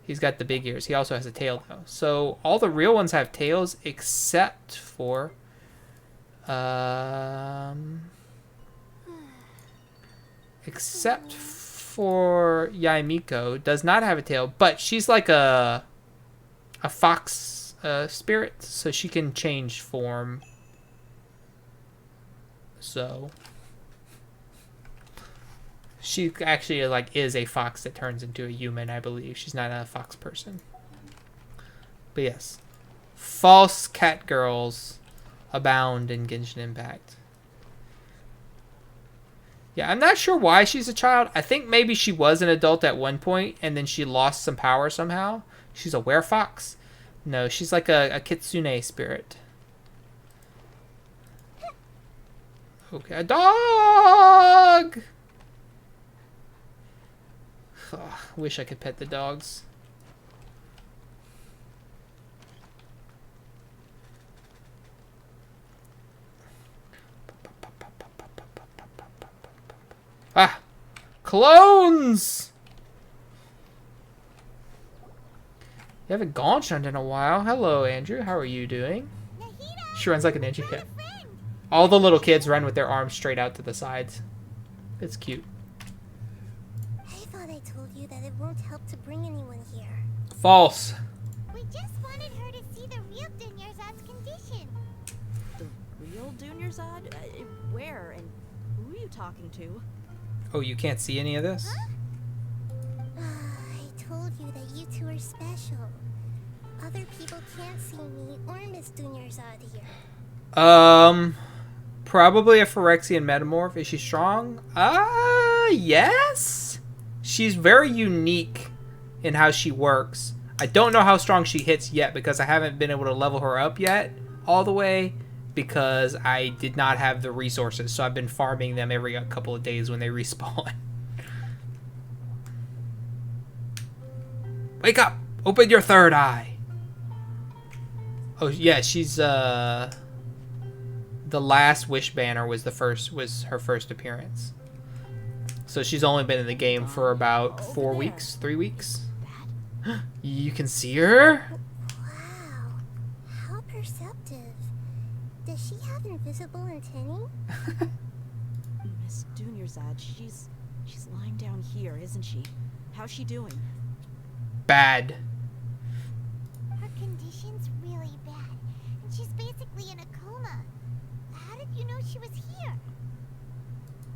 He's got the big ears. He also has a tail though. So all the real ones have tails except for Yaimiko does not have a tail, but she's like a fox spirit, so she can change form. So she actually is a fox that turns into a human, I believe. She's not a fox person. But yes, false cat girls abound in Genshin Impact. Yeah, I'm not sure why she's a child. I think maybe she was an adult at one point and then she lost some power somehow. She's a werefox. No, she's like a kitsune spirit. Okay, a dog! Ugh, wish I could pet the dogs. Ah! Clones! You haven't gone shunned in a while. Hello, Andrew. How are you doing? She runs like an ninja. Yeah. All the little kids run with their arms straight out to the sides. It's cute. I thought I told you that it won't help to bring anyone here. False. We just wanted her to see the real Dunyarzad's condition. The real Dunyarzad? Where and who are you talking to? Oh, you can't see any of this? Huh? I told you that you two are special. Other people can't see me or Miss Dunyarzad here. Probably a Phyrexian metamorph. Is she strong? Yes. She's very unique in how she works. I don't know how strong she hits yet because I haven't been able to level her up yet all the way because I did not have the resources. So I've been farming them every couple of days when they respawn. Wake up! Open your third eye. Oh yeah, she's the last Wish banner was her first appearance. So she's only been in the game for about 4 weeks, 3 weeks. You can see her? Wow. How perceptive. Does she have have invisible antennae? Miss Dunyarzad, she's lying down here, isn't she? How's she doing? Bad. Her condition's really bad, and she's basically in a coma. How did you know she was here?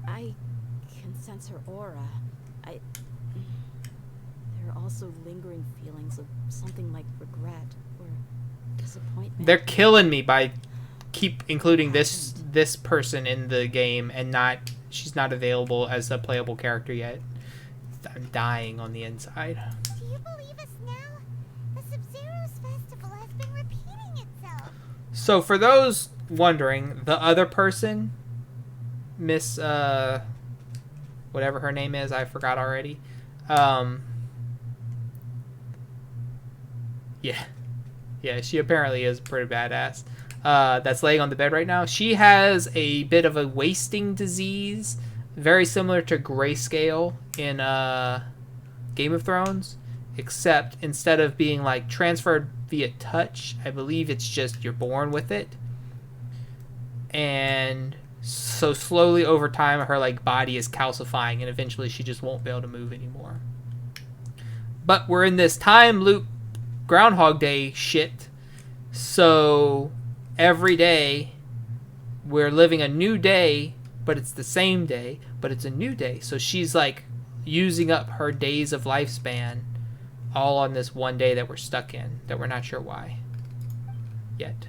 I can sense her aura. There are also lingering feelings of something like regret or disappointment. They're killing me by keep including this person in the game and she's not available as a playable character yet. I'm dying on the inside. Do you believe us now? The Sub-Zero's festival has been repeating itself. So for those wondering, the other person, Miss whatever her name is, I forgot already. Yeah, she apparently is pretty badass. That's laying on the bed right now. She has a bit of a wasting disease, very similar to Grayscale in Game of Thrones, except instead of being like transferred via touch, I believe it's just you're born with it. And so slowly over time, her like body is calcifying, and eventually she just won't be able to move anymore. But we're in this time loop Groundhog Day shit, so every day we're living a new day, but it's the same day, but it's a new day. So she's like using up her days of lifespan all on this one day that we're stuck in, that we're not sure why yet.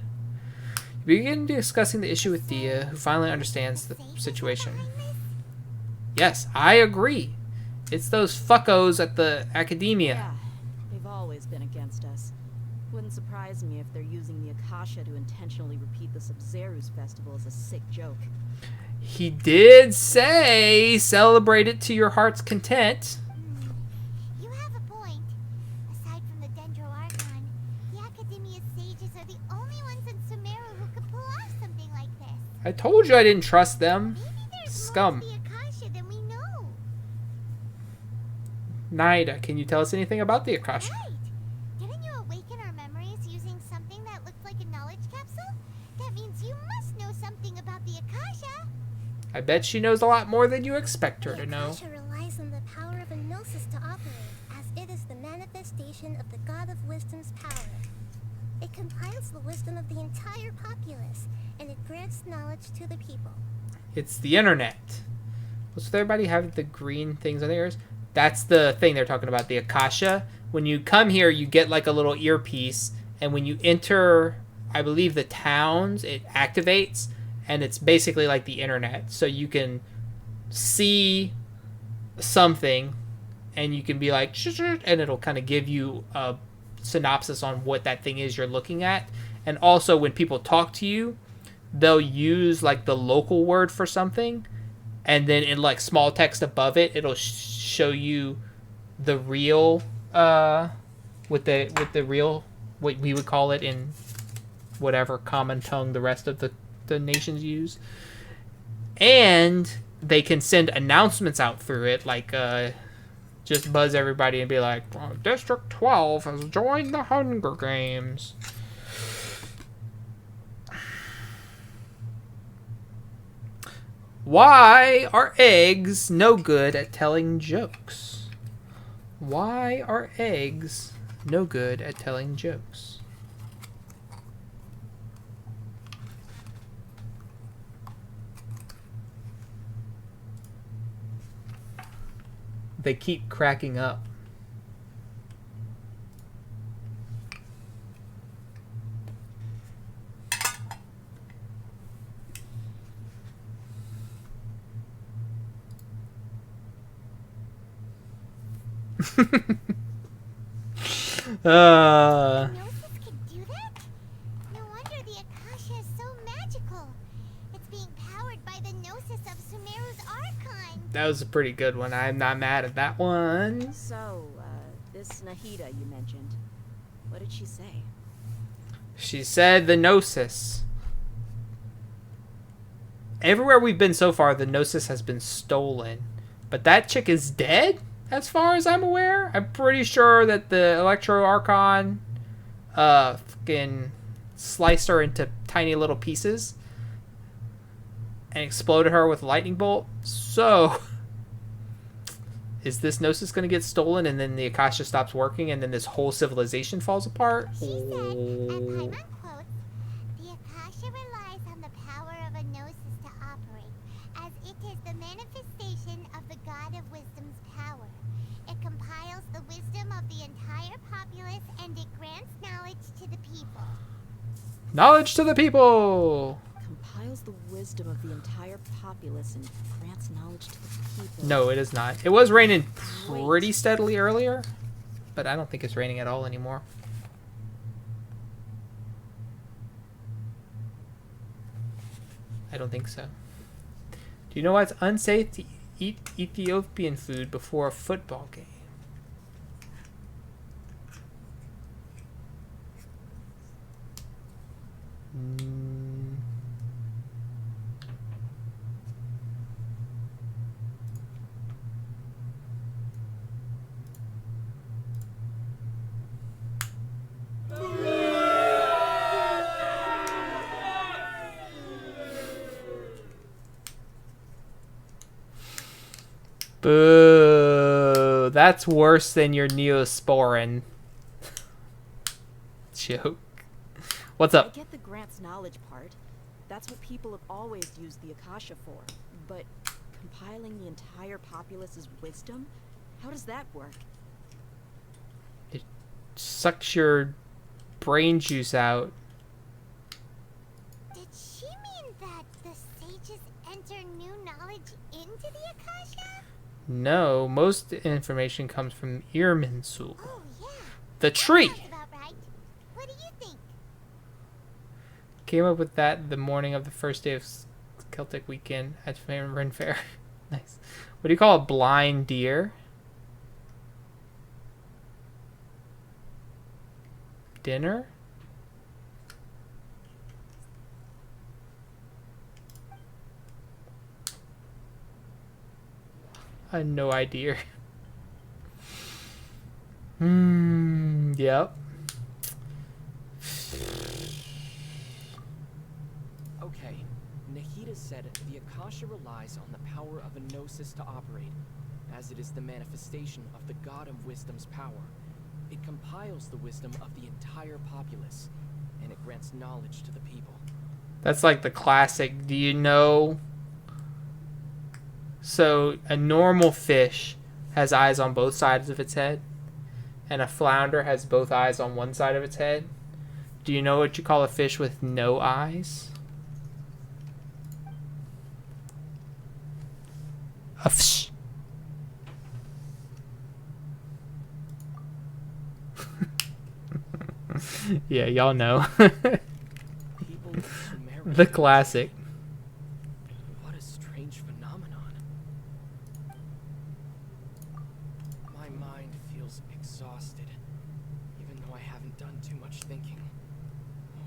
We begin discussing the issue with Dia, who finally understands the situation. Yes, I agree. It's those fuckos at the academia. Yeah, they've always been against us. Wouldn't surprise me if they're using the Akasha to intentionally repeat the Sub-Zeru's festival as a sick joke. He did say, celebrate it to your heart's content. You have a point. Aside from the Dendro Archon, the Academia's sages are the only ones in Sumeru who could pull off something like this. I told you I didn't trust them. Maybe there's Scum. more to the Akasha than we know. Naida, can you tell us anything about the Akasha? Right. Didn't you awaken our memories using something that looked like a knowledge capsule? That means you must know something about the Akasha. I bet she knows a lot more than you expect her to know. The Akasha relies on the power of a gnosis to operate, as it is the manifestation of the God of Wisdom's power. It compiles the wisdom of the entire populace, and it grants knowledge to the people. It's the internet. What's with everybody having the green things on their ears? That's the thing they're talking about, the Akasha. When you come here, you get like a little earpiece, and when you enter, I believe, the towns, it activates, and it's basically like the internet. So you can see something, and you can be like, and it'll kind of give you a synopsis on what that thing is you're looking at. And also, when people talk to you, they'll use like the local word for something, and then in like small text above it, it'll show you the real with the real, what we would call it in whatever common tongue the rest of the nations use. And they can send announcements out through it, like just buzz everybody and be like, District 12 has joined the Hunger Games. Why are eggs no good at telling jokes? Why are eggs no good at telling jokes? They keep cracking up. Gnosis could do that? No wonder the Akasha is so magical. It's being powered by the Gnosis of Sumeru's Archon. That was a pretty good one. I'm not mad at that one. So, this Nahida you mentioned, what did she say? She said the Gnosis. Everywhere we've been so far, the Gnosis has been stolen. But that chick is dead, as far as I'm aware. I'm pretty sure that the Electro Archon fucking sliced her into tiny little pieces. and exploded her with a lightning bolt. So, is this Gnosis going to get stolen and then the Akasha stops working and then this whole civilization falls apart? She said, and Paimon quotes, "The Akasha relies on the power of a Gnosis to operate, as it is the manifestation of the God of Wisdom's power. It compiles the wisdom of the entire populace and it grants knowledge to the people." Knowledge to the people! Compiles the wisdom of the entire populace and grants knowledge to the people. No, it is not. It was raining pretty steadily earlier, but I don't think it's raining at all anymore. I don't think so. Do you know why it's unsafe to eat Ethiopian food before a football game? Boo! That's worse than your Neosporin joke. What's up? I get the grants knowledge part. That's what people have always used the Akasha for. But compiling the entire populace's wisdom? How does that work? It sucks your brain juice out. Did she mean that the sages enter new knowledge into the Akasha? No, most information comes from Irminsul. Oh, yeah. The tree! Sounds about right. What do you think? Came up with that the morning of the first day of Celtic weekend at Ren Fair. Nice. What do you call a blind deer? Dinner? I had no idea. Yep. Okay, Nahida said the Akasha relies on the power of a Gnosis to operate, as it is the manifestation of the God of Wisdom's power. It compiles the wisdom of the entire populace, and it grants knowledge to the people. That's like the classic, do you know? So, a normal fish has eyes on both sides of its head, and a flounder has both eyes on one side of its head. Do you know what you call a fish with no eyes? A fish. Yeah, y'all know. The classic. What a strange phenomenon. My mind feels exhausted, even though I haven't done too much thinking.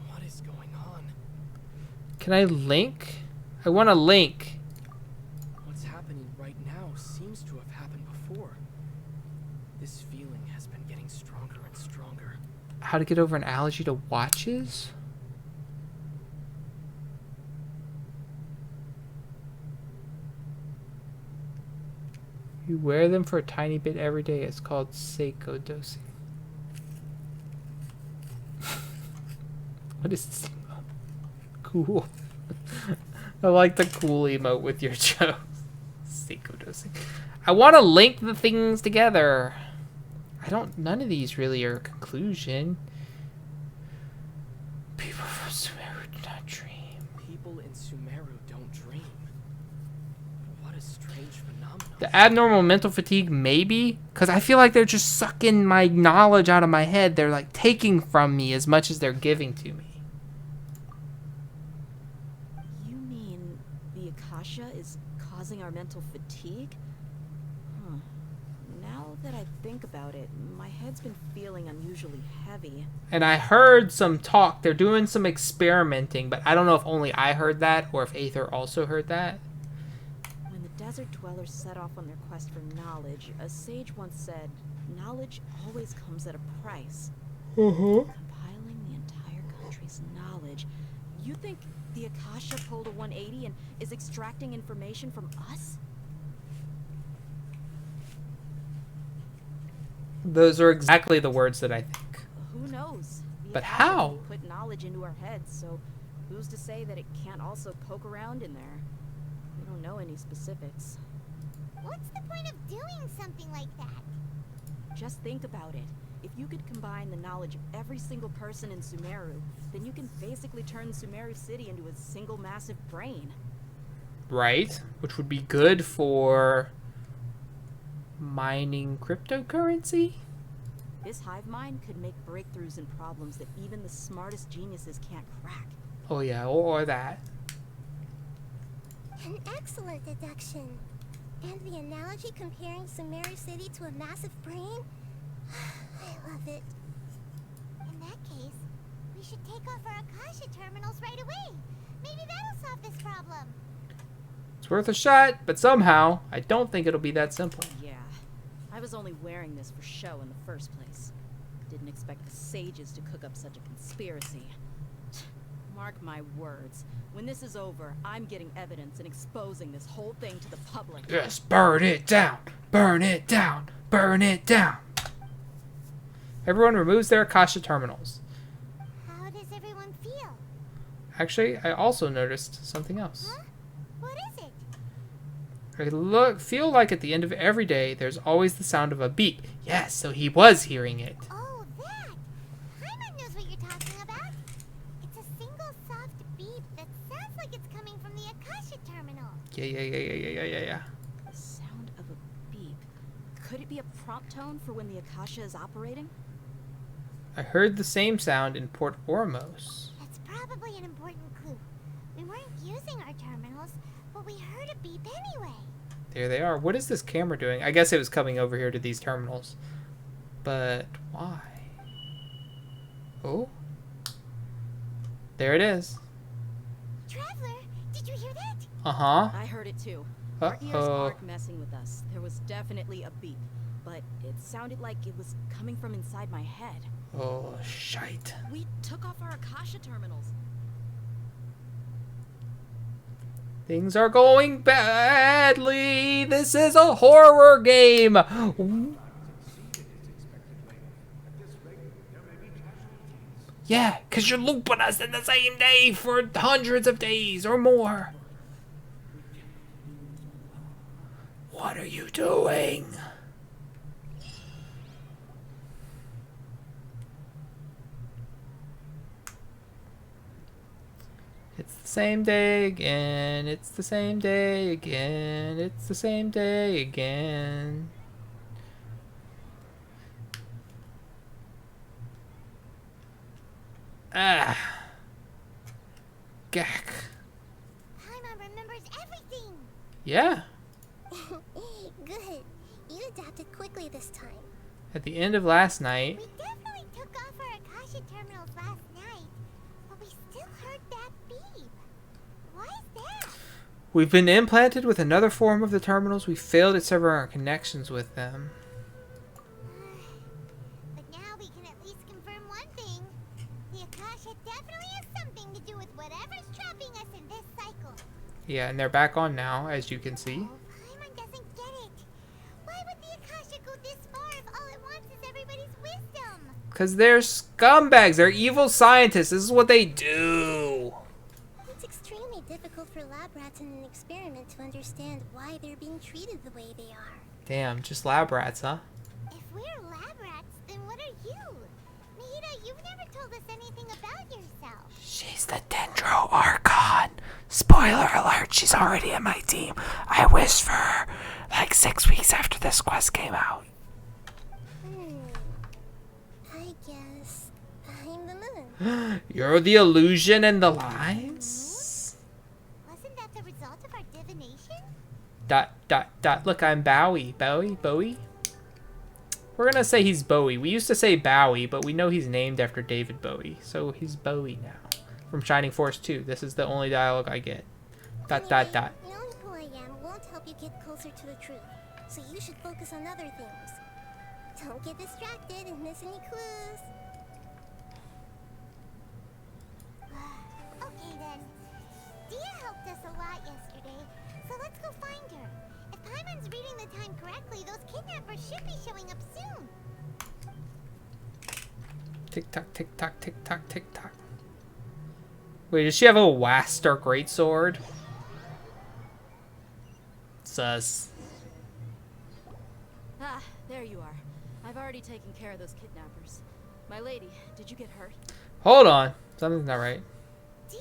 What is going on? Can I link? I want to link. What's happening right now seems to have happened before. This feeling has been getting stronger and stronger. How to get over an allergy to watches? You wear them for a tiny bit every day. It's called Seiko dosing. What is this emote? Cool. I like the cool emote with your jokes. Seiko dosing. I want to link the things together. None of these really are a conclusion. People from Sumeru do not dream. People in Sumeru don't dream. What a strange phenomenon. The abnormal mental fatigue, maybe? Because I feel like they're just sucking my knowledge out of my head. They're like taking from me as much as they're giving to me. You mean the Akasha is causing our mental fatigue? Huh. Now that I think about it, my head's been feeling unusually heavy. And I heard some talk. They're doing some experimenting, but I don't know if only I heard that or if Aether also heard that. When the desert dwellers set off on their quest for knowledge, a sage once said, knowledge always comes at a price. Compiling the entire country's knowledge. You think The Akasha pulled a 180 and is extracting information from us? Those are exactly the words that I think. Who knows? The But Akasha how? can put knowledge into our heads, so who's to say that it can't also poke around in there? We don't know any specifics. What's the point of doing something like that? Just think about it. If you could combine the knowledge of every single person in Sumeru, then you can basically turn Sumeru City into a single massive brain. Right? Which would be good for mining cryptocurrency? This hive mind could make breakthroughs in problems that even the smartest geniuses can't crack. Oh yeah, or that. An excellent deduction. And the analogy comparing Sumeru City to a massive brain? I love it. In that case, we should take off our Akasha terminals right away. Maybe that'll solve this problem. It's worth a shot, but somehow, I don't think it'll be that simple. Yeah, I was only wearing this for show in the first place. Didn't expect the sages to cook up such a conspiracy. Mark my words, when this is over, I'm getting evidence and exposing this whole thing to the public. Yes, burn it down! Burn it down! Burn it down! Everyone removes their Akasha terminals. How does everyone feel? Actually, I also noticed something else. Huh? What is it? I feel like at the end of every day, there's always the sound of a beep. Yes, so he was hearing it. Oh, that! Paimon knows what you're talking about. It's a single soft beep that sounds like it's coming from the Akasha terminal. Yeah. The sound of a beep. Could it be a prompt tone for when the Akasha is operating? I heard the same sound in Port Ormos. That's probably an important clue. We weren't using our terminals, but we heard a beep anyway. There they are. What is this camera doing? I guess it was coming over here to these terminals. But why? Oh? There it is. Traveler, did you hear that? Uh-huh. I heard it too. Our ears Uh-oh. aren't messing with us. There was definitely a beep, but it sounded like it was coming from inside my head. Oh, shite. We took off our Akasha terminals. Things are going badly. This is a horror game. Yeah, because you're looping us in the same day for hundreds of days or more. What are you doing? It's the same day again. It's the same day again. It's the same day again. Ah. Gack. Paimon remembers everything. Yeah. Good. You adapted quickly this time. At the end of last night. We definitely took off our Akasha terminals last night, but we still heard that beep. Why is that? We've been implanted with another form of the terminals. We failed at severing our connections with them. But now we can at least confirm one thing. The Akasha definitely has something to do with whatever's trapping us in this cycle. Yeah, and they're back on now, as you can see. Paimon doesn't get it. Why would the Akasha go this far if all it wants is everybody's wisdom? Because they're scumbags. They're evil scientists. This is what they do. It's extremely difficult for lab rats in an experiment to understand why they're being treated the way they are. Damn, just lab rats, huh? If we're lab rats, then what are you? MiHoYo, you've never told us anything about yourself. She's the Dendro Archon. Spoiler alert, she's already in my team. I wished for her like 6 weeks after this quest came out. I guess I'm the moon. You're the illusion and the lies? Wasn't that the result of our divination? ... Look, I'm Bowie. Bowie? We're gonna say he's Bowie. We used to say Bowie, but we know he's named after David Bowie. So he's Bowie now. From Shining Force 2. This is the only dialogue I get. ... Knowing who I am won't help you get closer to the truth, so you should focus on other things. Don't get distracted and miss any clues. Okay then. Dia helped us a lot yesterday, so let's go find her. If Paimon's reading the time correctly, those kidnappers should be showing up soon. Tick tock, tick tock, tick tock, tick tock. Wait, does she have a Waster greatsword? Sus. Ah, there you are. I've already taken care of those kidnappers. My lady, did you get hurt? Hold on. Something's not right. Dia?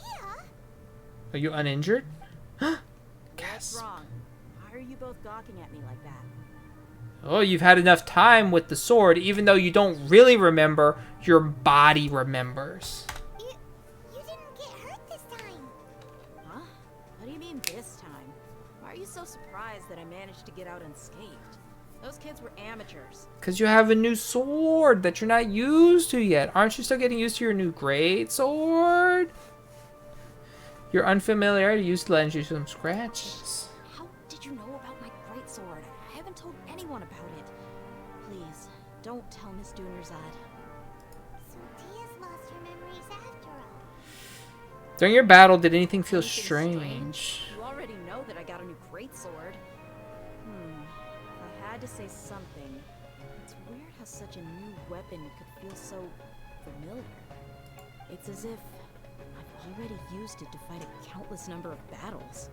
Are you uninjured? What's wrong? Why are you both gawking at me like that? Oh, you've had enough time with the sword, even though you don't really remember, your body remembers. You didn't get hurt this time. Huh? What do you mean this time? Why are you so surprised that I managed to get out unscathed? Those kids were amateurs. Because you have a new sword that you're not used to yet. Aren't you still getting used to your new great sword? Your unfamiliarity used to land you some scratches. How did you know about my greatsword? I haven't told anyone about it. Please, don't tell Miss Dunerzad. So Dia's lost her memories after all. During your battle, did anything feel Anything strange? You already know that I got a new greatsword. If I had to say something, it's weird how such a new weapon could feel so familiar. It's as if I've already used it to fight a countless number of battles.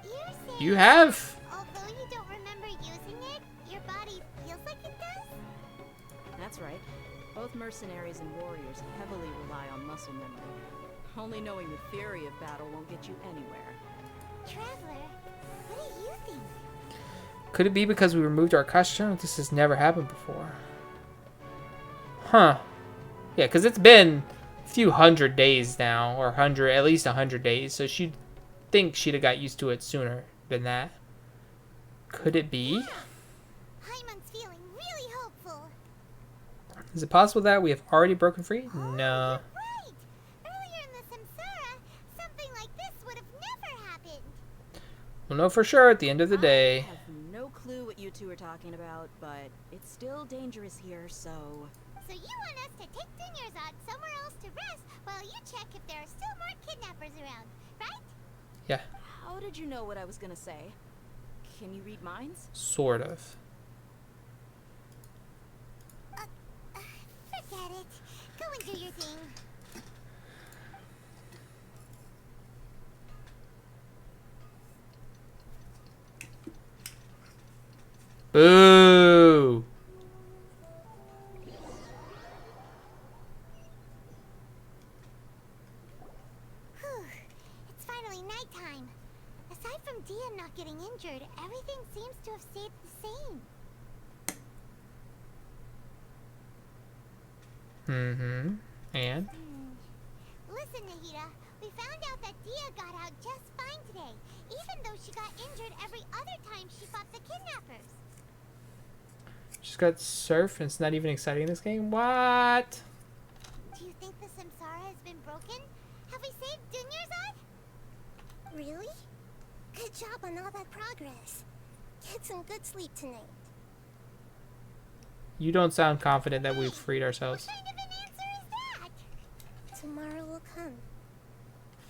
You're saying You have. although you don't remember using it, your body feels like it does? That's right. Both mercenaries and warriors heavily rely on muscle memory. Only knowing the theory of battle won't get you anywhere. Traveler, what do you think? Could it be because we removed our costume? This has never happened before. Huh. Yeah, because it's been a few hundred days now, or at least 100 days, so she'd think she'd have got used to it sooner than that. Could it be? Paimon's feeling really hopeful. Is it possible that we have already broken free? No. Right! Earlier in the Samsara, something like this would have never happened. We'll know for sure at the end of the I day. have no clue what you two are talking about, but it's still dangerous here, so... So you want us to take Dunerzad somewhere else to rest while you check if there are still more kidnappers around, right? Yeah, How did you know what I was gonna say? Can you read minds? sort of. Forget it. Go and do your thing. Boo! Whew. It's finally nighttime. Aside from Dia not getting injured, everything seems to have stayed the same. Mm-hmm. And? Listen, Nahida, we found out that Dia got out just fine today, even though she got injured every other time she fought the kidnappers. She's got surf and it's not even exciting in this game? What? Do you think the Samsara has been broken? Have we saved Dunerzad? Really? Good job on all that progress. Get some good sleep tonight. You don't sound confident that we've freed ourselves. What kind of an answer is that? Tomorrow will come.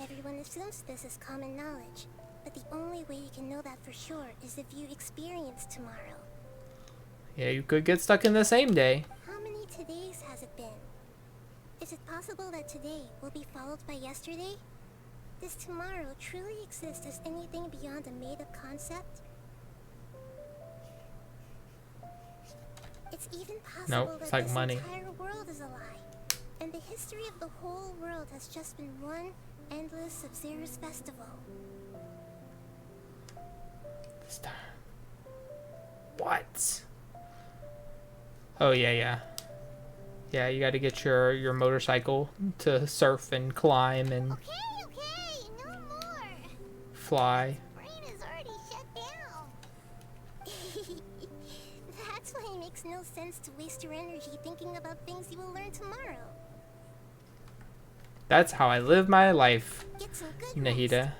Everyone assumes this is common knowledge, but the only way you can know that for sure is if you experience tomorrow. Yeah, you could get stuck in the same day. How many todays has it been? Is it possible that today will be followed by yesterday? Does tomorrow truly exist as anything beyond a made-up concept? It's even possible Nope, it's that like this money. entire world is a lie, and the history of the whole world has just been one endless Sub-Zero's festival. Star. What? Oh yeah. Yeah, you got to get your motorcycle to surf and climb and Okay, no more. fly. Brain is already shut down. That's why it makes no sense to waste your energy thinking about things you will learn tomorrow. That's how I live my life, Get some good Nahida. rest.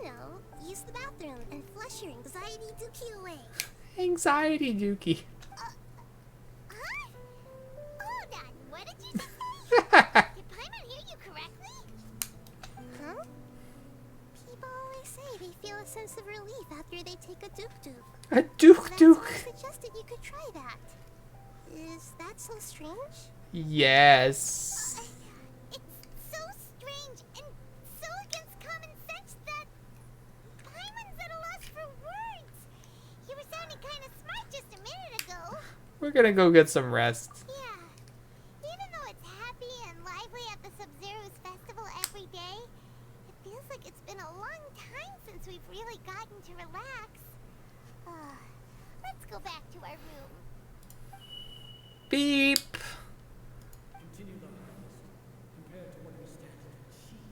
You know, use the bathroom and flush your anxiety dookie away. Anxiety Dookie. Huh? Hold on, what did you just say? Did Paimon hear you correctly? Huh? People, feel a sense of relief after they take a duk-duk. A duk-duk. That's why I suggested you could try that. Is that so strange? Yes. It's so strange and so against common sense that Paimon's at a loss for words. You were sounding kind of smart just a minute ago. We're gonna go get some rest. Yeah. Even though it's happy and lively at the Sub-Zero's festival every day, it feels like it's been a long time since we've really gotten to relax. Let's go back to our room. Beep. Continue the harvest. Compared to what we stand to achieve,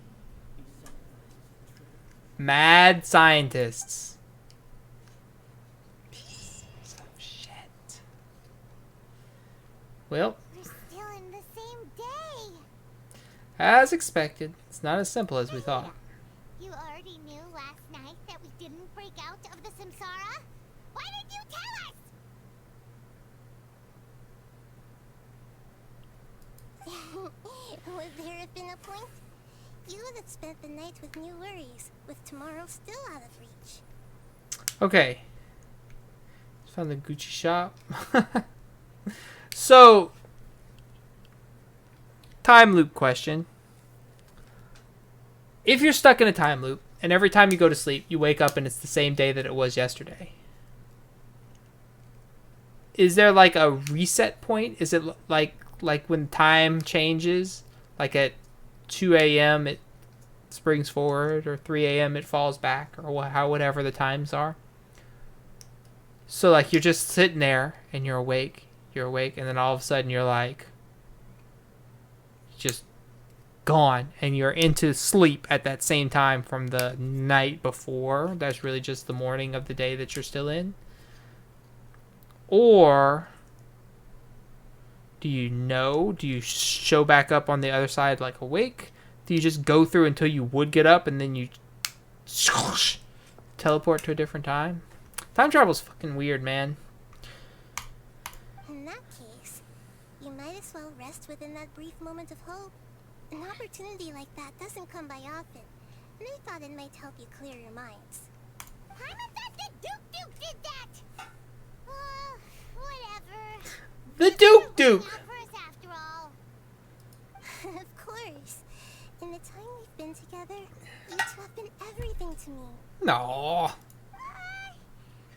he sacrifices the truth. Mad scientists. Pieces of shit. Well, We're still in the same day. as expected, it's not as simple as we thought. You already knew last night that we didn't break out of the samsara? Why did you tell us? Would there have been a point? You would have spent the night with new worries, with tomorrow still out of reach. Okay. Found the Gucci shop. So, time loop question. If you're stuck in a time loop, and every time you go to sleep, you wake up and it's the same day that it was yesterday, is there like a reset point? Is it like when time changes, like at 2 a.m. it springs forward, or 3 a.m. it falls back, or whatever the times are? So like you're just sitting there and you're awake, and then all of a sudden you're like just gone, and you're into sleep at that same time from the night before. That's really just the morning of the day that you're still in. Or do you show back up on the other side like awake? Do you just go through until you would get up and then you teleport to a different time? Time travel's fucking weird, man. In that case, you might as well rest within that brief moment of hope. An opportunity like that doesn't come by often, and I thought it might help you clear your minds. Paimon thought that Duke did that! Whatever. The Duke! Not for us after all. Of course. In the time we've been together, you two have been everything to me. No.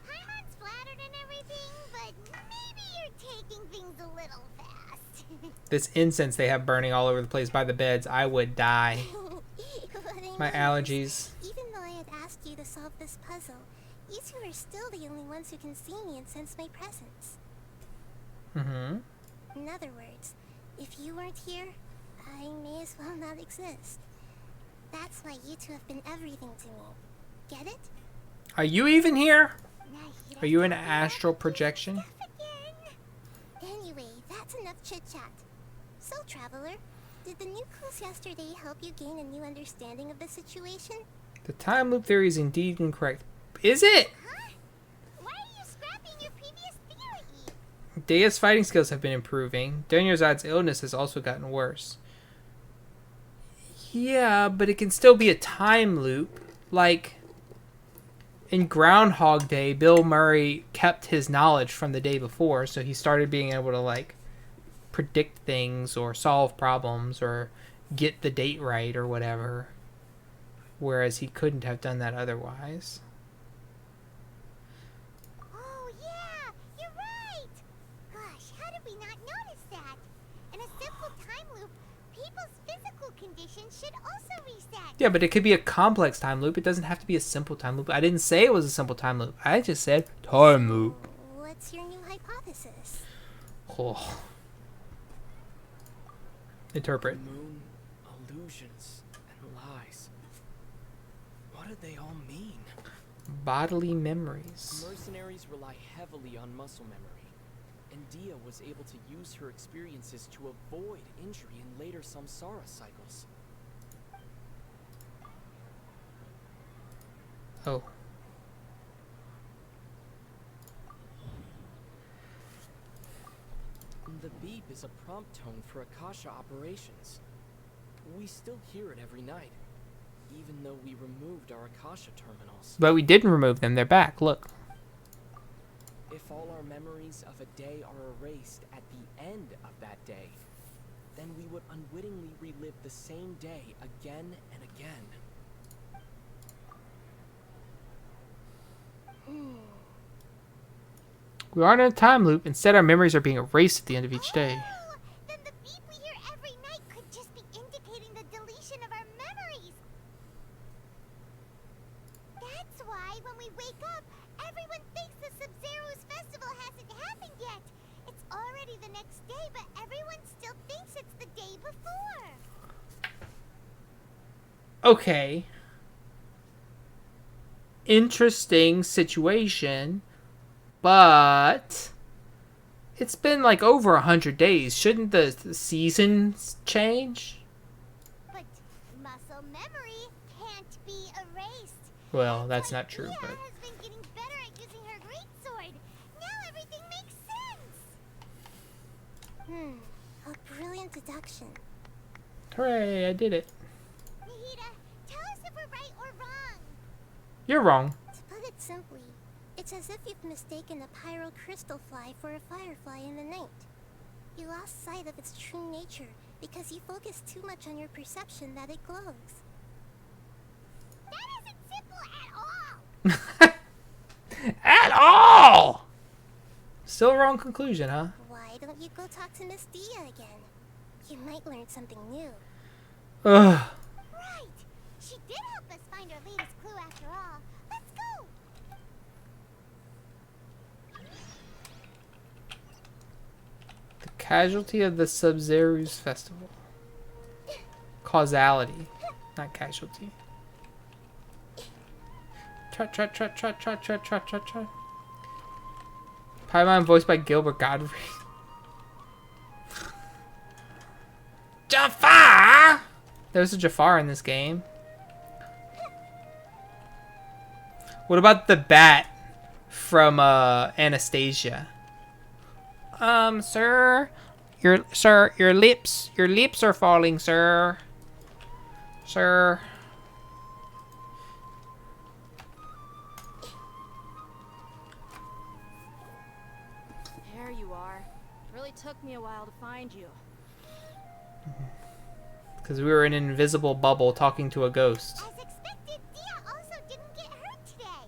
Paimon's flattered and everything, but maybe you're taking things a little fast. This incense they have burning all over the place by the beds, I would die. My allergies. Even though I had asked you to solve this puzzle, you two are still the only ones who can see me and sense my presence. Mm-hmm. In other words, if you weren't here, I may as well not exist. That's why you two have been everything to me. Get it? Are you even here? Are you an astral projection? Anyway, that's enough chit-chat. So, Traveler, did the new clues yesterday help you gain a new understanding of the situation? The time loop theory is indeed incorrect. Is it? Huh? Why are you scrapping your previous theory? Deia's fighting skills have been improving. Dunyarzad's illness has also gotten worse. Yeah, but it can still be a time loop. Like, in Groundhog Day, Bill Murray kept his knowledge from the day before, so he started being able to, like, predict things or solve problems or get the date right or whatever. Whereas he couldn't have done that otherwise. Oh, yeah, you're right. Gosh, how did we not notice that? In a simple time loop, people's physical conditions should also reset. Yeah, but it could be a complex time loop. It doesn't have to be a simple time loop. I didn't say it was a simple time loop. I just said time loop. What's your new hypothesis? Oh. Interpret. Moon, illusions, and lies. What do they all mean? Bodily memories. Mercenaries rely heavily on muscle memory, and Dia was able to use her experiences to avoid injury in later samsara cycles. Oh. The beep is a prompt tone for Akasha operations. We still hear it every night. even though we removed our Akasha terminals. But we didn't remove them. They're back. Look. If all our memories of a day are erased at the end of that day, then we would unwittingly relive the same day again and again. We aren't in a time loop. Instead, our memories are being erased at the end of each day. Oh, then the beep we hear every night could just be indicating the deletion of our memories. That's why when we wake up, everyone thinks the Sub-Zero's festival hasn't happened yet. It's already the next day, but everyone still thinks it's the day before. Okay. Interesting situation. But it's been like over 100 days. Shouldn't the seasons change? But muscle memory can't be erased. Well, that's not true, Tia but has been getting better at using her greatsword. Now everything makes sense. A brilliant deduction. hooray, I did it. Nahida, tell us if we're right or wrong. You're wrong. To put it simply, it's as if you've mistaken a pyro crystal fly for a firefly in the night. You lost sight of its true nature because you focused too much on your perception that it glows. That isn't simple at all. At all! Still a wrong conclusion, huh? Why don't you go talk to Miss Dia again? You might learn something new. Ugh. Right. She did help us find our latest clue after all. Let's go. The casualty of the Sub-Zero's festival. Causality, not casualty. Trot, trot, trot, trot, trot, trot, trot, trot, trot. Paimon voiced by Gilbert Godfrey. Jafar! There's a Jafar in this game. What about the bat from Anastasia? Sir, your lips are falling, sir. Sir. There you are. Really took me a while to find you. Because we were in an invisible bubble talking to a ghost. As expected, Dia also didn't get hurt today.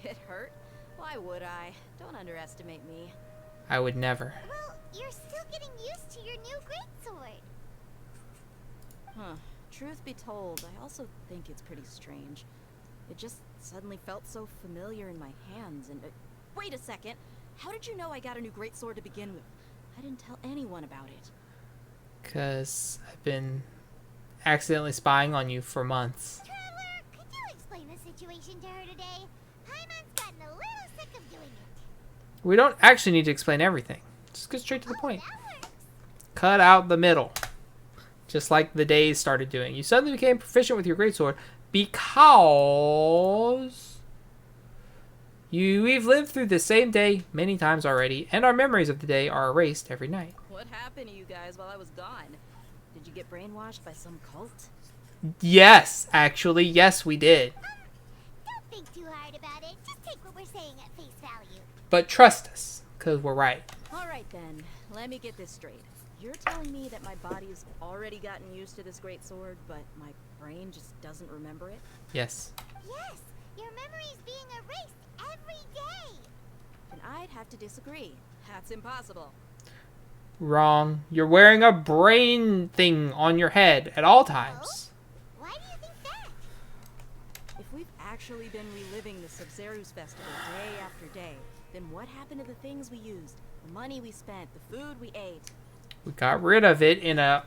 Get hurt? Why would I? Don't underestimate me. I would never. Well, you're still getting used to your new greatsword. Huh. Truth be told, I also think it's pretty strange. It just suddenly felt so familiar in my hands and... wait a second! How did you know I got a new greatsword to begin with? I didn't tell anyone about it. Because I've been accidentally spying on you for months. Traveler, could you explain the situation to her today? Paimon's gotten a little sick of doing it. We don't actually need to explain everything. Just get straight to the point. That works. Cut out the middle. Just like the days started doing. You suddenly became proficient with your greatsword because we've lived through the same day many times already, and our memories of the day are erased every night. What happened to you guys while I was gone? Did you get brainwashed by some cult? Yes, actually, yes, we did. Don't think too hard about it. Just take what we're saying at face value. But trust us, because we're right. Alright then, let me get this straight. You're telling me that my body's already gotten used to this great sword, but my brain just doesn't remember it? Yes. Yes, your memory's being erased every day. Then I'd have to disagree. That's impossible. Wrong. You're wearing a brain thing on your head at all times. Why do you think that? If we've actually been reliving the Sub-Zero's festival day after day, then what happened to the things we used? The money we spent, the food we ate? We got rid of it in a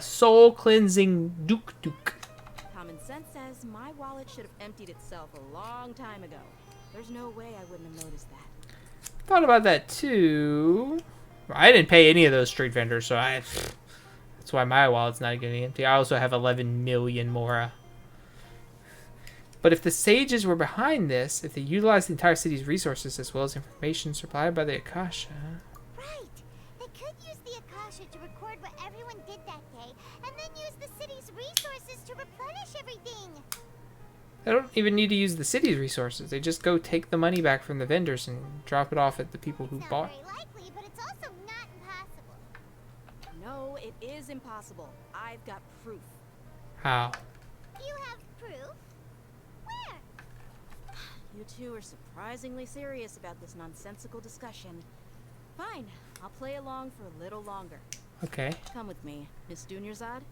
soul cleansing duk. Common sense says my wallet should have emptied itself a long time ago. There's no way I wouldn't have noticed that. Thought about that too. I didn't pay any of those street vendors, so that's why my wallet's not getting empty. I also have 11 million more. But if the sages were behind this, if they utilized the entire city's resources as well as information supplied by the Akasha. Right. They could use the Akasha Akasha to record what everyone did that day, and then use the city's resources to replenish everything. They don't even need to use the city's resources. They just go take the money back from the vendors and drop it off at the people who It's not bought. very likely, but it's also not impossible. No, it is impossible. I've got proof. How? You have proof? Where? You two are surprisingly serious about this nonsensical discussion. Fine, I'll play along for a little longer. Okay. Come with me, Miss Dunyarzad.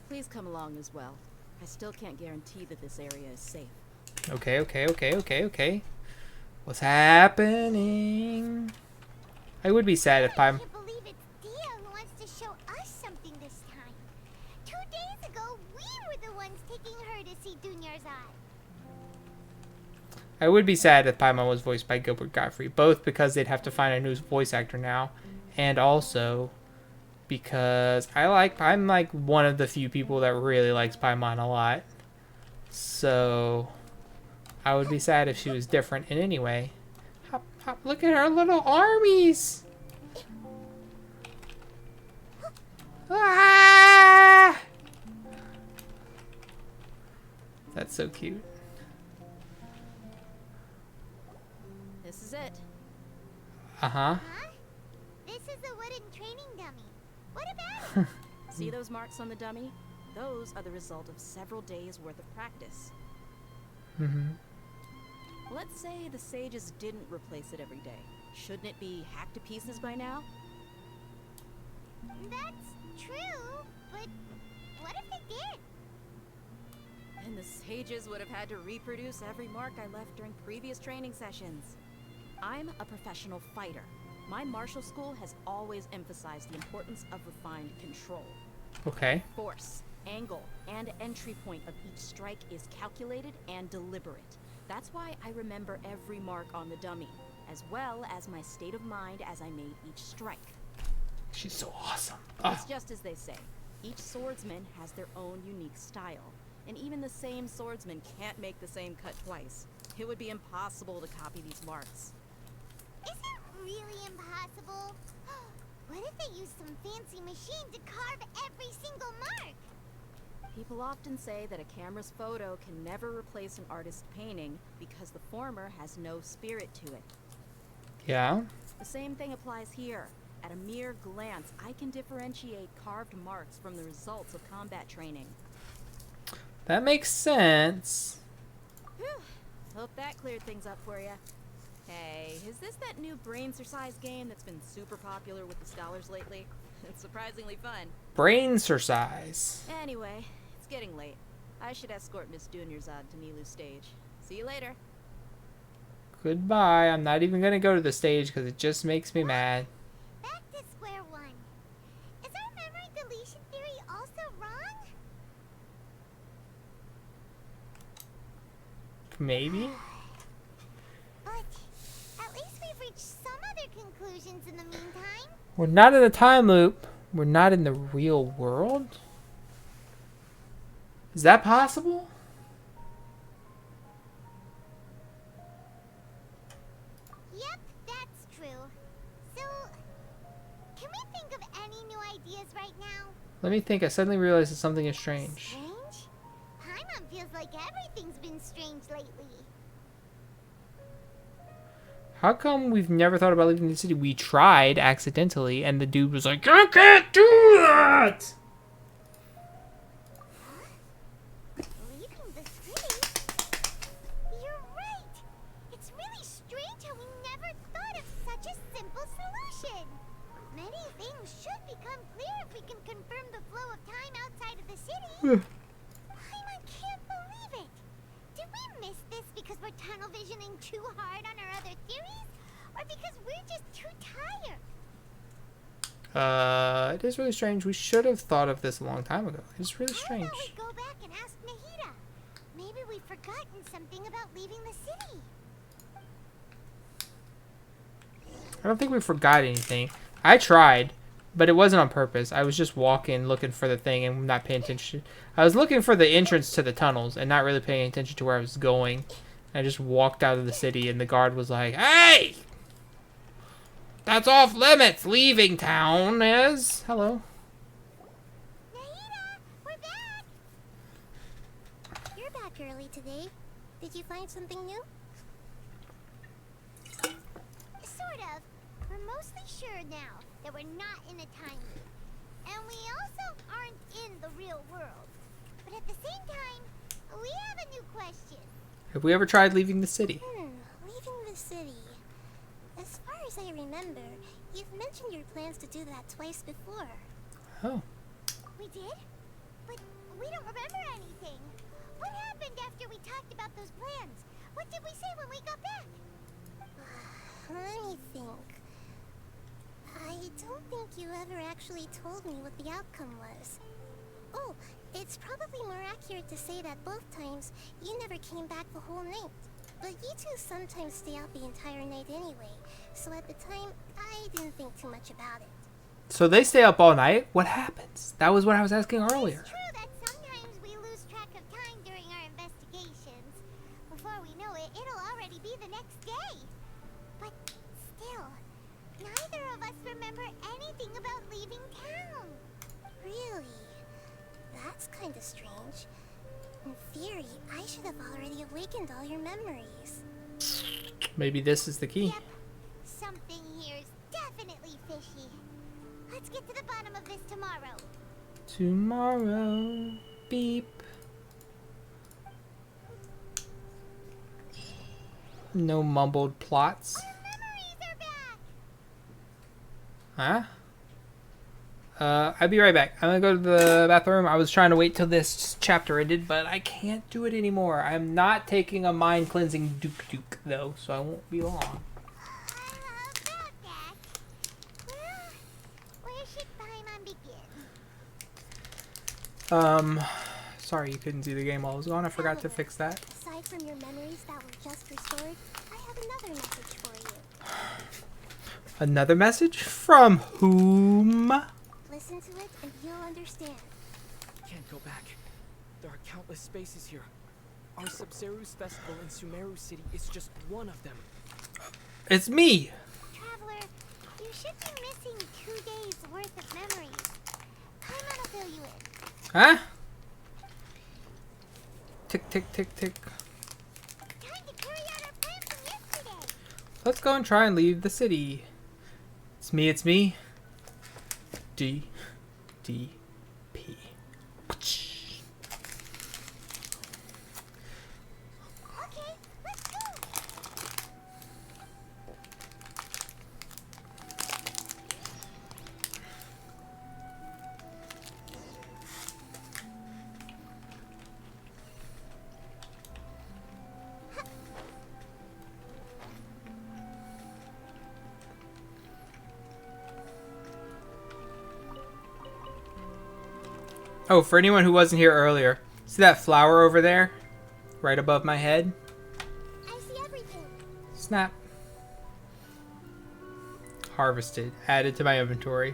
Please come along as well. I still can't guarantee that this area is safe. Okay. What's happening? I would be sad if I I'm... can't believe it's Dia who wants to show us something this time. 2 days ago, we were the ones taking her to see Dunyarzad. I would be sad if Paimon was voiced by Gilbert Gottfried, both because they'd have to find a new voice actor now, and also because I'm like one of the few people that really likes Paimon a lot. So I would be sad if she was different in any way. Hop, look at our little armies! Ah! That's so cute. This is it. Uh-huh. Huh? This is a wooden training dummy. What about it? See those marks on the dummy? Those are the result of several days' worth of practice. Mm-hmm. Let's say the sages didn't replace it every day. Shouldn't it be hacked to pieces by now? That's true, but what if they did? And the sages would have had to reproduce every mark I left during previous training sessions. I'm a professional fighter. My martial school has always emphasized the importance of refined control. Okay. Force, angle, and entry point of each strike is calculated and deliberate. That's why I remember every mark on the dummy, as well as my state of mind as I made each strike. She's so awesome. It's just as they say. Each swordsman has their own unique style, and even the same swordsman can't make the same cut twice. It would be impossible to copy these marks. Is it really impossible? What if they use some fancy machine to carve every single mark? People often say that a camera's photo can never replace an artist's painting because the former has no spirit to it. Yeah? The same thing applies here. At a mere glance, I can differentiate carved marks from the results of combat training. That makes sense. Whew. Hope that cleared things up for you. Hey, is this that new brain-exercise game that's been super popular with the scholars lately? It's surprisingly fun. Brain-exercise. Anyway, it's getting late. I should escort Miss Dunyarzad to Nilou's stage. See you later. Goodbye. I'm not even gonna go to the stage because it just makes me mad. Back to square one. Is our memory deletion theory also wrong? Maybe? But at least we've reached some other conclusions in the meantime. We're not in a time loop. We're not in the real world? Is that possible? Yep, that's true. So, can we think of any new ideas right now? Let me think. I suddenly realized that something is strange. Strange? Paimon feels like everything's been strange lately. How come we've never thought about leaving the city? We tried accidentally, and the dude was like, "You can't do that!" Leaving the city? You're right. It's really strange how we never thought of such a simple solution. Many things should become clear if we can confirm the flow of time outside of the city. Paimon can't believe it. Did we miss this because we're tunnel visioning too hard on our other theories? Or because we're just too tired? It is really strange. We should have thought of this a long time ago. It's really How strange. about we go back and ask Nahida? Maybe we've forgotten something about leaving the city. I don't think we forgot anything. I tried, but it wasn't on purpose. I was just walking, looking for the thing, and not paying attention. I was looking for the entrance to the tunnels and not really paying attention to where I was going. I just walked out of the city, and the guard was like, "Hey!" That's off limits. Leaving town is. Hello. Nahida, we're back! You're back early today. Did you find something new? Sort of. We're mostly sure now that we're not in a time loop. And we also aren't in the real world. But at the same time, we have a new question. Have we ever tried leaving the city? Leaving the city. As far as I remember, you've mentioned your plans to do that twice before. Oh. We did? But we don't remember anything. What happened after we talked about those plans? What did we say when we got back? Let me think. I don't think you ever actually told me what the outcome was. Oh, it's probably more accurate to say that both times you never came back the whole night. But you two sometimes stay out the entire night anyway, so at the time, I didn't think too much about it. So they stay up all night? What happens? That was what I was asking earlier. It's true that sometimes we lose track of time during our investigations. Before we know it, it'll already be the next day. But still, neither of us remember anything about leaving town. Really? That's kinda strange. In theory, I should have already awakened all your memories. Maybe this is the key. Yep. Something here's definitely fishy. Let's get to the bottom of this tomorrow. Tomorrow. Beep. No mumbled plots. Our memories are back. Huh? I'll be right back. I'm gonna go to the bathroom. I was trying to wait till this chapter ended, but I can't do it anymore. I'm not taking a mind cleansing duke though, so I won't be long. About that. Well, where should Paimon begin? Sorry you couldn't see the game while I was gone. I forgot to fix that. Aside from your memories that were just restored, I have another message for you. Another message? From whom? Listen to it and you'll understand. Can't go back. There are countless spaces here. Our Sub-Zero's festival in Sumeru City is just one of them. It's me! Traveler, you should be missing 2 days worth of memories. Paimon will fill you in. Huh? Tick, tick, tick, tick. Time to carry out our plan from yesterday. Let's go and try and leave the city. It's me, it's me. D. D. P. Okay, let's go. Oh, for anyone who wasn't here earlier, see that flower over there? Right above my head? I see everything. Snap. Harvested. Added to my inventory.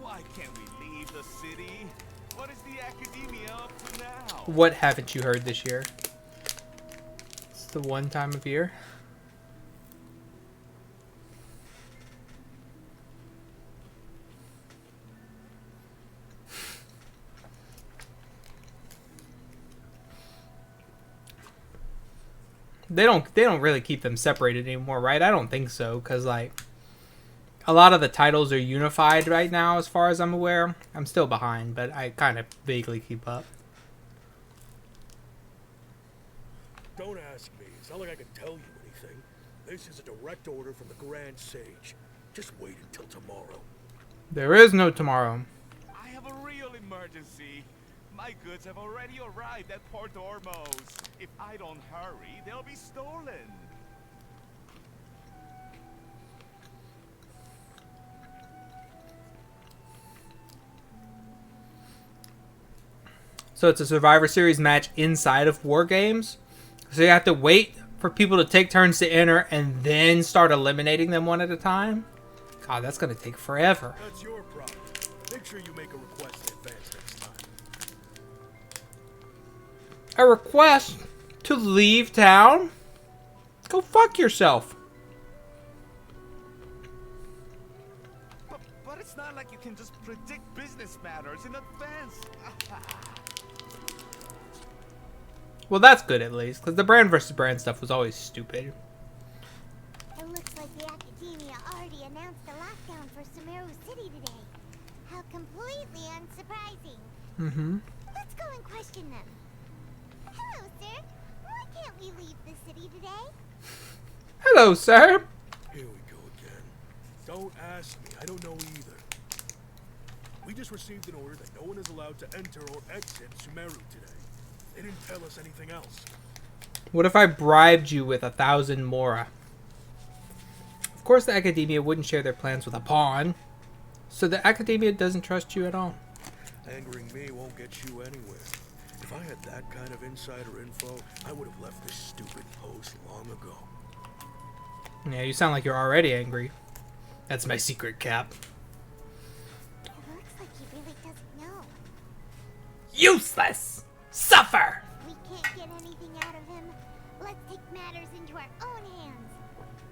Why can't we leave the city? What is the academia up to now? What haven't you heard this year? It's the one time of year. They don't really keep them separated anymore, right? I don't think so, because like a lot of the titles are unified right now as far as I'm aware. I'm still behind, but I kind of vaguely keep up. Don't ask me. It's not like I can tell you anything. This is a direct order from the Grand Sage. Just wait until tomorrow. There is no tomorrow. I have a real emergency. My goods have already arrived at Port Ormos. If I don't hurry, they'll be stolen. So it's a Survivor Series match inside of War Games. So you have to wait for people to take turns to enter and then start eliminating them one at a time. God, that's going to take forever. That's your problem. Make sure you make a request in advance next time. A request to leave town? Go fuck yourself. But it's not like you can just predict business matters in advance. Well, that's good at least, because the brand versus brand stuff was always stupid. It looks like the Academia already announced a lockdown for Sumeru City today. How completely unsurprising. Mm-hmm. Let's go and question them. Hello, sir. Why can't we leave the city today? Hello, sir. Here we go again. Don't ask me. I don't know either. We just received an order that no one is allowed to enter or exit Sumeru today. They didn't tell us anything else. What if I bribed you with 1,000 Mora? Of course the Academia wouldn't share their plans with a pawn. So the Academia doesn't trust you at all. Angering me won't get you anywhere. If I had that kind of insider info, I would have left this stupid post long ago. Yeah, you sound like you're already angry. That's my secret, Cap. It looks like he really doesn't know. Useless! Suffer! We can't get anything out of him. Let's take matters into our own hands.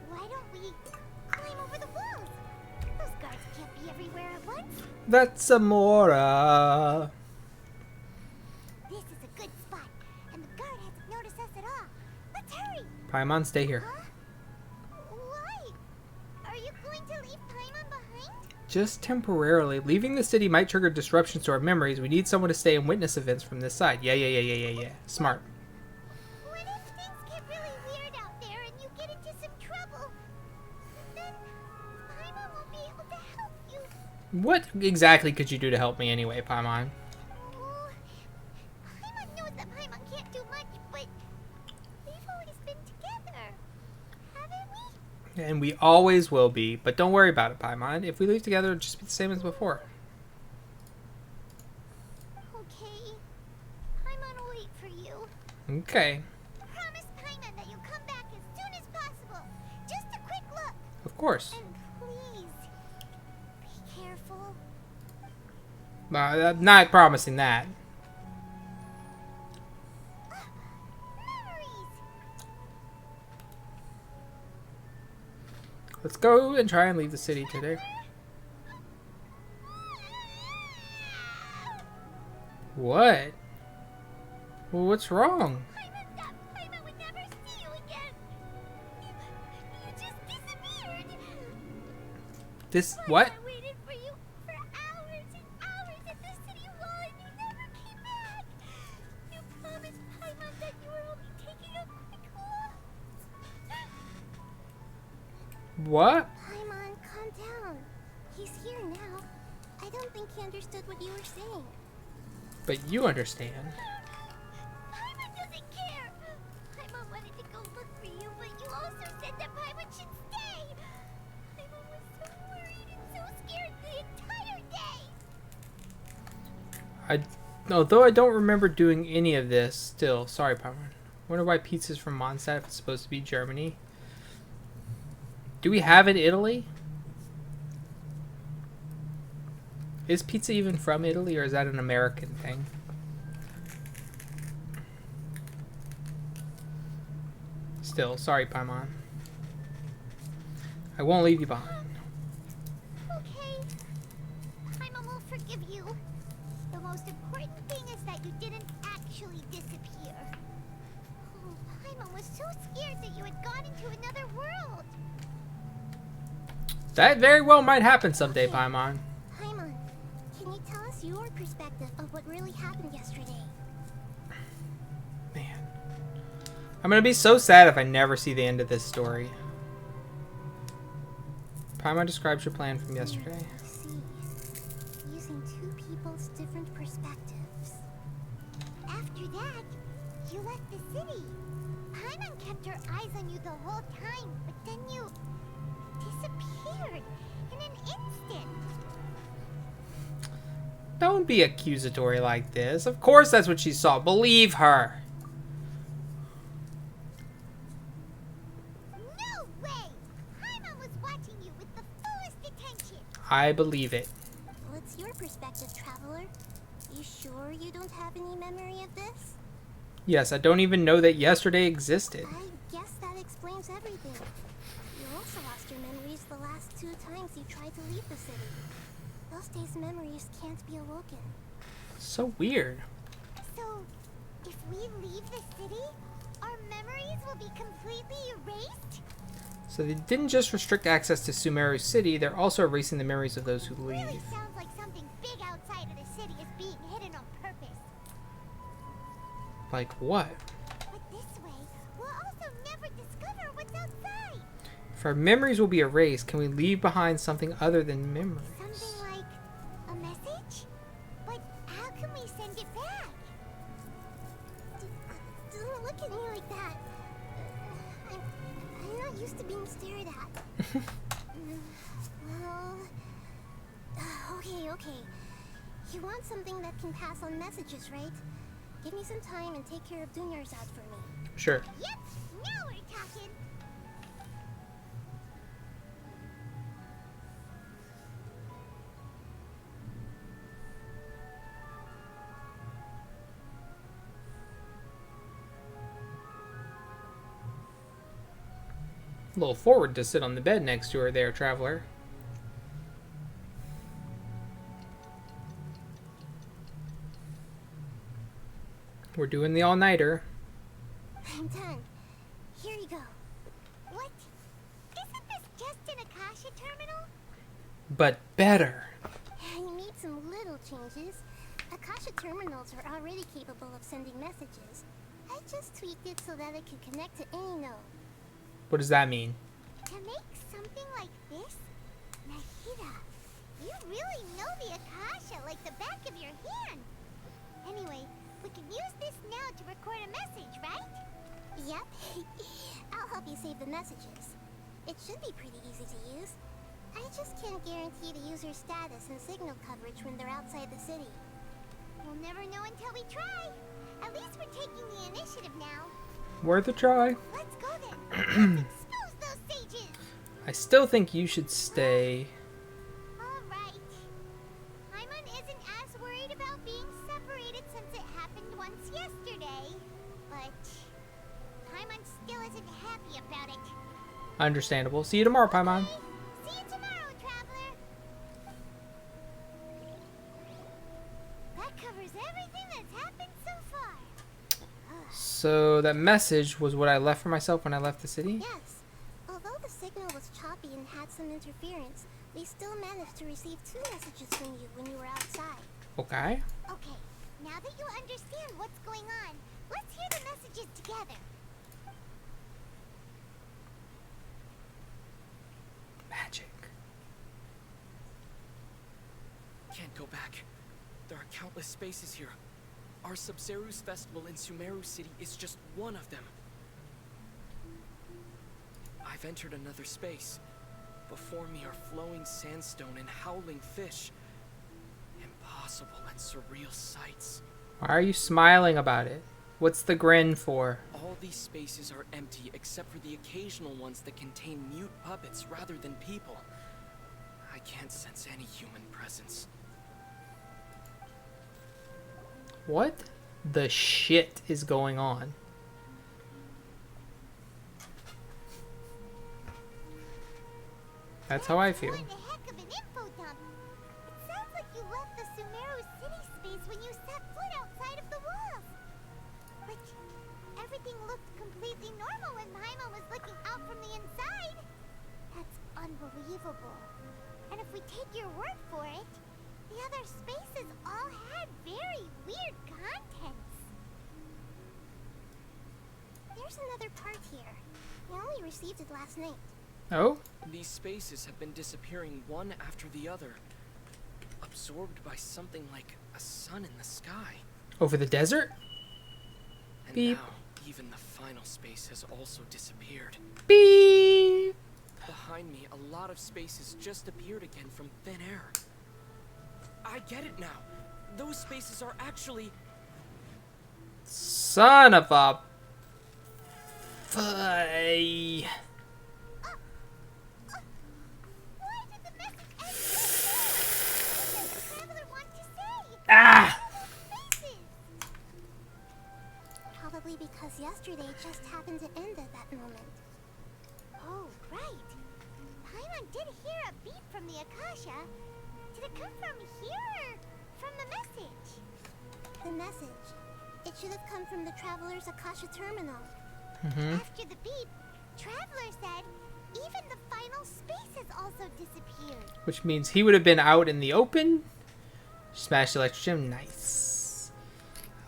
Why don't we climb over the walls? Those guards can't be everywhere at once. That's a Mora. This is a good spot, and the guard hasn't noticed us at all. Let's hurry. Paimon, stay here. Huh? Why? Are you going to leave Paimon behind? Just temporarily. Leaving the city might trigger disruptions to our memories. We need someone to stay and witness events from this side. Yeah. Smart. What if things get really weird out there and you get into some trouble? Then Paimon won't be able to help you. What exactly could you do to help me anyway, Paimon? Oh, Paimon knows that Paimon can't do much, but we've always been together, haven't we? And we always will be, but don't worry about it, Paimon. If we leave together, it'll just be the same as before. Okay. Paimon will wait for you. Okay. Promise Paimon that you'll come back as soon as possible. Just a quick look. Of course. And please, be careful. I'm not promising that. Memories! Let's go and try and leave the city today. What? Well, what's wrong? Paimon would never see you again. You just disappeared. What? I waited for you for hours and hours at the city wall and you never came back. You promised Paimon that you were only taking a quick walk. What? Paimon, calm down. He's here now. I don't think he understood what you were saying. But you understand. Paimon doesn't care. Paimon wanted to go look for you, but you also said that Paimon should stay. Paimon was so worried and so scared the entire day. Although I don't remember doing any of this, still, sorry, Paimon. Wonder why pizza's from Mondstadt if it's supposed to be Germany. Do we have it in Italy? Is pizza even from Italy, or is that an American thing? Still, sorry, Paimon. I won't leave you behind. Okay. Paimon will forgive you. The most important thing is that you didn't actually disappear. Oh, Paimon was so scared that you had gone into another world. That very well might happen someday, Paimon. Paimon, can you tell us your perspective of what really happened yesterday? Man. I'm gonna be so sad if I never see the end of this story. Paimon describes your plan from yesterday. I see. Using two people's different perspectives. After that, you left the city. Paimon kept her eyes on you the whole time, but then you disappeared in an instant. Don't be accusatory like this. Of course that's what she saw. Believe her. No way! Paimon was watching you with the fullest attention. I believe it. What's your perspective, Traveler? You sure you don't have any memory of this? Yes, I don't even know that yesterday existed. I guess that explains everything. You also lost your memories the last 2 times you tried to leave the city. Those days' memories can't be awoken. So weird. So, if we leave the city, our memories will be completely erased? So they didn't just restrict access to Sumeru City, they're also erasing the memories of those who leave. Really sounds like something big outside of the city is being hidden on purpose. Like what? But this way, we'll also never discover what's outside. If our memories will be erased, can we leave behind something other than memories? Something like a message? But how can we send it back? Don't look at me like that. I'm not used to being stared at. Well, okay. You want something that can pass on messages, right? Give me some time and take care of Dunyarzad for me. Sure. Yep, now we're talking. A little forward to sit on the bed next to her there, traveler. We're doing the all-nighter. I'm done. Here you go. What? Isn't this just an Akasha terminal? But better. You made some little changes. Akasha terminals are already capable of sending messages. I just tweaked it so that it could connect to any node. What does that mean? To make something like this? Nahida, you really know the Akasha like the back of your hand. Anyway, we can use this now to record a message, right? Yep. I'll help you save the messages. It should be pretty easy to use. I just can't guarantee the user's status and signal coverage when they're outside the city. We'll never know until we try. At least we're taking the initiative now. Worth a try. Let's go then. Let's expose those sages. I still think you should stay. Alright. Paimon isn't as worried about being separated since it happened once yesterday. But Paimon still isn't happy about it. Understandable. See you tomorrow, Paimon. See you tomorrow, traveler. That covers everything that's happened so far. So that message was what I left for myself when I left the city? Yes. Although the signal was choppy and had some interference, we still managed to receive 2 messages from you when you were outside. Okay. Okay, now that you understand what's going on, let's hear the messages together. Magic. Can't go back. There are countless spaces here. Our Sub-Zeru's festival in Sumeru City is just one of them. I've entered another space. Before me are flowing sandstone and howling fish. Impossible and surreal sights. Why are you smiling about it? What's the grin for? All these spaces are empty except for the occasional ones that contain mute puppets rather than people. I can't sense any human presence. What the shit is going on? That's how I feel. One heck of an info dump. It sounds like you left the Sumeru city space when you set foot outside of the walls. But everything looked completely normal when Paimon was looking out from the inside. That's unbelievable. And if we take your word for it, the other spaces all had very weird contents. There's another part here. I only received it last night. Oh? These spaces have been disappearing one after the other, absorbed by something like a sun in the sky. Over the desert? And Beep. now, even the final space has also disappeared. Beep. Behind me, a lot of spaces just appeared again from thin air. I get it now. Those spaces are actually... Son of a... Fy. Ah! Probably because yesterday just happened to end at that moment. Shikanoin did hear a beep from the Akasha. Did it come from here or from the message? The message. It should have come from the Traveler's Akasha terminal. After the beep, Traveler said even the final space has also disappeared. Which means he would have been out in the open. Smash the electric gym. Nice.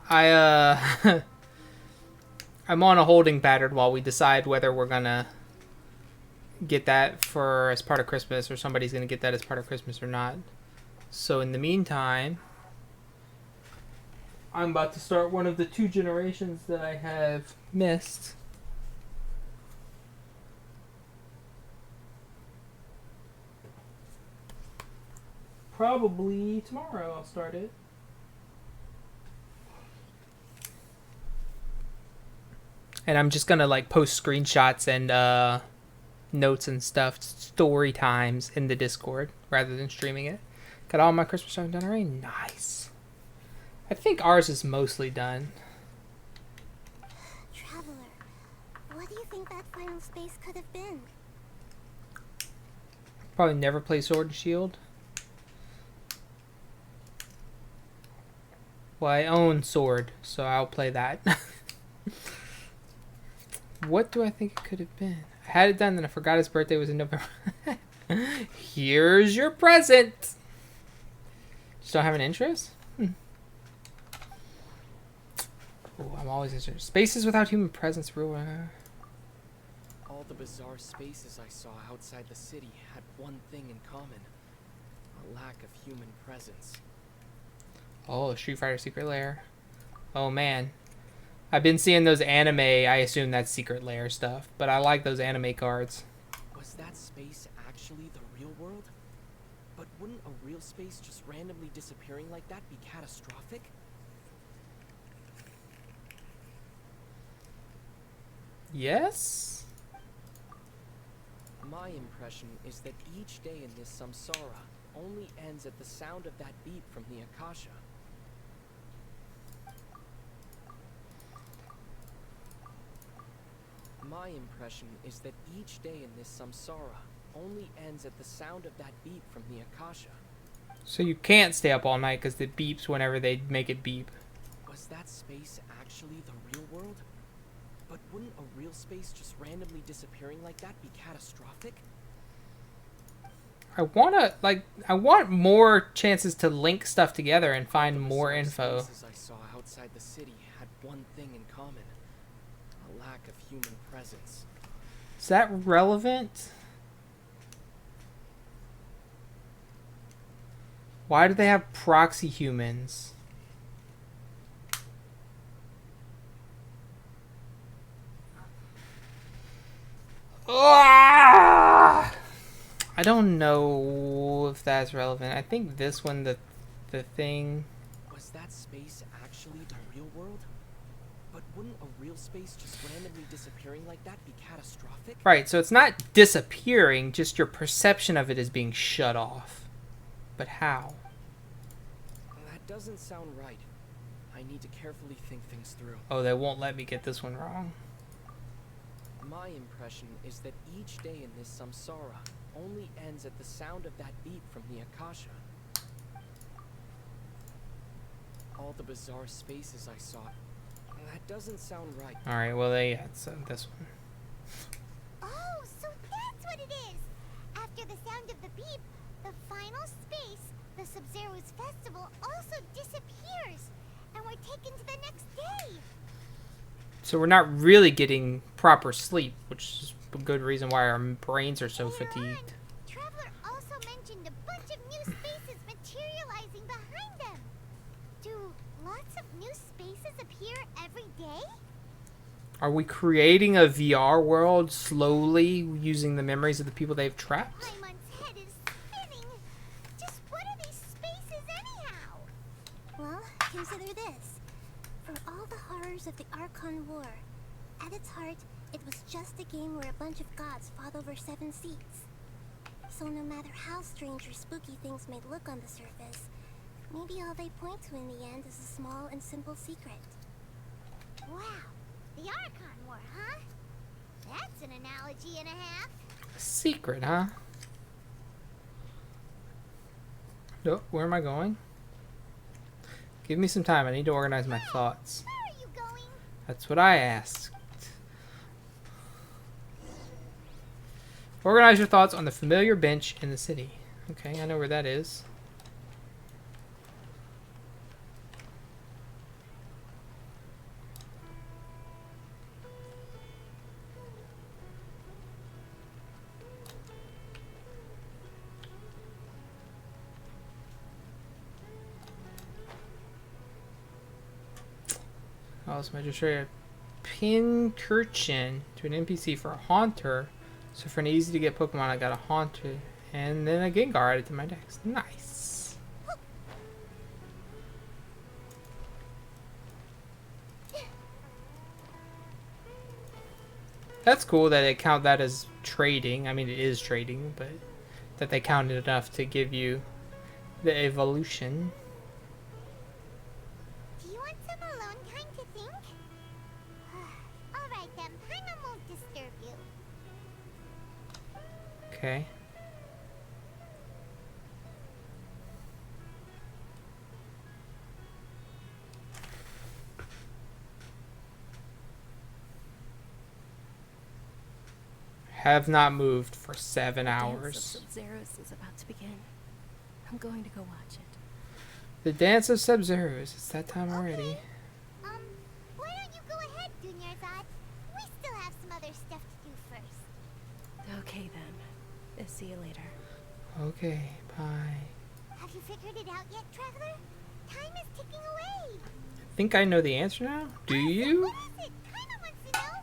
I'm on a holding pattern while we decide whether we're gonna get that for as part of Christmas or somebody's gonna get that as part of Christmas or not. So in the meantime, I'm about to start one of the 2 generations that I have missed. Probably tomorrow I'll start it. And I'm just gonna like post screenshots and notes and stuff, story times in the Discord rather than streaming it. Got all my Christmas stuff done already? Nice. I think ours is mostly done. Traveler, what do you think that final space could have been? Probably never play Sword and Shield. Well, I own Sword, so I'll play that. What do I think it could have been? I had it done, then I forgot his birthday was in November. Here's your present! Just don't have an interest? Ooh, I'm always interested. Spaces without human presence rule. All the bizarre spaces I saw outside the city had one thing in common. A lack of human presence. Oh, Street Fighter Secret Lair. Oh, man. I've been seeing those anime, I assume that's Secret Lair stuff, but I like those anime cards. Was that space actually the real world? But wouldn't a real space just randomly disappearing like that be catastrophic? Yes? My impression is that each day in this samsara only ends at the sound of that beep from the Akasha. My impression is that each day in this samsara only ends at the sound of that beep from the Akasha. So you can't stay up all night because it beeps whenever they make it beep. Was that space actually the real world? But wouldn't a real space just randomly disappearing like that be catastrophic? I want more chances to link stuff together and find more info. Spaces I saw outside the city had one thing in common. A lack of human presence. Is that relevant? Why do they have proxy humans? I don't know if that's relevant. I think this one, the thing... Was that space actually the real world? But wouldn't a real space just randomly disappearing like that be catastrophic? Right, so it's not disappearing, just your perception of it is being shut off. But how? That doesn't sound right. I need to carefully think things through. Oh, they won't let me get this one wrong. My impression is that each day in this samsara only ends at the sound of that beep from the Akasha. All the bizarre spaces I saw. That doesn't sound right. Alright, well, it's this one. Oh, so that's what it is! After the sound of the beep, the final space, the Sub-Zero's festival, also disappears, and we're taken to the next day! So we're not really getting proper sleep, which is a good reason why our brains are so fatigued. Traveler also mentioned a bunch of new spaces materializing behind them. Do lots of new spaces appear every day? Are we creating a VR world slowly using the memories of the people they've trapped? Paimon's head is spinning. Just what are these spaces anyhow? Well, consider this. For all the horrors of the Archon War, at its heart, it was just a game where a bunch of gods fought over 7 seats. So no matter how strange or spooky things may look on the surface, maybe all they point to in the end is a small and simple secret. Wow, the Archon War, huh? That's an analogy and a half. A secret, huh? Oh, where am I going? Give me some time. I need to organize my thoughts. Where are you going? That's what I asked. Organize your thoughts on the familiar bench in the city. Okay, I know where that is. Oh, so I just show you a pin Kirchen to an NPC for a Haunter. So for an easy to get Pokemon, I got a Haunter and then a Gengar added to my dex. Nice. That's cool that they count that as trading. I mean, it is trading, but that they counted enough to give you the evolution. Do you want some alone time to think? Alright then, Paimon won't disturb you. Okay. Have not moved for 7 hours. The dance of Sub-Zeros is about to begin. I'm going to go watch it. The dance of Sub-Zeros. It's that time already. Why don't you go ahead, Dunyarzad? We still have some other stuff to do first. Okay then. I'll see you later. Okay, bye. Have you figured it out yet, Traveler? Time is ticking away. I think I know the answer now. Do you? What is it? Paimon wants to know.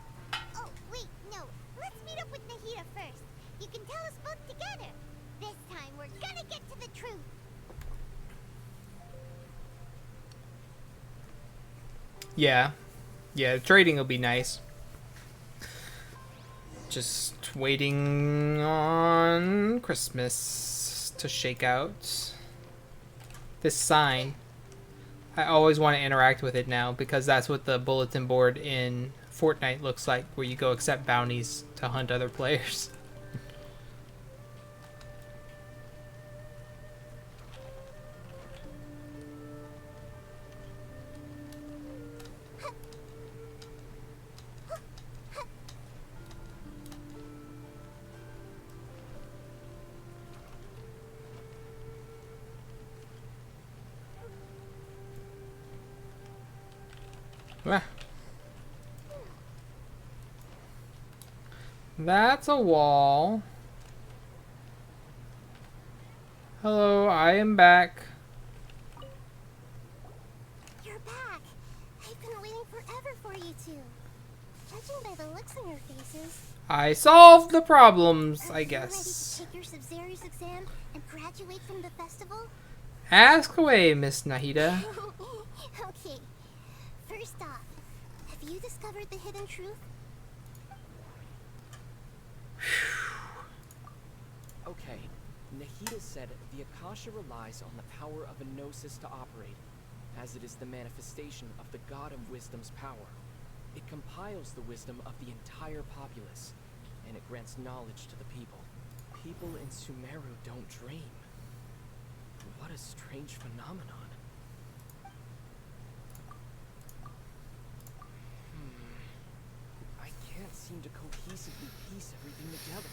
Oh, wait, no. Let's meet up with Nahida first. You can tell us both together. This time, we're gonna get to the truth. Yeah. Yeah, trading will be nice. Just waiting on Christmas to shake out. This sign. I always want to interact with it now because that's what the bulletin board in Fortnite looks like, where you go accept bounties to hunt other players. Ah. That's a wall. Hello, I am back. You're back. I've been waiting forever for you two. Judging by the looks on your faces, I solved the problems, I are you guess. ready to take your Sub-Zeros exam and graduate from the festival? Ask away, Miss Nahida. Okay. First off, have you discovered the hidden truth? Okay, Nahida said the Akasha relies on the power of a gnosis to operate, as it is the manifestation of the God of Wisdom's power. It compiles the wisdom of the entire populace, and it grants knowledge to the people. People in Sumeru don't dream. What a strange phenomenon. I can't seem to cohesively piece everything together.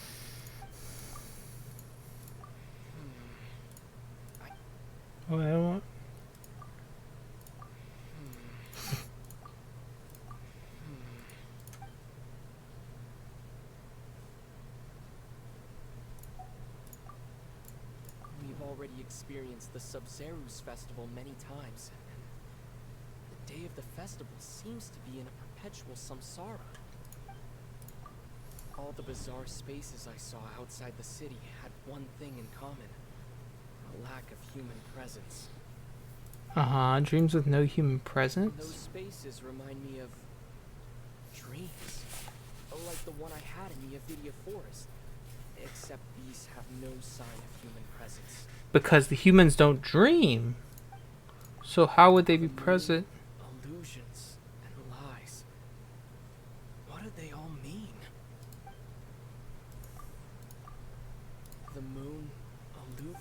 What I want. We've already experienced the Sub-Zeros festival many times, and the day of the festival seems to be in a perpetual samsara. All the bizarre spaces I saw outside the city had one thing in common: a lack of human presence. Dreams with no human presence? Those spaces remind me of dreams, like the one I had in the Avidia Forest, except these have no sign of human presence. Because the humans don't dream. So how would they be present? Illusions and lies. What do they all mean? The moon aloof.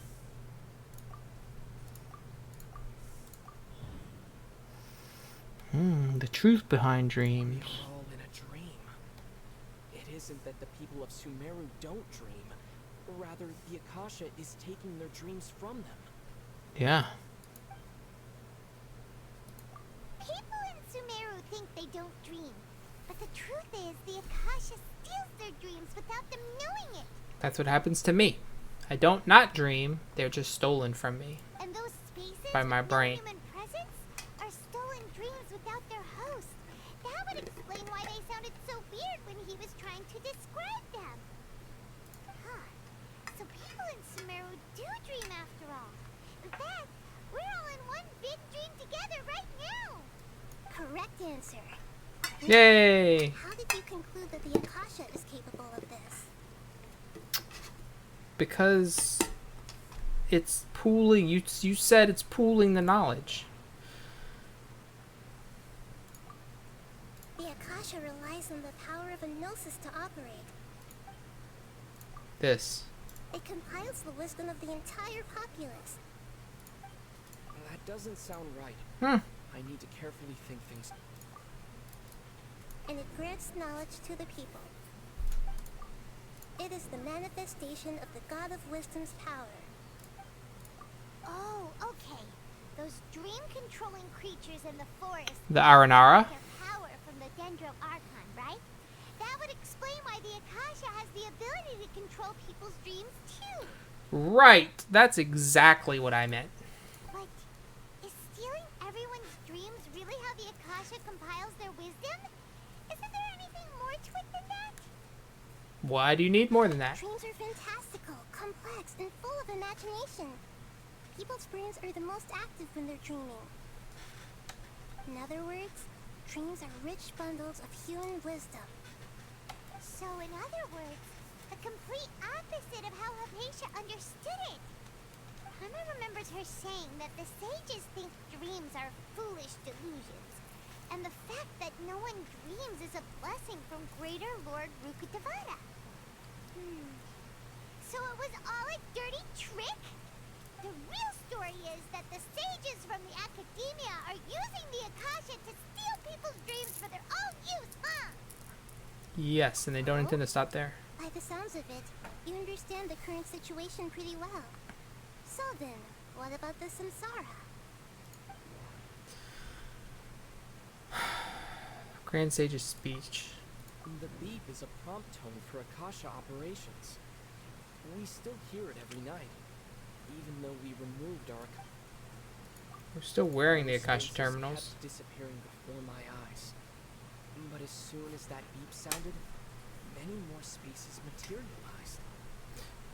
truth behind dreams. We're all in a dream. It isn't that the people of Sumeru don't dream. Rather, the Akasha is taking their dreams from them. Yeah. People in Sumeru think they don't dream. But the truth is, the Akasha steals their dreams without them knowing it. That's what happens to me. I don't not dream. They're just stolen from me. And those spaces by my with brain. no human presence are stolen dreams without their host. That would explain why they sounded so weird when he was trying to describe them. Huh. So people in Sumeru do dream after all. In fact, we're all in one big dream together right now. Correct answer. Yay! How did you conclude that the Akasha is capable of this? Because it's pooling. You said it's pooling the knowledge. The Akasha relies on the power of a gnosis to operate. This. It compiles the wisdom of the entire populace. That doesn't sound right. I need to carefully think things. And it grants knowledge to the people. It is the manifestation of the God of Wisdom's power. Oh, okay. Those dream-controlling creatures in the forest. The Aranara? Get their power from the Dendro Archon, right? That would explain why the Akasha has the ability to control people's dreams too. Right. That's exactly what I meant. But is stealing everyone's dreams really how the Akasha compiles their wisdom? Isn't there anything more to it than that? Why do you need more than that? Dreams are fantastical, complex, and full of imagination. People's brains are the most active when they're dreaming. In other words, dreams are rich bundles of human wisdom. So in other words, the complete opposite of how Hypatia understood it. Hana remembers her saying that the sages think dreams are foolish delusions, and the fact that no one dreams is a blessing from Greater Lord Rukkhadevata. So it was all a dirty trick? The real story is that the sages from the academia are using the Akasha to steal people's dreams for their own use, huh? Yes, and they don't intend to stop there. By the sounds of it, you understand the current situation pretty well. So then, what about the Samsara? Grand Sage's speech. The beep is a prompt tone for Akasha operations. We still hear it every night, even though we removed our... We're still wearing the Akasha Spaces terminals. kept disappearing before my eyes. But as soon as that beep sounded, many more spaces materialized.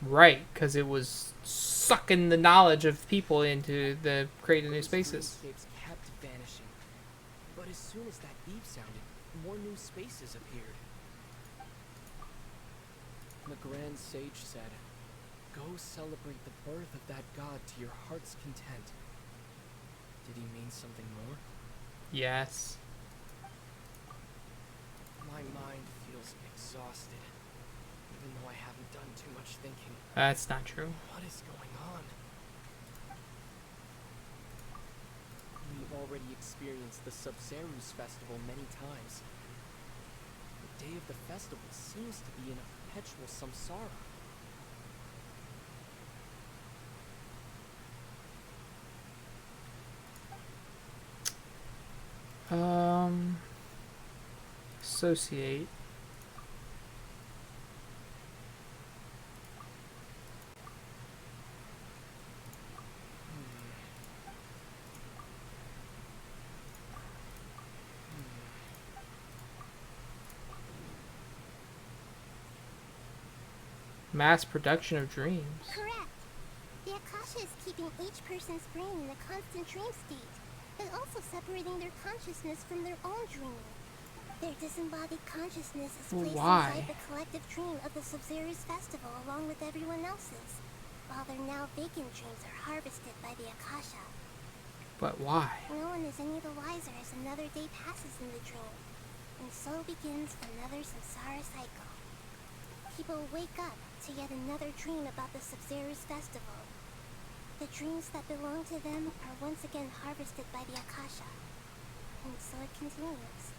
Right, because it was sucking the knowledge of people into the creating new spaces. Dreamscapes kept vanishing. But as soon as that beep sounded, more new spaces appeared. The Grand Sage said, "Go celebrate the birth of that god to your heart's content." Did he mean something more? Yes. My mind feels exhausted, even though I haven't done too much thinking. That's not true. What is going on? We've already experienced the Sub-Zerus festival many times. The day of the festival seems to be in a perpetual samsara. Associate. Mass production of dreams. Correct. The Akasha is keeping each person's brain in a constant dream state, but also separating their consciousness from their own dream. Their disembodied consciousness is placed inside the collective dream of the Sub-Zerus festival along with everyone else's, while their now vacant dreams are harvested by the Akasha. But why? No one is any the wiser as another day passes in the dream, and so begins another samsara cycle. People wake up to yet another dream about the Sub-Zerus festival. The dreams that belong to them are once again harvested by the Akasha. and so it continues.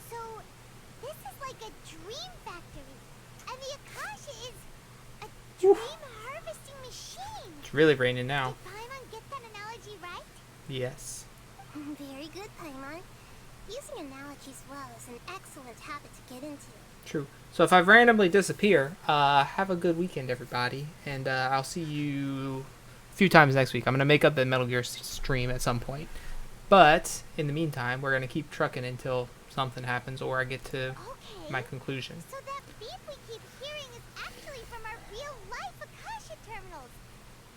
So, this is like a dream factory, and the Akasha is a dream harvesting machine. It's really raining now. Did Paimon get that analogy right? Yes. Very good, Paimon. Using analogies well is an excellent habit to get into. True. So if I randomly disappear, have a good weekend, everybody, and I'll see you a few times next week. I'm gonna make up the Metal Gear stream at some point, but in the meantime, we're gonna keep trucking until something happens or I get to my conclusion. So that beep we keep hearing is actually from our real-life Akasha terminals.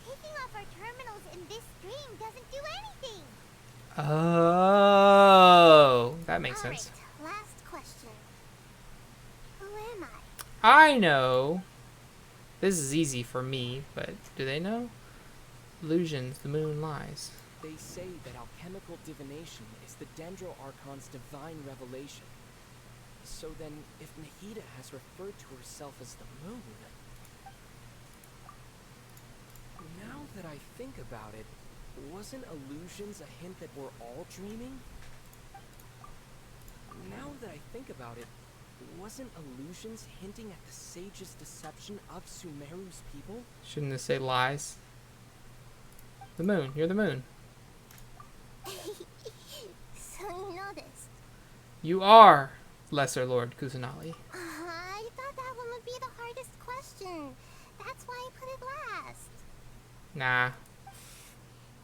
Taking off our terminals in this stream doesn't do anything. Oh, that makes sense. Last question. Who am I? I know. This is easy for me, but do they know? Illusions, the moon lies. They say that alchemical divination is the Dendro Archon's divine revelation. So then, if Nahida has referred to herself as the moon... Now that I think about it, wasn't illusions a hint that we're all dreaming? Now that I think about it, wasn't illusions hinting at the sage's deception of Sumeru's people? Shouldn't it say lies? The moon. You're the moon. So you noticed. You are Lesser Lord Kusanali. I thought that one would be the hardest question. That's why I put it last. Nah.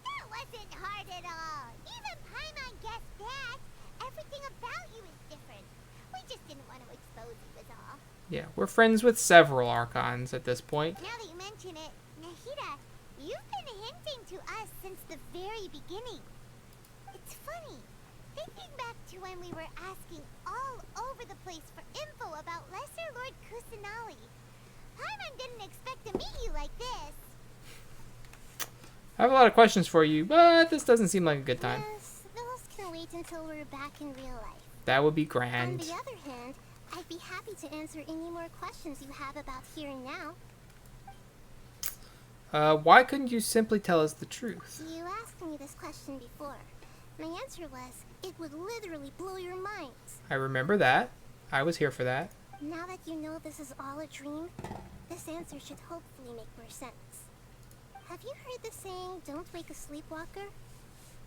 That wasn't hard at all. Even Paimon guessed that. Everything about you is different. We just didn't want to expose you is all. Yeah, we're friends with several Archons at this point. Now that you mention it, Nahida, you've been hinting to us since the very beginning. It's funny. Thinking back to when we were asking all over the place for info about Lesser Lord Kusanali, Paimon didn't expect to meet you like this. I have a lot of questions for you, but this doesn't seem like a good time. Yes, those can wait until we're back in real life. That would be On grand. the other hand, I'd be happy to answer any more questions you have about here and now. Why couldn't you simply tell us the truth? You asked me this question before. My answer was, it would literally blow your minds. I remember that. I was here for that. Now that you know this is all a dream, this answer should hopefully make more sense. Have you heard the saying, don't wake a sleepwalker?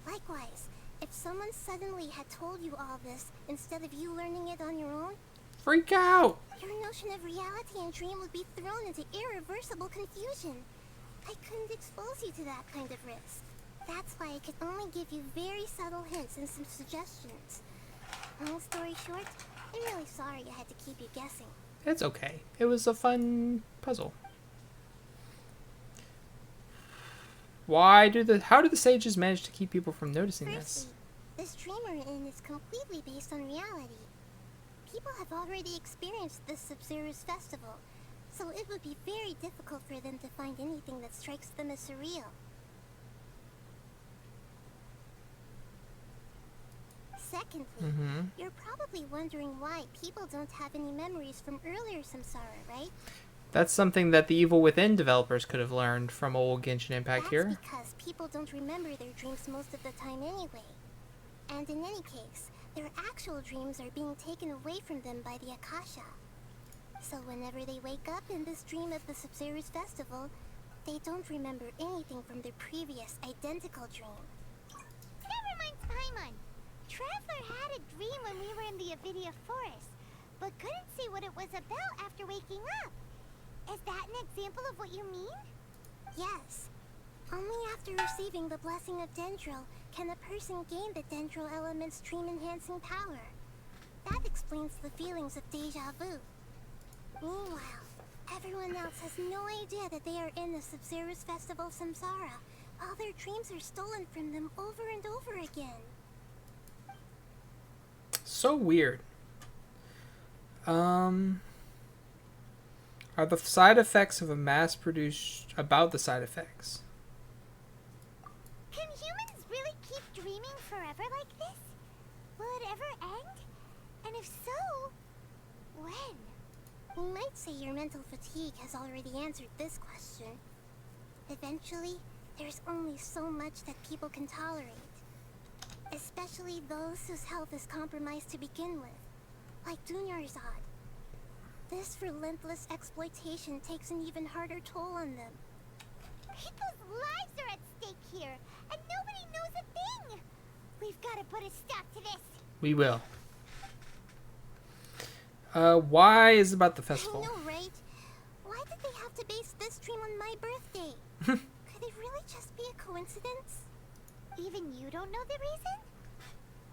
Likewise, if someone suddenly had told you all this instead of you learning it on your own, freak out! Your notion of reality and dream would be thrown into irreversible confusion. I couldn't expose you to that kind of risk. That's why I could only give you very subtle hints and some suggestions. Long story short, I'm really sorry I had to keep you guessing. It's okay. It was a fun puzzle. How do the sages manage to keep people from noticing this? This dream we're in is completely based on reality. People have already experienced this Sub-Zero's festival, so it would be very difficult for them to find anything that strikes them as surreal. Secondly, you're probably wondering why people don't have any memories from earlier samsara, right? That's something that the Evil Within developers could have learned from old Genshin Impact here. That's because people don't remember their dreams most of the time anyway. And in any case, their actual dreams are being taken away from them by the Akasha. So whenever they wake up in this dream of the Sub-Zero's festival, they don't remember anything from their previous identical dream. Never mind Paimon. Traveler had a dream when we were in the Avidia forest, but couldn't see what it was about after waking up. Is that an example of what you mean? Yes. Only after receiving the blessing of Dendro can a person gain the Dendro element's dream-enhancing power. That explains the feelings of deja vu. Meanwhile, everyone else has no idea that they are in the Sub-Zero's festival samsara. All their dreams are stolen from them over and over again. So weird. Are the side effects of a mass-produced... about the side effects? Can humans really keep dreaming forever like this? Will it ever end? And if so, when? We might say your mental fatigue has already answered this question. Eventually, there's only so much that people can tolerate. Especially those whose health is compromised to begin with, like Dunyarzad. This relentless exploitation takes an even harder toll on them. People's lives are at stake here, and nobody knows a thing! We've got to put a stop to this! We will. Why is it about the festival? I know, right? Why did they have to base this dream on my birthday? Could it really just be a coincidence? Even you don't know the reason?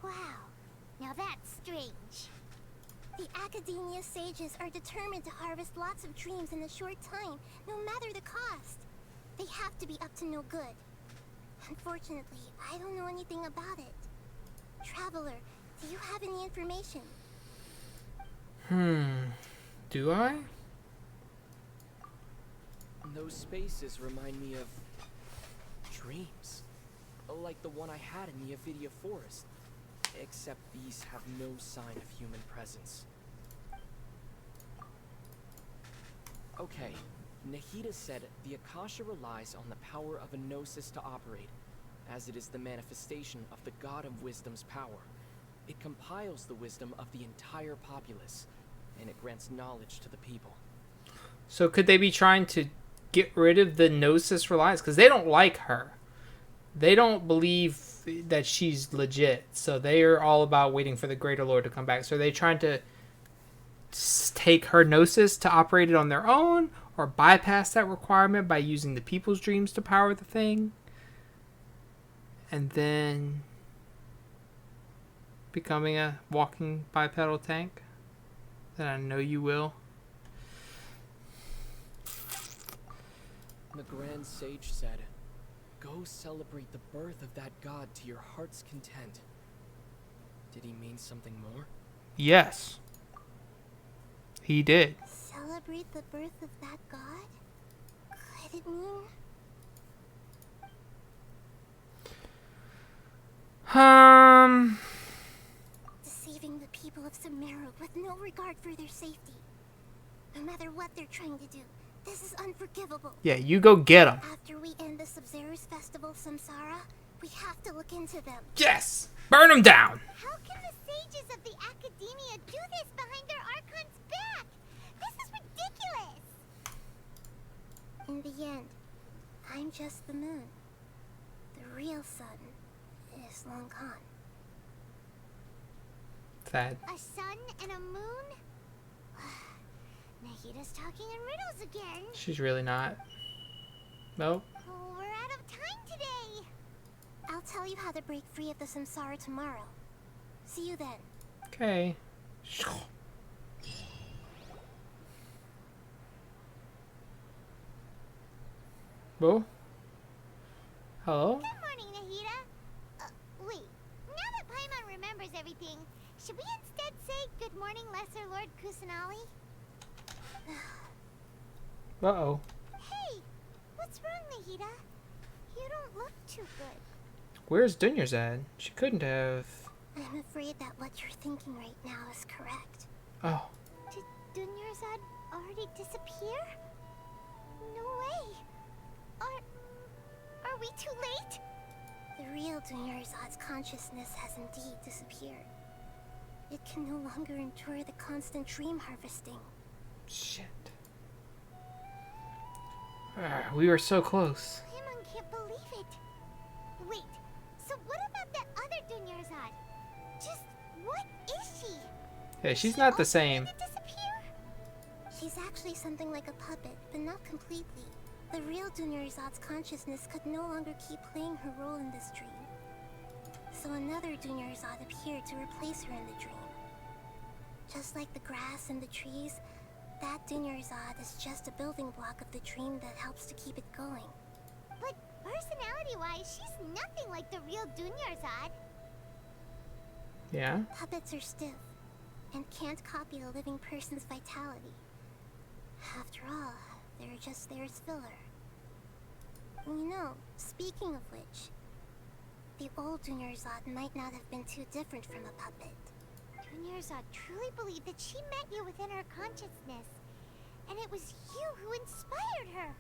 Wow, now that's strange. The Academia sages are determined to harvest lots of dreams in a short time, no matter the cost. They have to be up to no good. Unfortunately, I don't know anything about it. Traveler, do you have any information? Do I? Those spaces remind me of dreams. Like the one I had in the Avidia Forest. Except these have no sign of human presence. Okay, Nahida said the Akasha relies on the power of a gnosis to operate, as it is the manifestation of the God of Wisdom's power. It compiles the wisdom of the entire populace, and it grants knowledge to the people. So could they be trying to get rid of the Gnosis reliance? Because they don't like her. They don't believe that she's legit. So they are all about waiting for the Greater Lord to come back. So are they trying to take her Gnosis to operate it on their own? Or bypass that requirement by using the people's dreams to power the thing? And then becoming a walking bipedal tank? That I know you will. The Grand Sage said, "Go celebrate the birth of that god to your heart's content." Did he mean something more? Yes. He did. Celebrate the birth of that god? Could it mean... Deceiving the people of Sumeru with no regard for their safety. No matter what they're trying to do, this is unforgivable. Yeah, you go get them. After we end the Sub-Zero's Festival Samsara, we have to look into them. Yes! Burn them down! How can the sages of the Academia do this behind their Archon's back? This is ridiculous! In the end, I'm just the moon. The real sun is long gone. Sad. A sun and a moon? Nahida's talking in riddles again. She's really not. Nope. Oh, we're out of time today. I'll tell you how to break free of the samsara tomorrow. See you then. Okay. Whoa. Hello? Good morning, Nahida. Wait. Now that Paimon remembers everything, should we instead say good morning, Lesser Lord Kusanali? Uh-oh. Hey, what's wrong, Nahida? You don't look too good. Where's Dunyarzad? She couldn't have... I'm afraid that what you're thinking right now is correct. Oh. Did Dunyarzad already disappear? No way. Are we too late? The real Dunyarzad's consciousness has indeed disappeared. It can no longer endure the constant dream harvesting. Shit. We were so close. Paimon can't believe it. Wait, so what about that other Dunyarzad? Just what is she? Yeah, she's not the same. She's actually something like a puppet, but not completely. The real Dunyarzad's consciousness could no longer keep playing her role in this dream. So another Dunyarzad appeared to replace her in the dream. Just like the grass and the trees, that Dunyarzad is just a building block of the dream that helps to keep it going. But personality-wise, she's nothing like the real Dunyarzad. Yeah? Puppets are stiff and can't copy a living person's vitality. After all, they're just there as filler. You know, speaking of which, the old Dunyarzad might not have been too different from a puppet. Dunyarzad truly believed that she met you within her consciousness, and it was you who inspired her.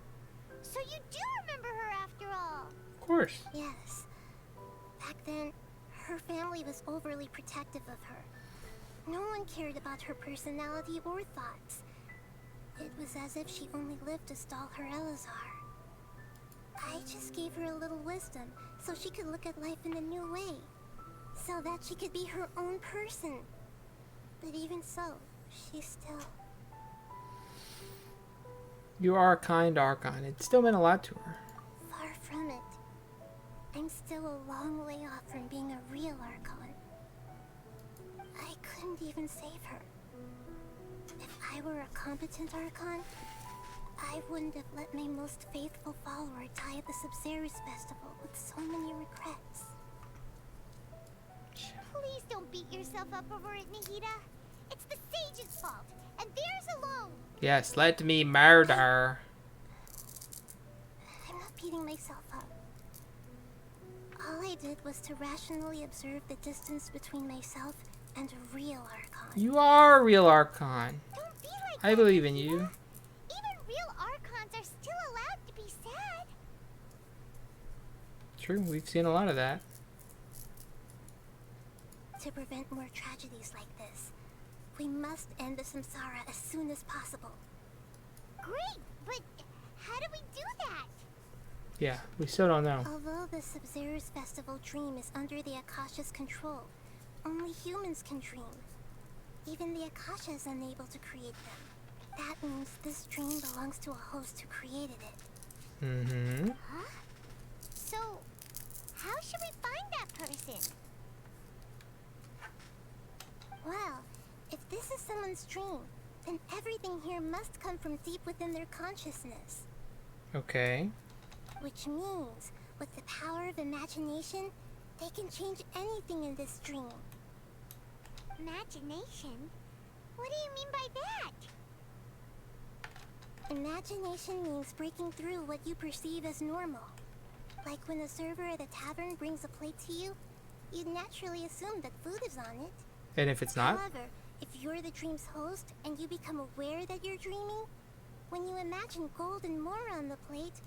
So you do remember her after all. Of course. Yes. Back then, Her family was overly protective of her. No one cared about her personality or thoughts. It was as if she only lived to stall her Elazar. I just gave her a little wisdom so she could look at life in a new way. So that she could be her own person. But even so, she still... You are a kind Archon. It still meant a lot to her. Far from it. I'm still a long way off from being a real Archon. I couldn't even save her. If I were a competent Archon, I wouldn't have let my most faithful follower die at the Sub-Zerus Festival with so many regrets. Please don't beat yourself up over it, Nahida. It's the sage's fault, and theirs alone. Yes, let me murder. I'm not beating myself up. All I did was to rationally observe the distance between myself and a real Archon. You are a real Archon. Don't be like I believe in you. Even real Archons are still allowed to be sad. True, we've seen a lot of that. To prevent more tragedies like this, we must end the samsara as soon as possible. Great, but how do we do that? Yeah, we still don't know. Although the Sub-Zerus Festival dream is under the Akasha's control, only humans can dream. Even the Akasha is unable to create them. That means this dream belongs to a host who created it. Mm-hmm. Huh? So, how should we find that person? Well, if this is someone's dream, then everything here must come from deep within their consciousness. Okay. Which means, with the power of imagination, they can change anything in this dream. Imagination? What do you mean by that? Imagination means breaking through what you perceive as normal. Like when a server at a tavern brings a plate to you, you'd naturally assume that food is on it. And if it's not? However, if you're the dream's host and you become aware that you're dreaming, when you imagine gold and more on the plate,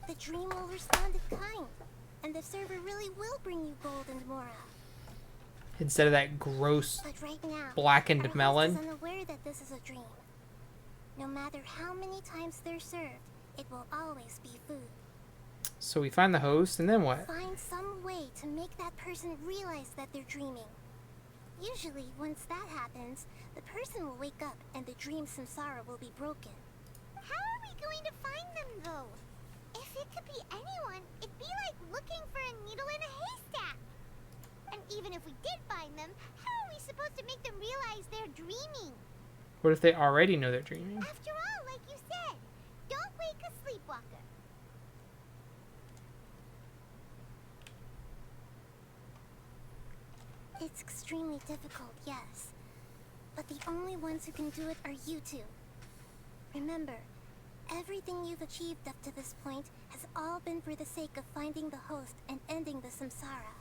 the dream will respond in kind, and the server really will bring you gold and mora. Instead of that gross But right now, blackened our melon. host is unaware that this is a dream. No matter how many times they're served, it will always be food. So we find the host, and then what? Find some way to make that person realize that they're dreaming. Usually, once that happens, the person will wake up and the dream samsara will be broken. How are we going to find them, though? If it could be anyone, it'd be like looking for a needle in a haystack. And even if we did find them, how are we supposed to make them realize they're dreaming? What if they already know they're dreaming? After all, like you said, don't wake a sleepwalker. It's extremely difficult, yes. But the only ones who can do it are you two. Remember, everything you've achieved up to this point has all been for the sake of finding the host and ending the samsara.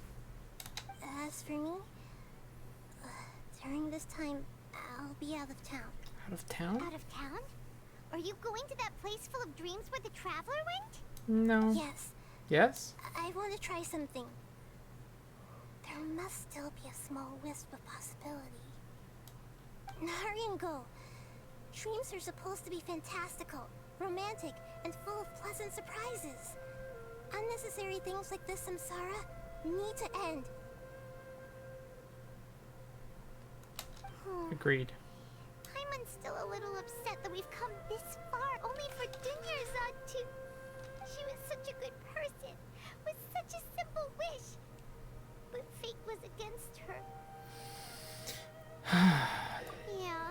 As for me, during this time, I'll be out of town. Out of town? Out of town? Are you going to that place full of dreams where the traveler went? No. Yes. Yes? I want to try something. There must still be a small wisp of possibility. Hurry and go. Dreams are supposed to be fantastical, romantic, and full of pleasant surprises. Unnecessary things like this samsara need to end. Agreed. I'm still a little upset that we've come this far, only for Dunyarzad to... She was such a good person, with such a simple wish. But fate was against her. Yeah.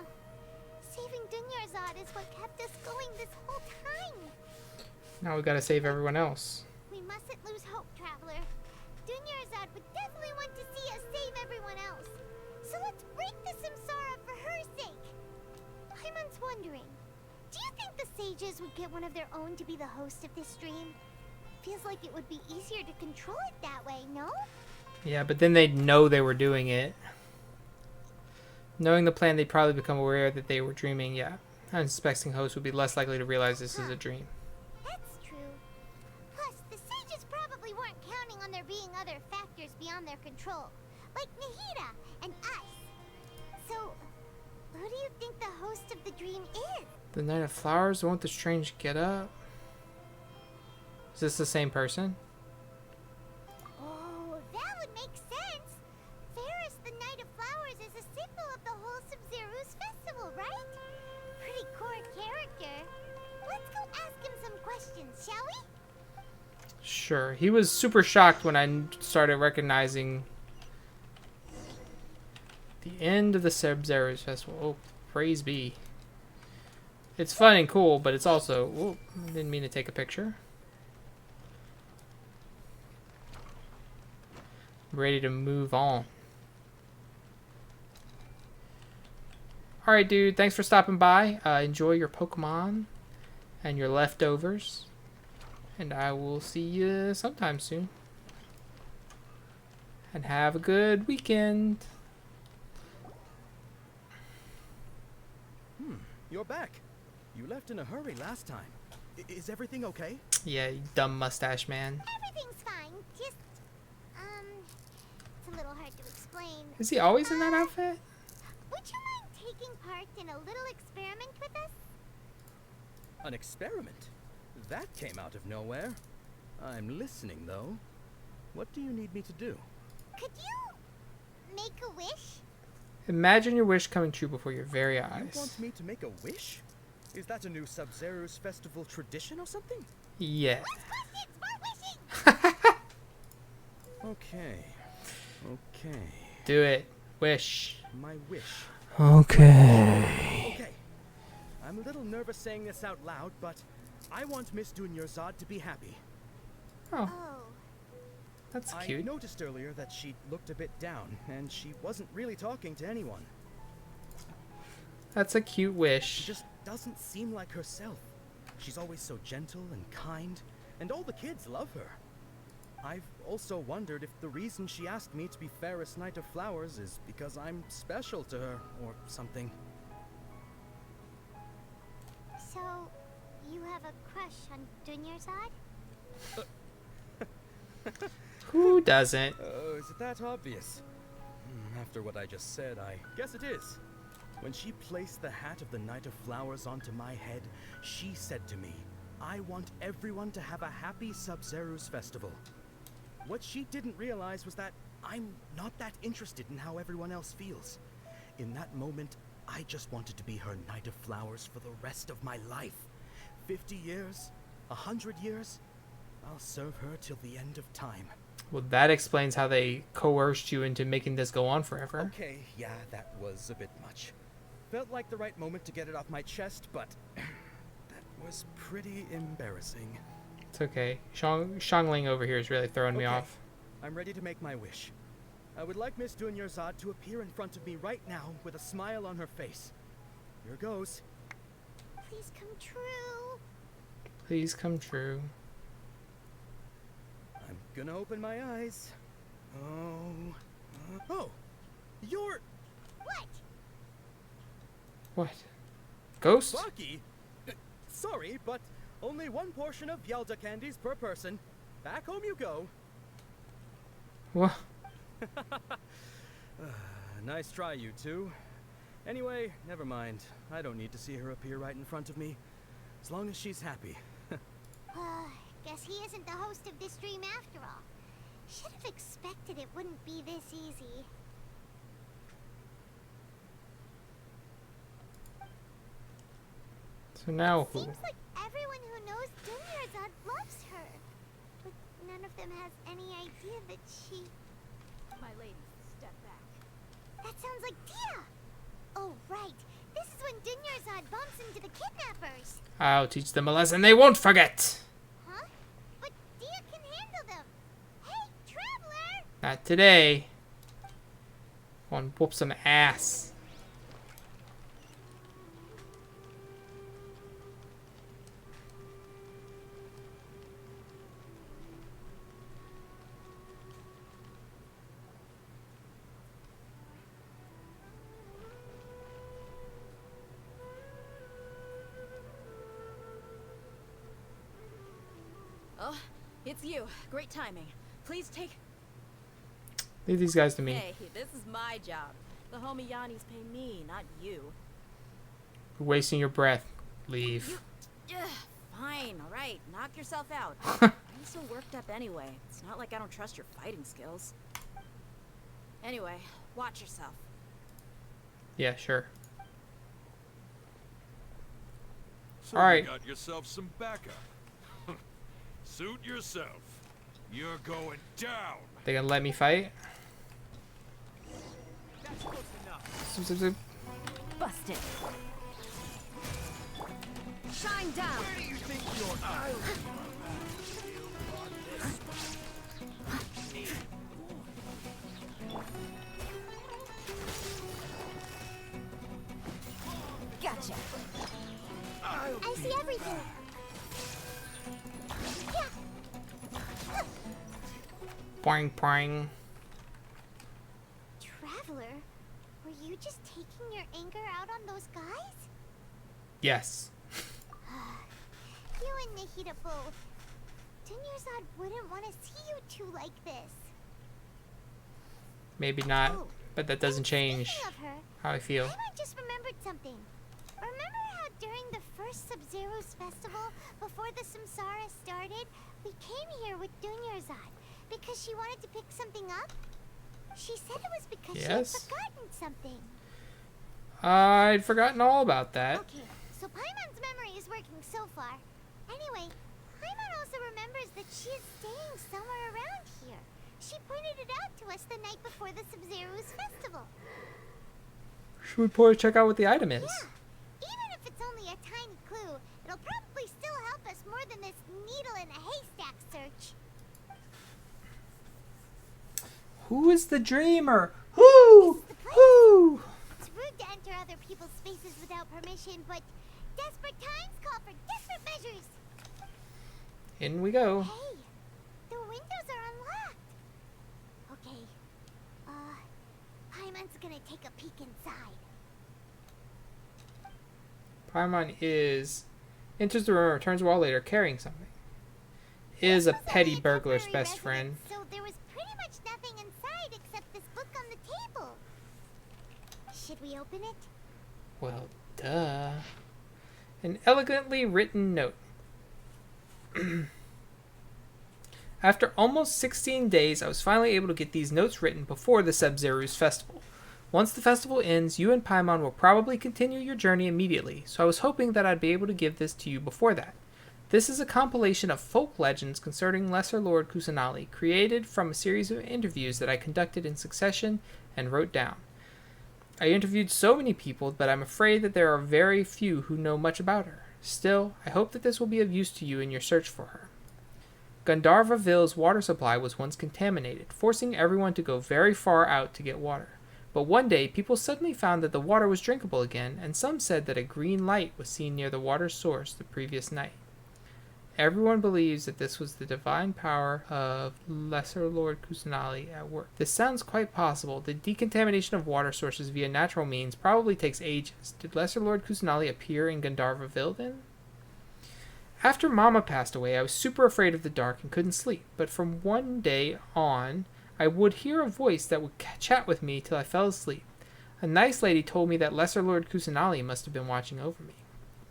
Saving Dunyarzad is what kept us going this whole time. Now we gotta save everyone else. We mustn't lose hope, Traveler. Dunyarzad would definitely want to see us save everyone else. So let's break the samsara for her sake. Hyman's wondering, do you think the sages would get one of their own to be the host of this dream? Feels like it would be easier to control it that way, no? Yeah, but then they'd know they were doing it. Knowing the plan, they'd probably become aware that they were dreaming, yeah. Unsuspecting hosts would be less likely to realize this is a dream. That's true. Plus, the sages probably weren't counting on there being other factors beyond their control. like Nahida and us. So, who do you think the host of the dream is? The Knight of Flowers, the one with the strange getup. Is this the same person? Oh, that would make sense. Ferris, the Knight of Flowers, is a symbol of the whole Sub-Zero's festival, right? Pretty core character. Let's go ask him some questions, shall we? Sure. He was super shocked when I started recognizing the end of the Sub-Zero's festival. Oh, praise be. It's fun and cool, but it's also... Whoa, didn't mean to take a picture. Ready to move on. Alright, dude. Thanks for stopping by. Enjoy your Pokemon and your leftovers. And I will see you sometime soon. And have a good weekend. You're back. You left in a hurry last time. Is everything okay? Yeah, you dumb mustache man. Everything's fine. Just, it's a little hard to explain. Is he always in that outfit? Would you mind taking part in a little experiment with us? An experiment? That came out of nowhere. I'm listening, though. What do you need me to do? Could you make a wish? Imagine your wish coming true before your very eyes. You want me to make a wish? Is that a new Sub-Zero's festival tradition or something? Yeah. Okay. Okay. Do it. Wish. My wish. Okay. Okay. I'm a little nervous saying this out loud, but I want Miss Dunyarzad to be happy. Oh. That's cute. I noticed earlier that she looked a bit down, and she wasn't really talking to anyone. That's a cute wish. She just doesn't seem like herself. She's always so gentle and kind, and all the kids love her. I've also wondered if the reason she asked me to be Ferris Knight of Flowers is because I'm special to her, or something. So, you have a crush on Dunyarzad? Who doesn't? Oh, is it that obvious? After what I just said, I guess it is. When she placed the hat of the Knight of Flowers onto my head, she said to me, I want everyone to have a happy Sub-Zero's festival. What she didn't realize was that I'm not that interested in how everyone else feels. In that moment, I just wanted to be her Knight of Flowers for the rest of my life. 50 years, 100 years, I'll serve her till the end of time. Well, that explains how they coerced you into making this go on forever. Okay, yeah, that was a bit much. Felt like the right moment to get it off my chest, but that was pretty embarrassing. It's okay. Xiangling over here is really throwing me off. I'm ready to make my wish. I would like Miss Dunyarzad to appear in front of me right now with a smile on her face. Here goes. Please come true. Please come true. I'm gonna open my eyes. Oh, you're... What? What? Ghost? Baki? Sorry, but only one portion of Yalda candies per person. Back home you go. What? Nice try, you two. Anyway, never mind. I don't need to see her appear right in front of me. As long as she's happy. Guess he isn't the host of this dream after all. Should have expected it wouldn't be this easy. So now who? Seems like everyone who knows Dunyarzad loves her. But none of them has any idea that she... My lady, step back. That sounds like Dia! Oh, right. This is when Dunyarzad bumps into the kidnappers. I'll teach them a lesson they won't forget. Huh? But Dia can handle them. Hey, Traveler! Not today. One whoop some ass. Oh, it's you. Great timing. Please take... Leave these guys to me. Hey, this is my job. The homie Yanni's pay me, not you. You're wasting your breath. Leave. Yeah, fine, alright. Knock yourself out. Why are you so worked up anyway? It's not like I don't trust your fighting skills. Anyway, watch yourself. Yeah, sure. So All right. you got yourself some backup. Suit yourself. You're going down. They gonna let me fight? That's close enough. Zip, zip, zip. Busted. Shine down. Where do you think you're at? Gotcha. I see everything. Boing, boing. Traveler, were you just taking your anger out on those guys? Yes. You and Nahida both. Dunyarzad wouldn't want to see you two like this. Maybe not, Oh, but that doesn't change Speaking of her, how I feel. I just remembered something. Remember how during the first Sub-Zero's festival, before the Samsara started, we came here with Dunyarzad because she wanted to pick something up? She said it was because she had Yes. forgotten something. I'd forgotten all about that. Okay, so Paimon's memory is working so far. Anyway, Paimon also remembers that she is staying somewhere around here. She pointed it out to us the night before the Sub-Zero's festival. Should we probably check out what the item is? Yeah, even if it's only a tiny clue, it'll probably still help us more than this needle in a haystack search. Who is the dreamer? Who? Who? It's rude to enter other people's spaces without permission, but desperate times call for desperate measures. In we go. Hey, the windows are unlocked. Okay, Paimon's gonna take a peek inside. Paimon enters the room and returns a while later carrying something. Is a petty burglar's best friend. So there was pretty much nothing inside except this book on the table. Should we open it? Well, duh. An elegantly written note. After almost 16 days, I was finally able to get these notes written before the Sub-Zero's festival. Once the festival ends, you and Paimon will probably continue your journey immediately, so I was hoping that I'd be able to give this to you before that. This is a compilation of folk legends concerning Lesser Lord Kusanali, created from a series of interviews that I conducted in succession and wrote down. I interviewed so many people, but I'm afraid that there are very few who know much about her. Still, I hope that this will be of use to you in your search for her. Gandharvaville's water supply was once contaminated, forcing everyone to go very far out to get water. But one day, people suddenly found that the water was drinkable again, and some said that a green light was seen near the water's source the previous night. Everyone believes that this was the divine power of Lesser Lord Kusanali at work. This sounds quite possible. The decontamination of water sources via natural means probably takes ages. Did Lesser Lord Kusanali appear in Gandharvaville then? After Mama passed away, I was super afraid of the dark and couldn't sleep, but from one day on, I would hear a voice that would chat with me till I fell asleep. A nice lady told me that Lesser Lord Kusanali must have been watching over me.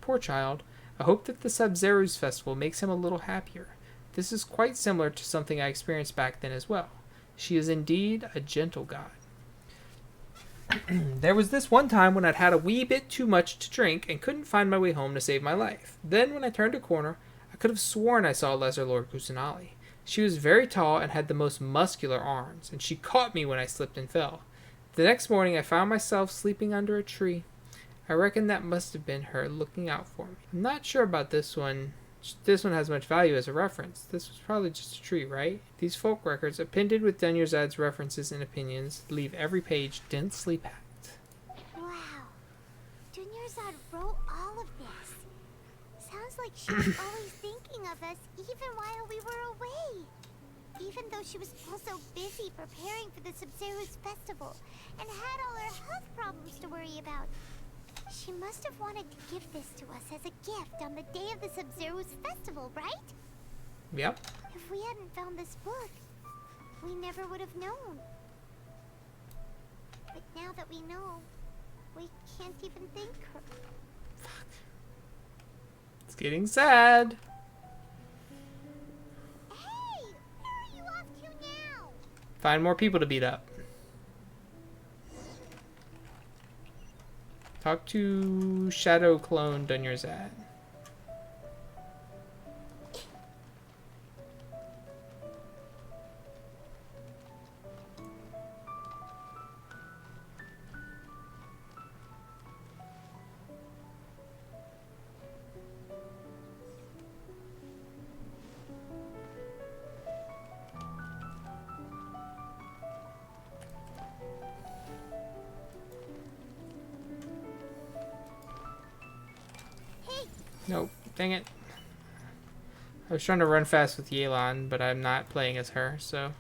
Poor child. I hope that the Sub-Zero's festival makes him a little happier. This is quite similar to something I experienced back then as well. She is indeed a gentle god. There was this one time when I'd had a wee bit too much to drink and couldn't find my way home to save my life. Then, when I turned a corner, I could have sworn I saw Lesser Lord Kusanali. She was very tall and had the most muscular arms, and she caught me when I slipped and fell. The next morning, I found myself sleeping under a tree. I reckon that must have been her looking out for me. I'm not sure about this one. This one has much value as a reference. This was probably just a tree, right? These folk records, appended with Dunyarzad's references and opinions, leave every page densely packed. Wow. Dunyarzad wrote all of this. Sounds like she was always thinking of us even while we were away. Even though she was also busy preparing for the Sub-Zero's festival and had all her health problems to worry about. She must have wanted to give this to us as a gift on the day of the Sub-Zero's festival, right? Yep. If we hadn't found this book, we never would have known. But now that we know, we can't even thank her. It's getting sad. Hey! Where are you off to now? Find more people to beat up. Talk to Shadow Clone Dunyarzad. Nope. Dang it. I was trying to run fast with Yelan, but I'm not playing as her, so...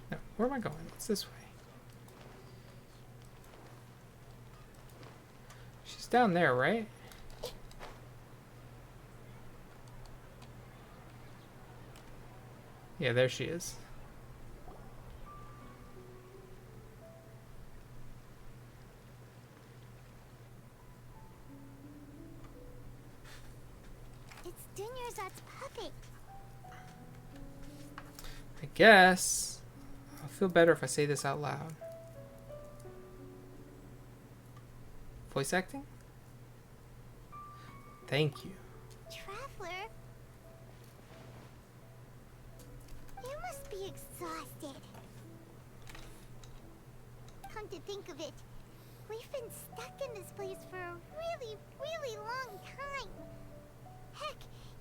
No, where am I going? It's this way. She's down there, right? Yeah, there she is. Dunyarzad's puppet. I guess I'll feel better if I say this out loud. Voice acting? Thank you. Traveler, you must be exhausted. Come to think of it, we've been stuck in this place for a really, really long time. Heck,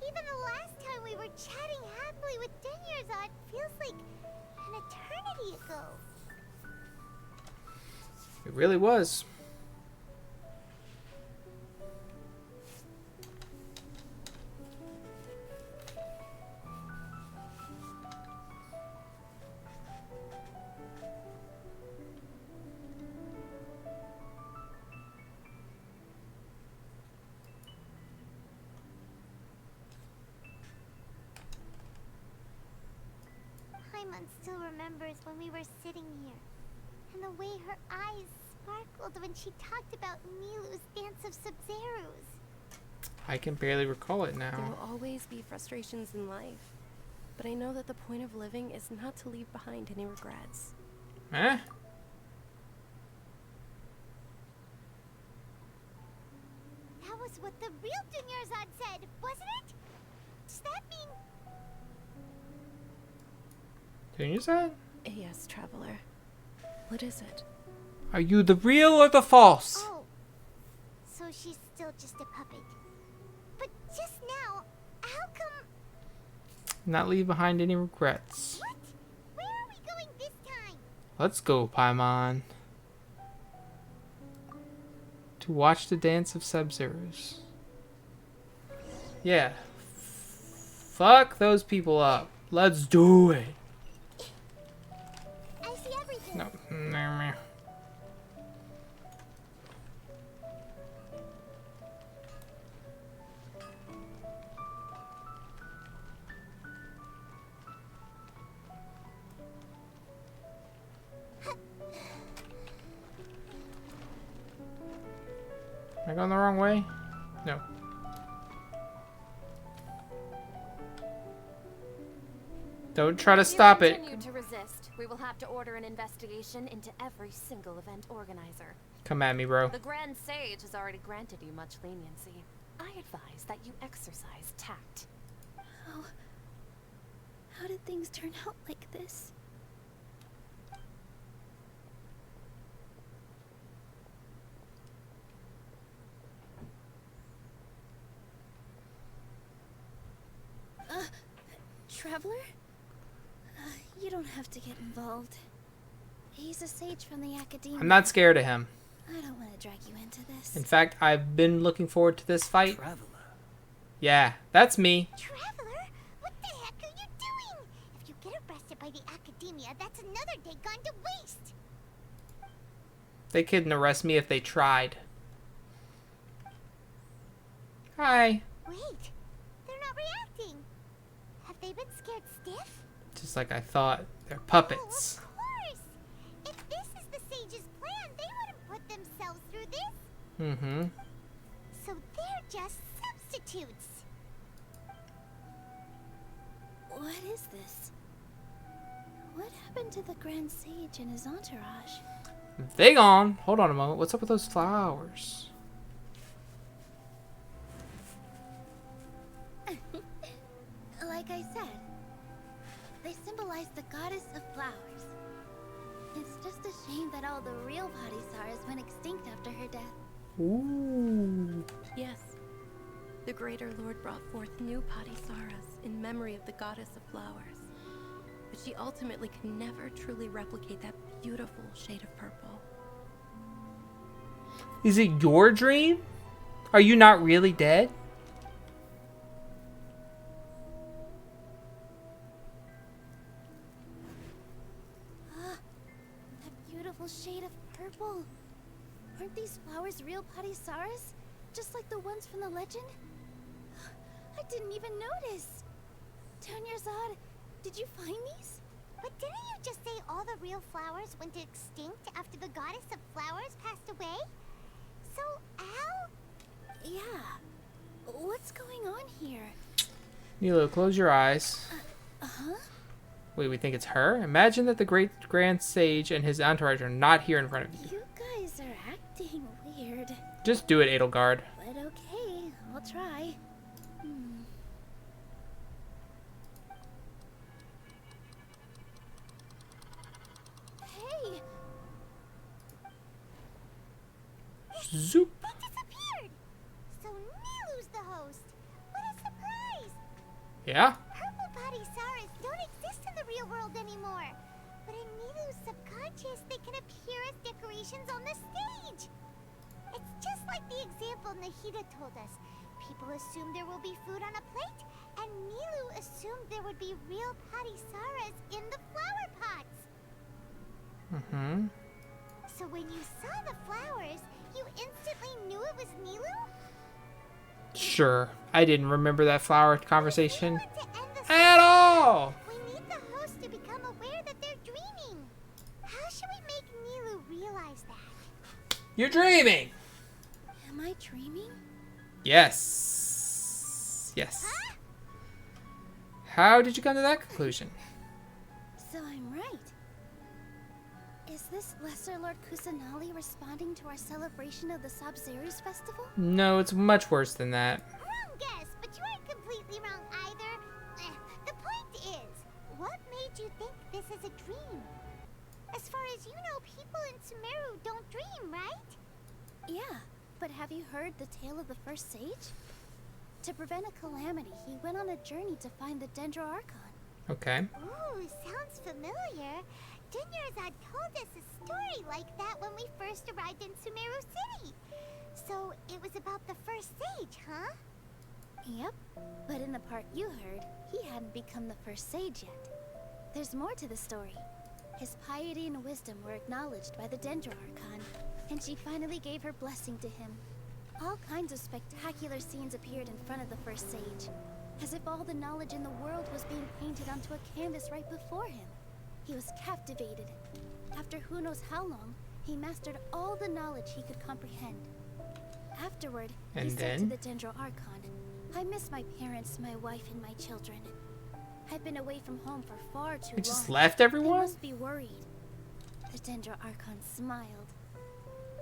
even the last time we were chatting happily with Dunyarzad feels like an eternity ago. It really was. Paimon still remembers when we were sitting here, and the way her eyes sparkled when she talked about Nilou's dance of Sub-Zeros. I can barely recall it There now. will always be frustrations in life, but I know that the point of living is not to leave behind any regrets. Eh? That was what the real Dunyarzad said, wasn't it? Does that mean... Dunyarzad? Yes, traveler. What is it? Are you the real or the false? Oh, so she's still just a puppet. But just now, how come... Not leave behind any regrets. What? Where are we going this time? Let's go, Paimon. To watch the dance of Sub-Zeros. Yeah. Fuck those people up. Let's do it. I see everything. No. Am I going the wrong way? No. Don't try to stop it. If you continue to resist, we will have to order an investigation into every single event organizer. Come at me, bro. The Grand Sage has already granted you much leniency. I advise that you exercise tact. How did things turn out like this? Traveler? You don't have to get involved. He's a sage from the Academia. I'm not scared of him. I don't want to drag you into this. In fact, I've been looking forward to this fight. Traveler. Yeah, that's me. Traveler, what the heck are you doing? If you get arrested by the Academia, that's another day gone to waste. They couldn't arrest me if they tried. Hi. Wait, they're not reacting. Have they been scared stiff? Just like I thought. They're puppets. Oh, of course. Mm-hmm. So they're just substitutes. What is this? What happened to the Grand Sage and his entourage? They gone. Hold on a moment. What's up with those flowers? Like I said, they symbolize the goddess of flowers. It's just a shame that all the real Padisaras went extinct after her death. Ooh. Yes. The Greater Lord brought forth new Padisaras in memory of the goddess of flowers. But she ultimately can never truly replicate that beautiful shade of purple. Is it your dream? Are you not really dead? That beautiful shade of purple. Aren't these flowers real Padisaras? Just like the ones from the legend? I didn't even notice. Tanyarzad, did you find these? But didn't you just say all the real flowers went extinct after the goddess of flowers passed away? So, how? Yeah. What's going on here? Nilou, close your eyes. Uh-huh. Wait, we think it's her? Imagine that the great Grand Sage and his entourage are not here in front of you. You guys are acting weird. Just do it, Edelgard. But okay, I'll try. Hey! Zoop. They disappeared! So Nilou's the host. What a surprise! Yeah? Purple Padisaras don't exist in the real world anymore. But in Nilou's subconscious, they can appear as decorations on the stage. It's just like the example Nahida told us. People assume there will be food on a plate, and Nilou assumed there would be real Padisaras in the flower pots. Mm-hmm. So when you saw the flowers, you instantly knew it was Nilou? Sure. I didn't remember that flower conversation at all. We need the host to become aware that they're dreaming. How should we make Nilou realize that? You're dreaming. Am I dreaming? Yes. Yes. Huh? How did you come to that conclusion? So I'm right. Is this Lesser Lord Kusanali responding to our celebration of the Sabzeruz festival? No, it's much worse than that. Wrong guess, but you aren't completely wrong either. The point is, what made you think this is a dream? As far as you know, people in Sumeru don't dream, right? Yeah, but have you heard the tale of the first sage? To prevent a calamity, he went on a journey to find the Dendro Archon. Okay. Ooh, sounds familiar. Tanyarzad told us a story like that when we first arrived in Sumeru City. So it was about the first sage, huh? Yep, but in the part you heard, he hadn't become the first sage yet. There's more to the story. His piety and wisdom were acknowledged by the Dendro Archon, and she finally gave her blessing to him. All kinds of spectacular scenes appeared in front of the first sage, as if all the knowledge in the world was being painted onto a canvas right before him. He was captivated. After who knows how long, he mastered all the knowledge he could comprehend. Afterward, he said to the Dendro Archon, I miss my parents, my wife, and my children. I've been away from home for far too long. You just left everyone? I must be worried. The Dendro Archon smiled.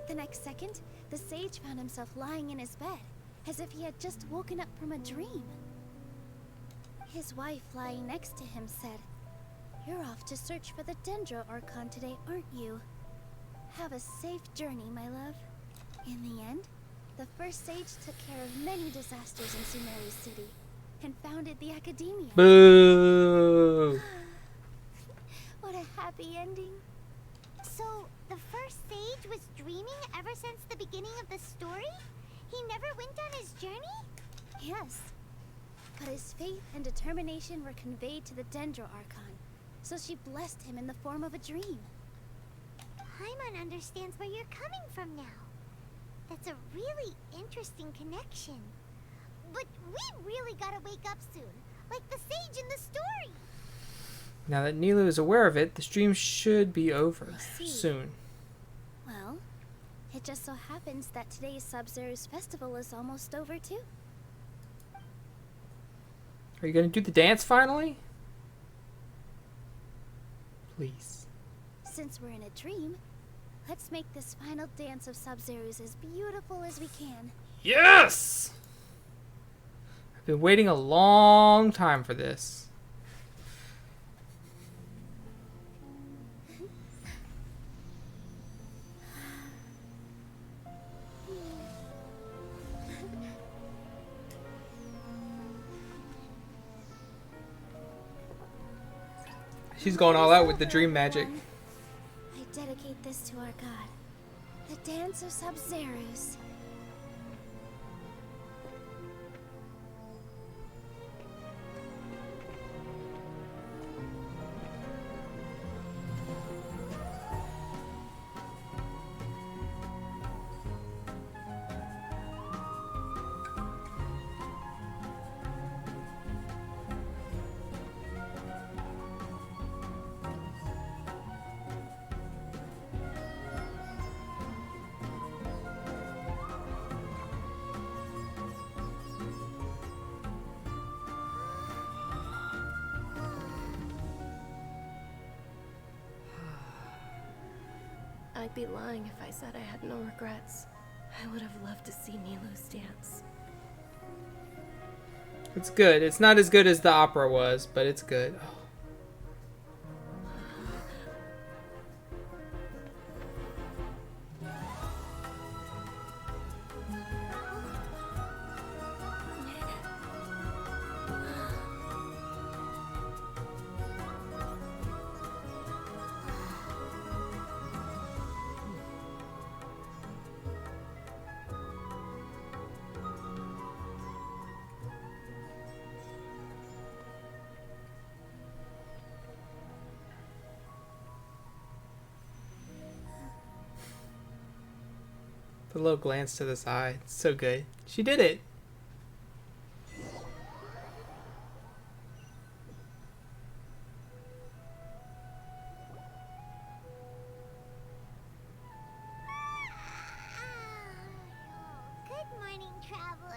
The next second, the sage found himself lying in his bed, as if he had just woken up from a dream. His wife, lying next to him, said, You're off to search for the Dendro Archon today, aren't you? Have a safe journey, my love. In the end, the first sage took care of many disasters in Sumeru City, and founded the Academia. Boo! What a happy ending. So, the first sage was dreaming ever since the beginning of the story? He never went on his journey? Yes. But his faith and determination were conveyed to the Dendro Archon, so she blessed him in the form of a dream. Paimon understands where you're coming from now. That's a really interesting connection. But we really gotta wake up soon, like the sage in the story. Now that Nilou is aware of it, the stream should be over soon. Well, it just so happens that today's Sub-Zero's festival is almost over too. Are you gonna do the dance finally? Please. Since we're in a dream, let's make this final dance of Sub-Zero's as beautiful as we can. Yes! I've been waiting a long time for this. She's going all out with the dream magic. I dedicate this to our god, the dance of Sub-Zero's. I'd be lying if I said I had no regrets. I would have loved to see Nilou's dance. It's good. It's not as good as the opera was, but it's good. Oh. The little glance to the side. It's so good. She did it. Good morning, traveler.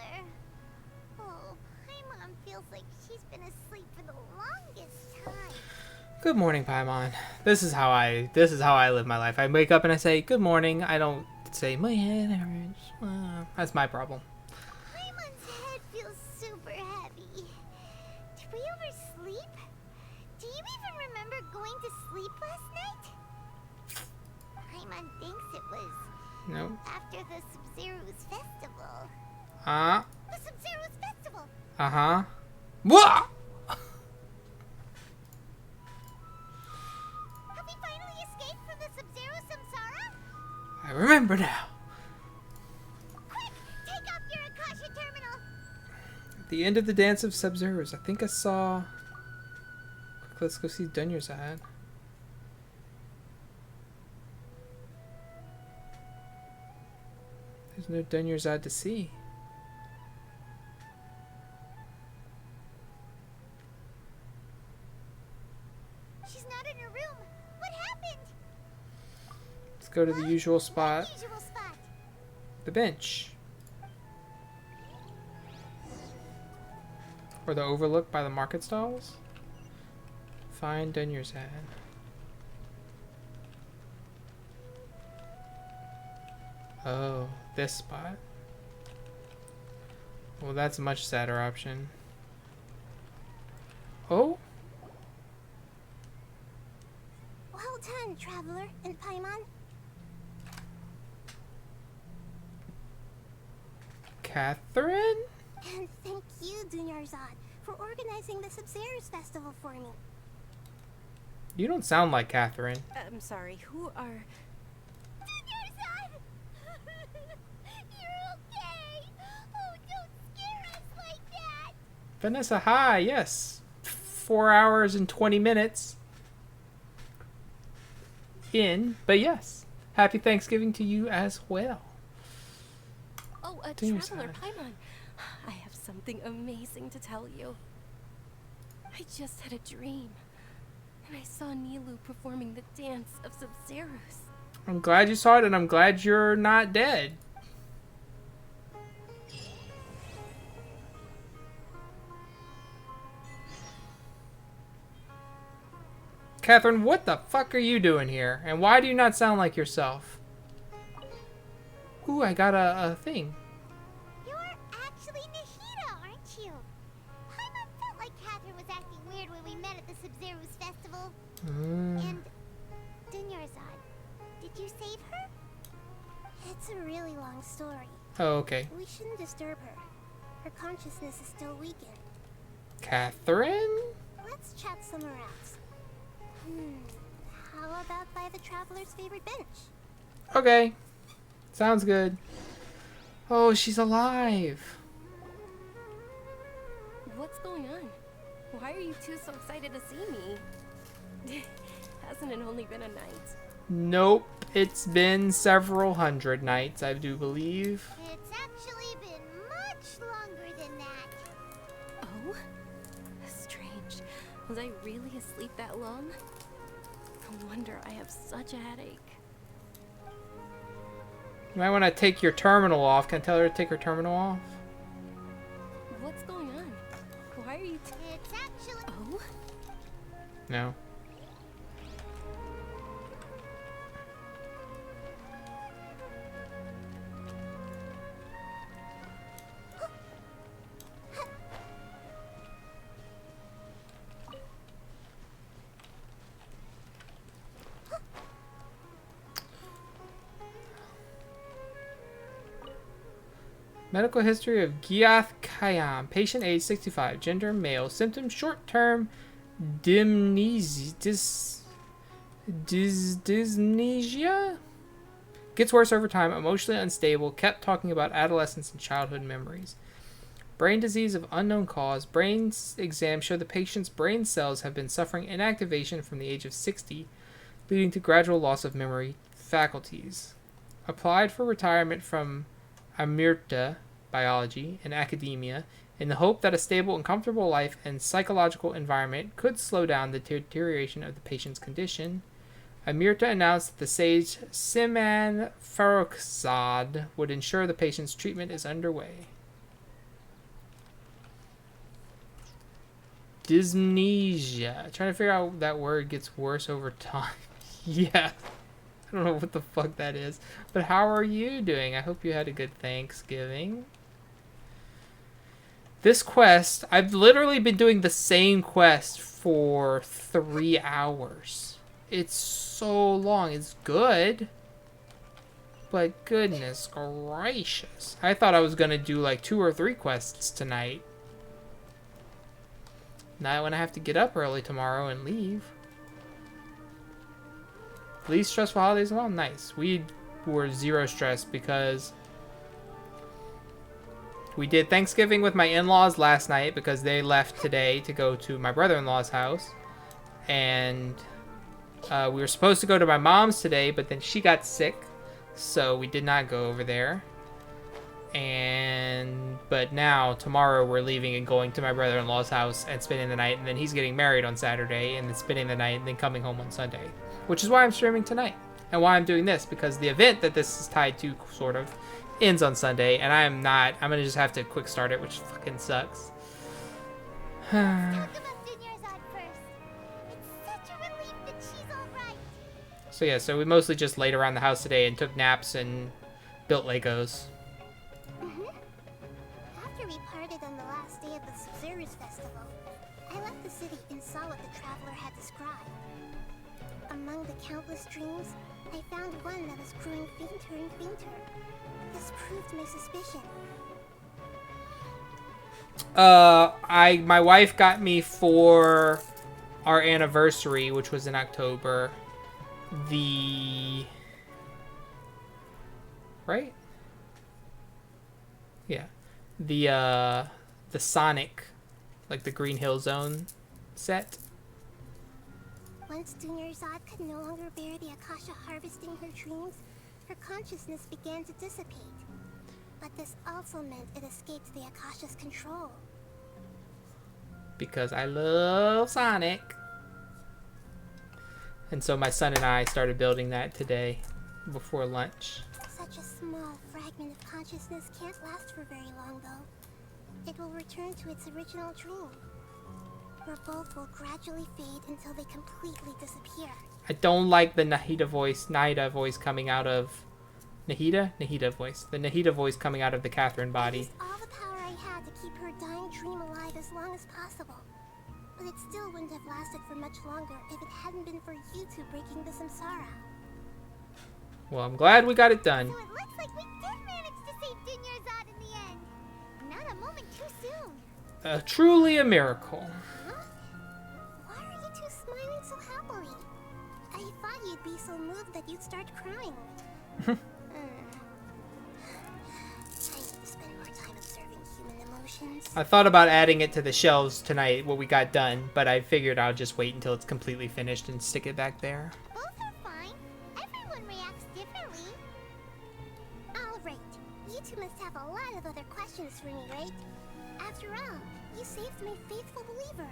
Oh, Paimon feels like she's been asleep for the longest time. Good morning, Paimon. This is how I live my life. I wake up and I say good morning. I don't say my head hurts. That's my problem. Paimon's head feels super heavy. Did we oversleep? Do you even remember going to sleep last night? Paimon thinks it was after the Sub-Zero's festival. The Sub-Zero's festival. Whoa! Have we finally escaped from the Sub-Zero samsara? I remember now. Quick, take off your Akasha terminal. At the end of the Dance of Sub-Zeros, I think I saw... Quick, let's go see Dunyarzad. There's no Dunyarzad to see. She's not in her room. What happened? Let's go to the usual spot. What usual spot? The bench. Or the overlook by the market stalls. Find Dunyarzad. Oh, this spot. Well, that's a much sadder option. Oh? Well done, traveler and Paimon. Catherine? And thank you, Dunyarzad, for organizing the Sub-Zero's festival for me. You don't sound like Catherine. I'm sorry, who are... Dunyarzad! You're okay! Oh, don't scare us like that! Vanessa, hi, yes. 4 hours and 20 minutes in, but yes. Happy Thanksgiving to you as well. Oh, Dunyarzad. Traveler Paimon. I have something amazing to tell you. I just had a dream, and I saw Nilou performing the dance of Sub-Zeros. I'm glad you saw it, and I'm glad you're not dead. Catherine, what the fuck are you doing here? And why do you not sound like yourself? Ooh, I got a thing. You're actually Nahida, aren't you? Paimon felt like Catherine was acting weird when we met at the Sub-Zero's festival. And Dunyarzad, did you save her? It's a really long story. Oh, okay. We shouldn't disturb her. Her consciousness is still weakened. Catherine? Let's chat somewhere else. How about by the traveler's favorite bench? Okay. Sounds good. Oh, she's alive. What's going on? Why are you two so excited to see me? Hasn't it only been a night? Nope. It's been several hundred nights, I do believe. It's actually been much longer than that. Oh? Strange. Was I really asleep that long? No wonder I have such a headache. You might want to take your terminal off. Can I tell her to take her terminal off? What's going on? Why are you... It's actually... Oh? No. Medical history of Gyath Kayam. Patient age 65. Gender male. Symptoms short-term dysnesia. Gets worse over time. Emotionally unstable. Kept talking about adolescence and childhood memories. Brain disease of unknown cause. Brain exams show the patient's brain cells have been suffering inactivation from the age of 60, leading to gradual loss of memory faculties. Applied for retirement from Amirta Biology and academia in the hope that a stable and comfortable life and psychological environment could slow down the deterioration of the patient's condition. Amirta announced that the sage Siman Farokhzad would ensure the patient's treatment is underway. Dysnesia. Trying to figure out how that word gets worse over time. Yeah. I don't know what the fuck that is. But how are you doing? I hope you had a good Thanksgiving. This quest, I've literally been doing the same quest for 3 hours. It's so long. It's good. But goodness gracious. I thought I was going to do like 2 or 3 quests tonight. Now when I have to get up early tomorrow and leave. Least stressful holidays? Well, nice. We were zero stress because we did Thanksgiving with my in-laws last night because they left today to go to my brother-in-law's house. And we were supposed to go to my mom's today, but then she got sick. So we did not go over there. But now, tomorrow, we're leaving and going to my brother-in-law's house and spending the night. And then he's getting married on Saturday and then spending the night and then coming home on Sunday. Which is why I'm streaming tonight. And why I'm doing this. Because the event that this is tied to, sort of, ends on Sunday. And I'm going to just have to quick start it, which fucking sucks. So yeah, so we mostly just laid around the house today and took naps and built Legos. After we parted on the last day of the Sub-Zero's festival, I left the city and saw what the traveler had described. Among the countless dreams, I found one that was growing fainter and fainter. This proved my suspicion. My wife got me for our anniversary, which was in October, right? Yeah. The Sonic, like the Green Hill Zone set. Once Dunyarzad could no longer bear the Akasha harvesting her dreams, her consciousness began to dissipate. But this also meant it escaped the Akasha's control. Because I love Sonic. And so my son and I started building that today. before lunch. Such a small fragment of consciousness can't last for very long, though. It will return to its original dream, where both will gradually fade until they completely disappear. I don't like the Nahida voice coming out of... Nahida voice. The Nahida voice coming out of the Catherine body. I used all the power I had to keep her dying dream alive as long as possible. But it still wouldn't have lasted for much longer if it hadn't been for you two breaking the samsara. Well, I'm glad we got it done. So it looks like we did manage to save Dunyarzad in the end. Not a moment too soon. Truly a miracle. Huh? Why are you two smiling so happily? I thought you'd be so moved that you'd start crying. I need to spend more time observing human emotions. I thought about adding it to the shelves tonight, what we got done, but I figured I'll just wait until it's completely finished and stick it back there. Both are fine. Everyone reacts differently. Alright, you two must have a lot of other questions for me, right? After all, you saved my faithful believer.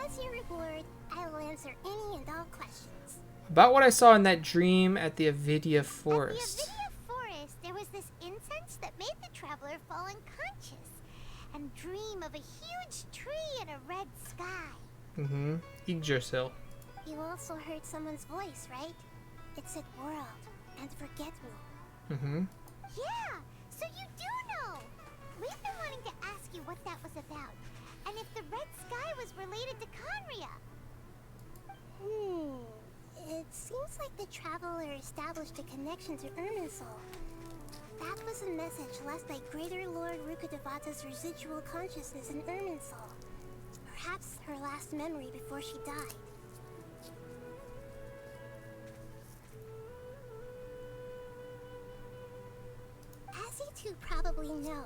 As your reward, I will answer any and all questions. About what I saw in that dream at the Avidia Forest. At the Avidia Forest, there was this incense that made the traveler fall unconscious and dream of a huge tree and a red sky. Mm-hmm. Yggdrasil. You also heard someone's voice, right? It said world and forget me. Mm-hmm. Yeah, so you do know. We've been wanting to ask you what that was about, and if the red sky was related to Conria. It seems like the traveler established a connection to Irminsul. That was a message left by Greater Lord Rukkhadevata's residual consciousness in Irminsul. Perhaps her last memory before she died. As you two probably know,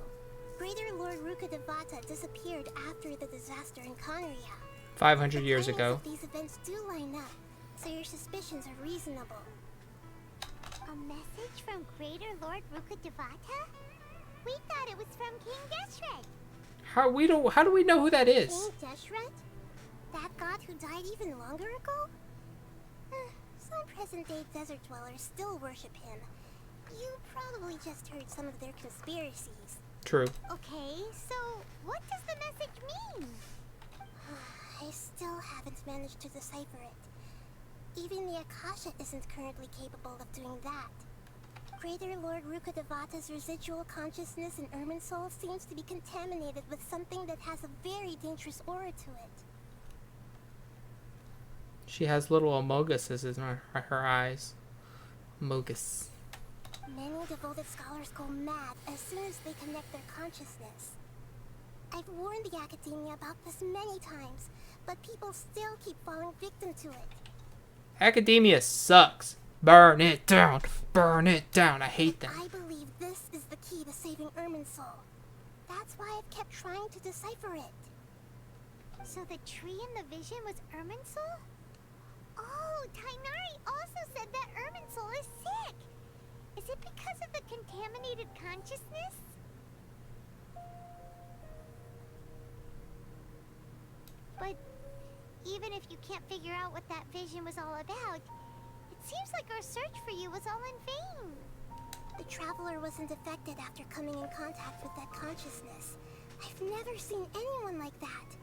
Greater Lord Rukkhadevata disappeared after the disaster in Conria. 500 years ago. These events do line up, so your suspicions are reasonable. A message from Greater Lord Rukkhadevata? We thought it was from King Deshret. How do we know who that is? King Deshret? That god who died even longer ago? Some present-day desert dwellers still worship him. You probably just heard some of their conspiracies. True. Okay, so what does the message mean? I still haven't managed to decipher it. Even the Akasha isn't currently capable of doing that. Greater Lord Rukkhadevata's residual consciousness in Irminsul seems to be contaminated with something that has a very dangerous aura to it. She has little Amoguses in her eyes. Amogus. Many devoted scholars go mad as soon as they connect their consciousness. I've warned the academia about this many times, but people still keep falling victim to it. Academia sucks. Burn it down. Burn it down. I hate them. I believe this is the key to saving Irminsul. That's why I've kept trying to decipher it. So the tree in the vision was Irminsul? Oh, Tainari also said that Irminsul is sick. Is it because of the contaminated consciousness? But even if you can't figure out what that vision was all about, it seems like our search for you was all in vain. The traveler wasn't affected after coming in contact with that consciousness. I've never seen anyone like that.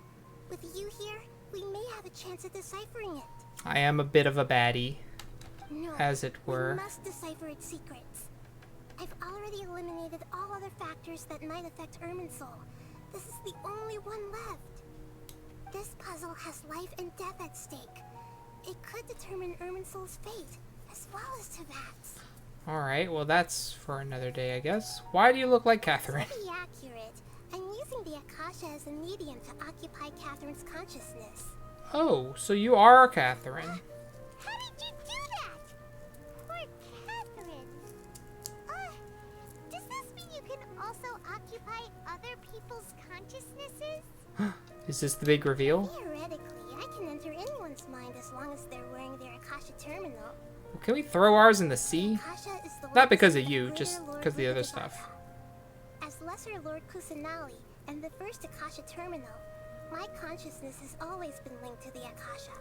With you here, we may have a chance at deciphering it. I am a bit of a baddie, no, as it were. We must decipher its secrets. I've already eliminated all other factors that might affect Irminsul. This is the only one left. This puzzle has life and death at stake. It could determine Irminsul's fate, as well as Tevat's. Alright, well that's for another day, I guess. Why do you look like Catherine? To be accurate, I'm using the Akasha as a medium to occupy Catherine's consciousness. Oh, so you are Catherine. How did you do that? Poor Catherine. Does this mean you can also occupy other people's consciousnesses? Is this the big reveal? Theoretically, I can enter anyone's mind as long as they're wearing their Akasha terminal. Well, can we throw ours in the sea? Akasha is the Not because of you, just because of the other stuff. As Lesser Lord Kusanali and the first Akasha terminal, my consciousness has always been linked to the Akasha.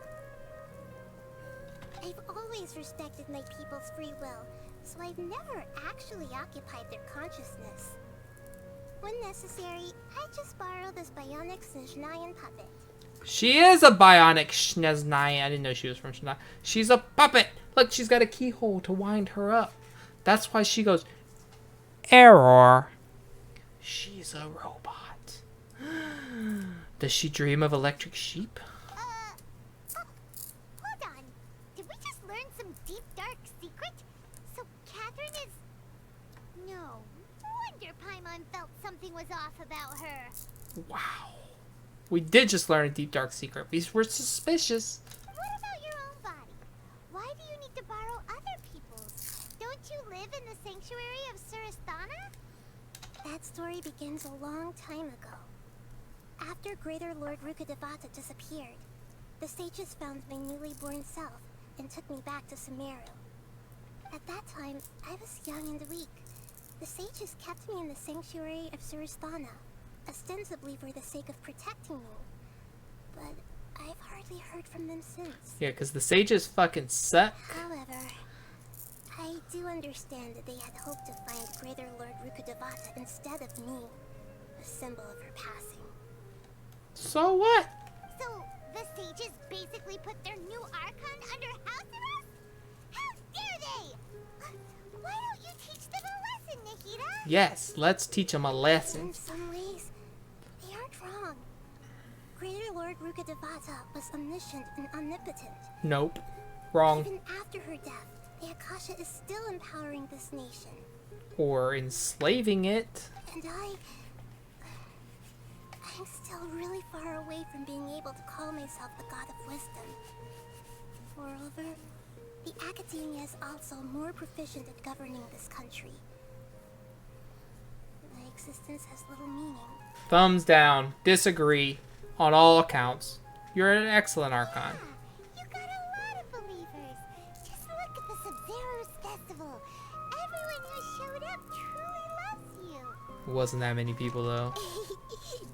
I've always respected my people's free will, so I've never actually occupied their consciousness. When necessary, I just borrow this bionic Snezhnayan puppet. She is a bionic Snezhnayan. I didn't know she was from Snezhnayan. She's a puppet. Look, she's got a keyhole to wind her up. That's why she goes, error. She's a robot. Does she dream of electric sheep? Hold on. Did we just learn some deep, dark secret? So Catherine is... No. Wonder Paimon felt something was off about her. Wow. We did just learn a deep, dark secret. We were suspicious. What about your own body? Why do you need to borrow other people's? Don't you live in the sanctuary of Surasthana? That story begins a long time ago. After Greater Lord Rukkhadevata disappeared, the sages found my newly born self and took me back to Sumeru. At that time, I was young and weak. The sages kept me in the sanctuary of Surasthana, ostensibly for the sake of protecting me. But I've hardly heard from them since. Yeah, because the sages fucking suck. However, I do understand that they had hoped to find Greater Lord Rukkhadevata instead of me, a symbol of her passing. So what? So, the sages basically put their new Archon under house arrest? How dare they! Why don't you teach them a lesson, Nahida? Yes, let's teach them a lesson. In some ways, they aren't wrong. Greater Lord Rukkhadevata was omniscient and omnipotent. Nope. Wrong. Even after her death, the Akasha is still empowering this nation. Or enslaving it. And I'm still really far away from being able to call myself the God of Wisdom. Moreover, the Academia is also more proficient at governing this country. My existence has little meaning. Thumbs down. Disagree. On all accounts. You're an excellent Archon. You got a lot of believers. Just look at the Sub-Zero's festival. Everyone who showed up truly loves you. It wasn't that many people, though.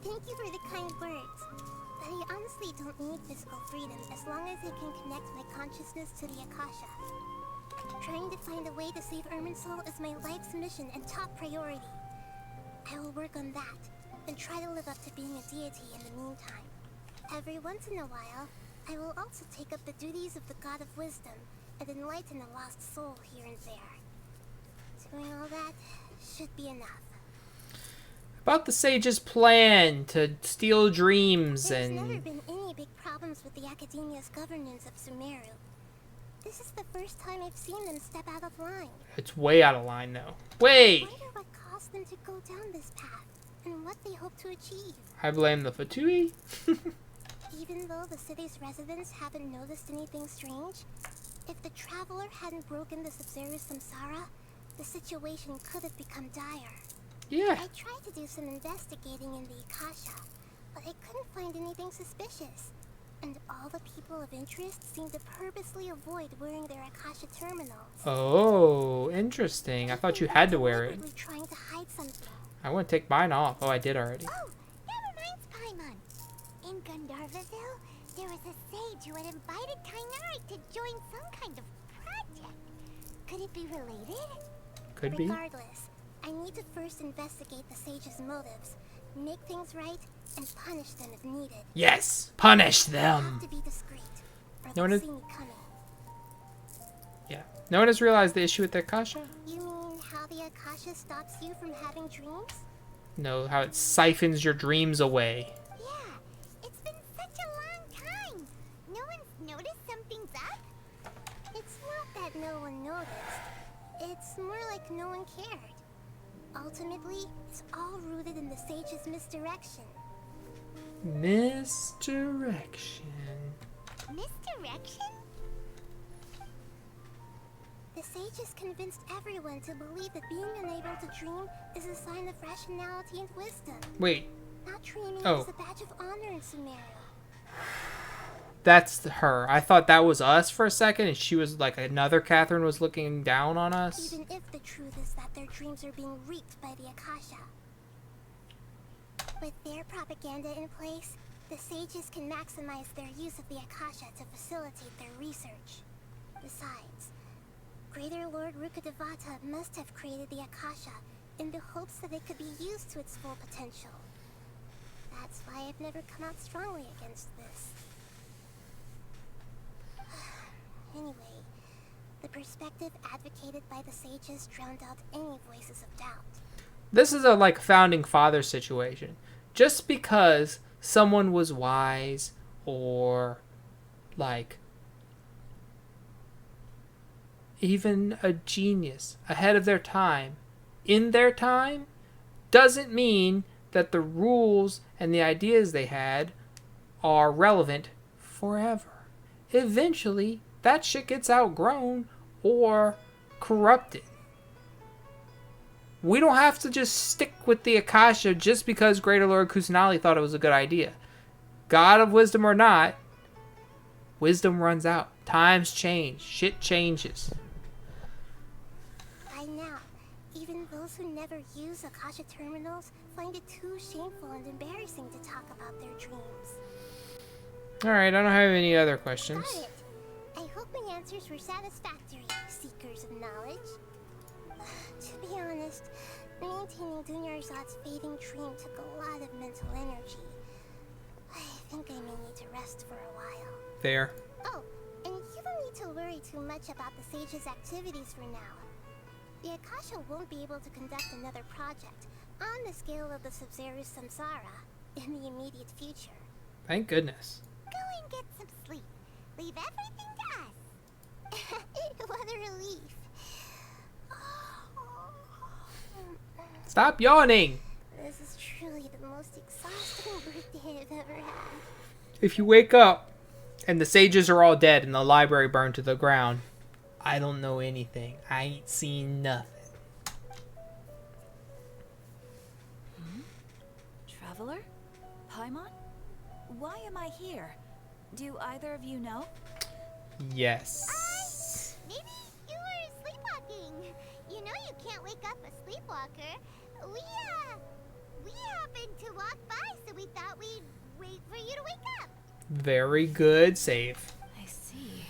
Thank you for the kind words. But I honestly don't need physical freedom as long as I can connect my consciousness to the Akasha. Trying to find a way to save Irminsul is my life's mission and top priority. I will work on that, and try to live up to being a deity in the meantime. Every once in a while, I will also take up the duties of the God of Wisdom and enlighten a lost soul here and there. Doing all that should be enough. About the sages' plan to steal dreams There's and... never been any big problems with the Academia's governance of Sumeru. This is the first time I've seen them step out of line. It's way out of line, though. Wait! I wonder what caused them to go down this path, and what they hope to achieve. I blame the Fatui. Even though the city's residents haven't noticed anything strange, if the Traveler hadn't broken the Sub-Zero's samsara, the situation could have become dire. Yeah. I tried to do some investigating in the Akasha, but I couldn't find anything suspicious. And all the people of interest seem to purposely avoid wearing their Akasha terminals. Oh, interesting. I thought you had to wear it. Trying to hide something. I want to take mine off. Oh, I did already. Oh, that reminds Paimon. In Gandharvaville, there was a sage who had invited Kainari to join some kind of project. Could it be related? Could be. Regardless, I need to first investigate the sage's motives, make things right, and punish them if needed. Yes! Punish I them! have to be discreet, or No one they'll is- see me coming. Yeah. No one has realized the issue with the Akasha? You mean how the Akasha stops you from having dreams? No, how it siphons your dreams away. Yeah, it's been such a long time. No one's noticed something's up? It's not that no one noticed. It's more like no one cared. Ultimately, it's all rooted in the sage's misdirection. Misdirection. Misdirection? The sages convinced everyone to believe that being unable to dream is a sign of rationality and wisdom. Wait, Not dreaming Oh. is a badge of honor in Sumeru. that's her. I thought that was us for a second, and she was like another Catherine was looking down on us. Even if the truth is that their dreams are being reaped by the Akasha. With their propaganda in place, the sages can maximize their use of the Akasha to facilitate their research. Besides, Greater Lord Rukkhadevata must have created the Akasha in the hopes that it could be used to its full potential. That's why I've never come out strongly against this. Anyway, the perspective advocated by the sages drowned out any voices of doubt. This is a like founding father situation. Just because someone was wise or like even a genius ahead of their time in their time doesn't mean that the rules and the ideas they had are relevant forever. Eventually, that shit gets outgrown or corrupted. We don't have to just stick with the Akasha just because Greater Lord Kusanali thought it was a good idea. God of wisdom or not, wisdom runs out. Times change. Shit changes. By now, even those who never use Akasha terminals find it too shameful and embarrassing to talk about their dreams. Alright, I don't have any other questions. Got it. I hope my answers were satisfactory, seekers of knowledge. To be honest, maintaining Dunyarzad's fading dream took a lot of mental energy. I think I may need to rest for a while. Fair. Oh, and you don't need to worry too much about the sage's activities for now. The Akasha won't be able to conduct another project on the scale of the Sub-Zero Samsara in the immediate future. Thank goodness. Go and get some sleep. Leave everything to us. What a relief. Stop yawning! This is truly the most exhausting birthday I've ever had. If you wake up and the sages are all dead and the library burned to the ground, I don't know anything. I ain't seen nothing. Traveler? Paimon? Why am I here? Do either of you know? Yes. Maybe you were sleepwalking. You know you can't wake up a sleepwalker. We happened to walk by, so we thought we'd wait for you to wake up. Very good save. I see.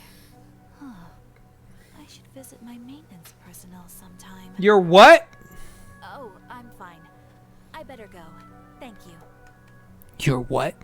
Huh. I should visit my maintenance personnel sometime. You're what? Oh, I'm fine. I better go. Thank you. You're what?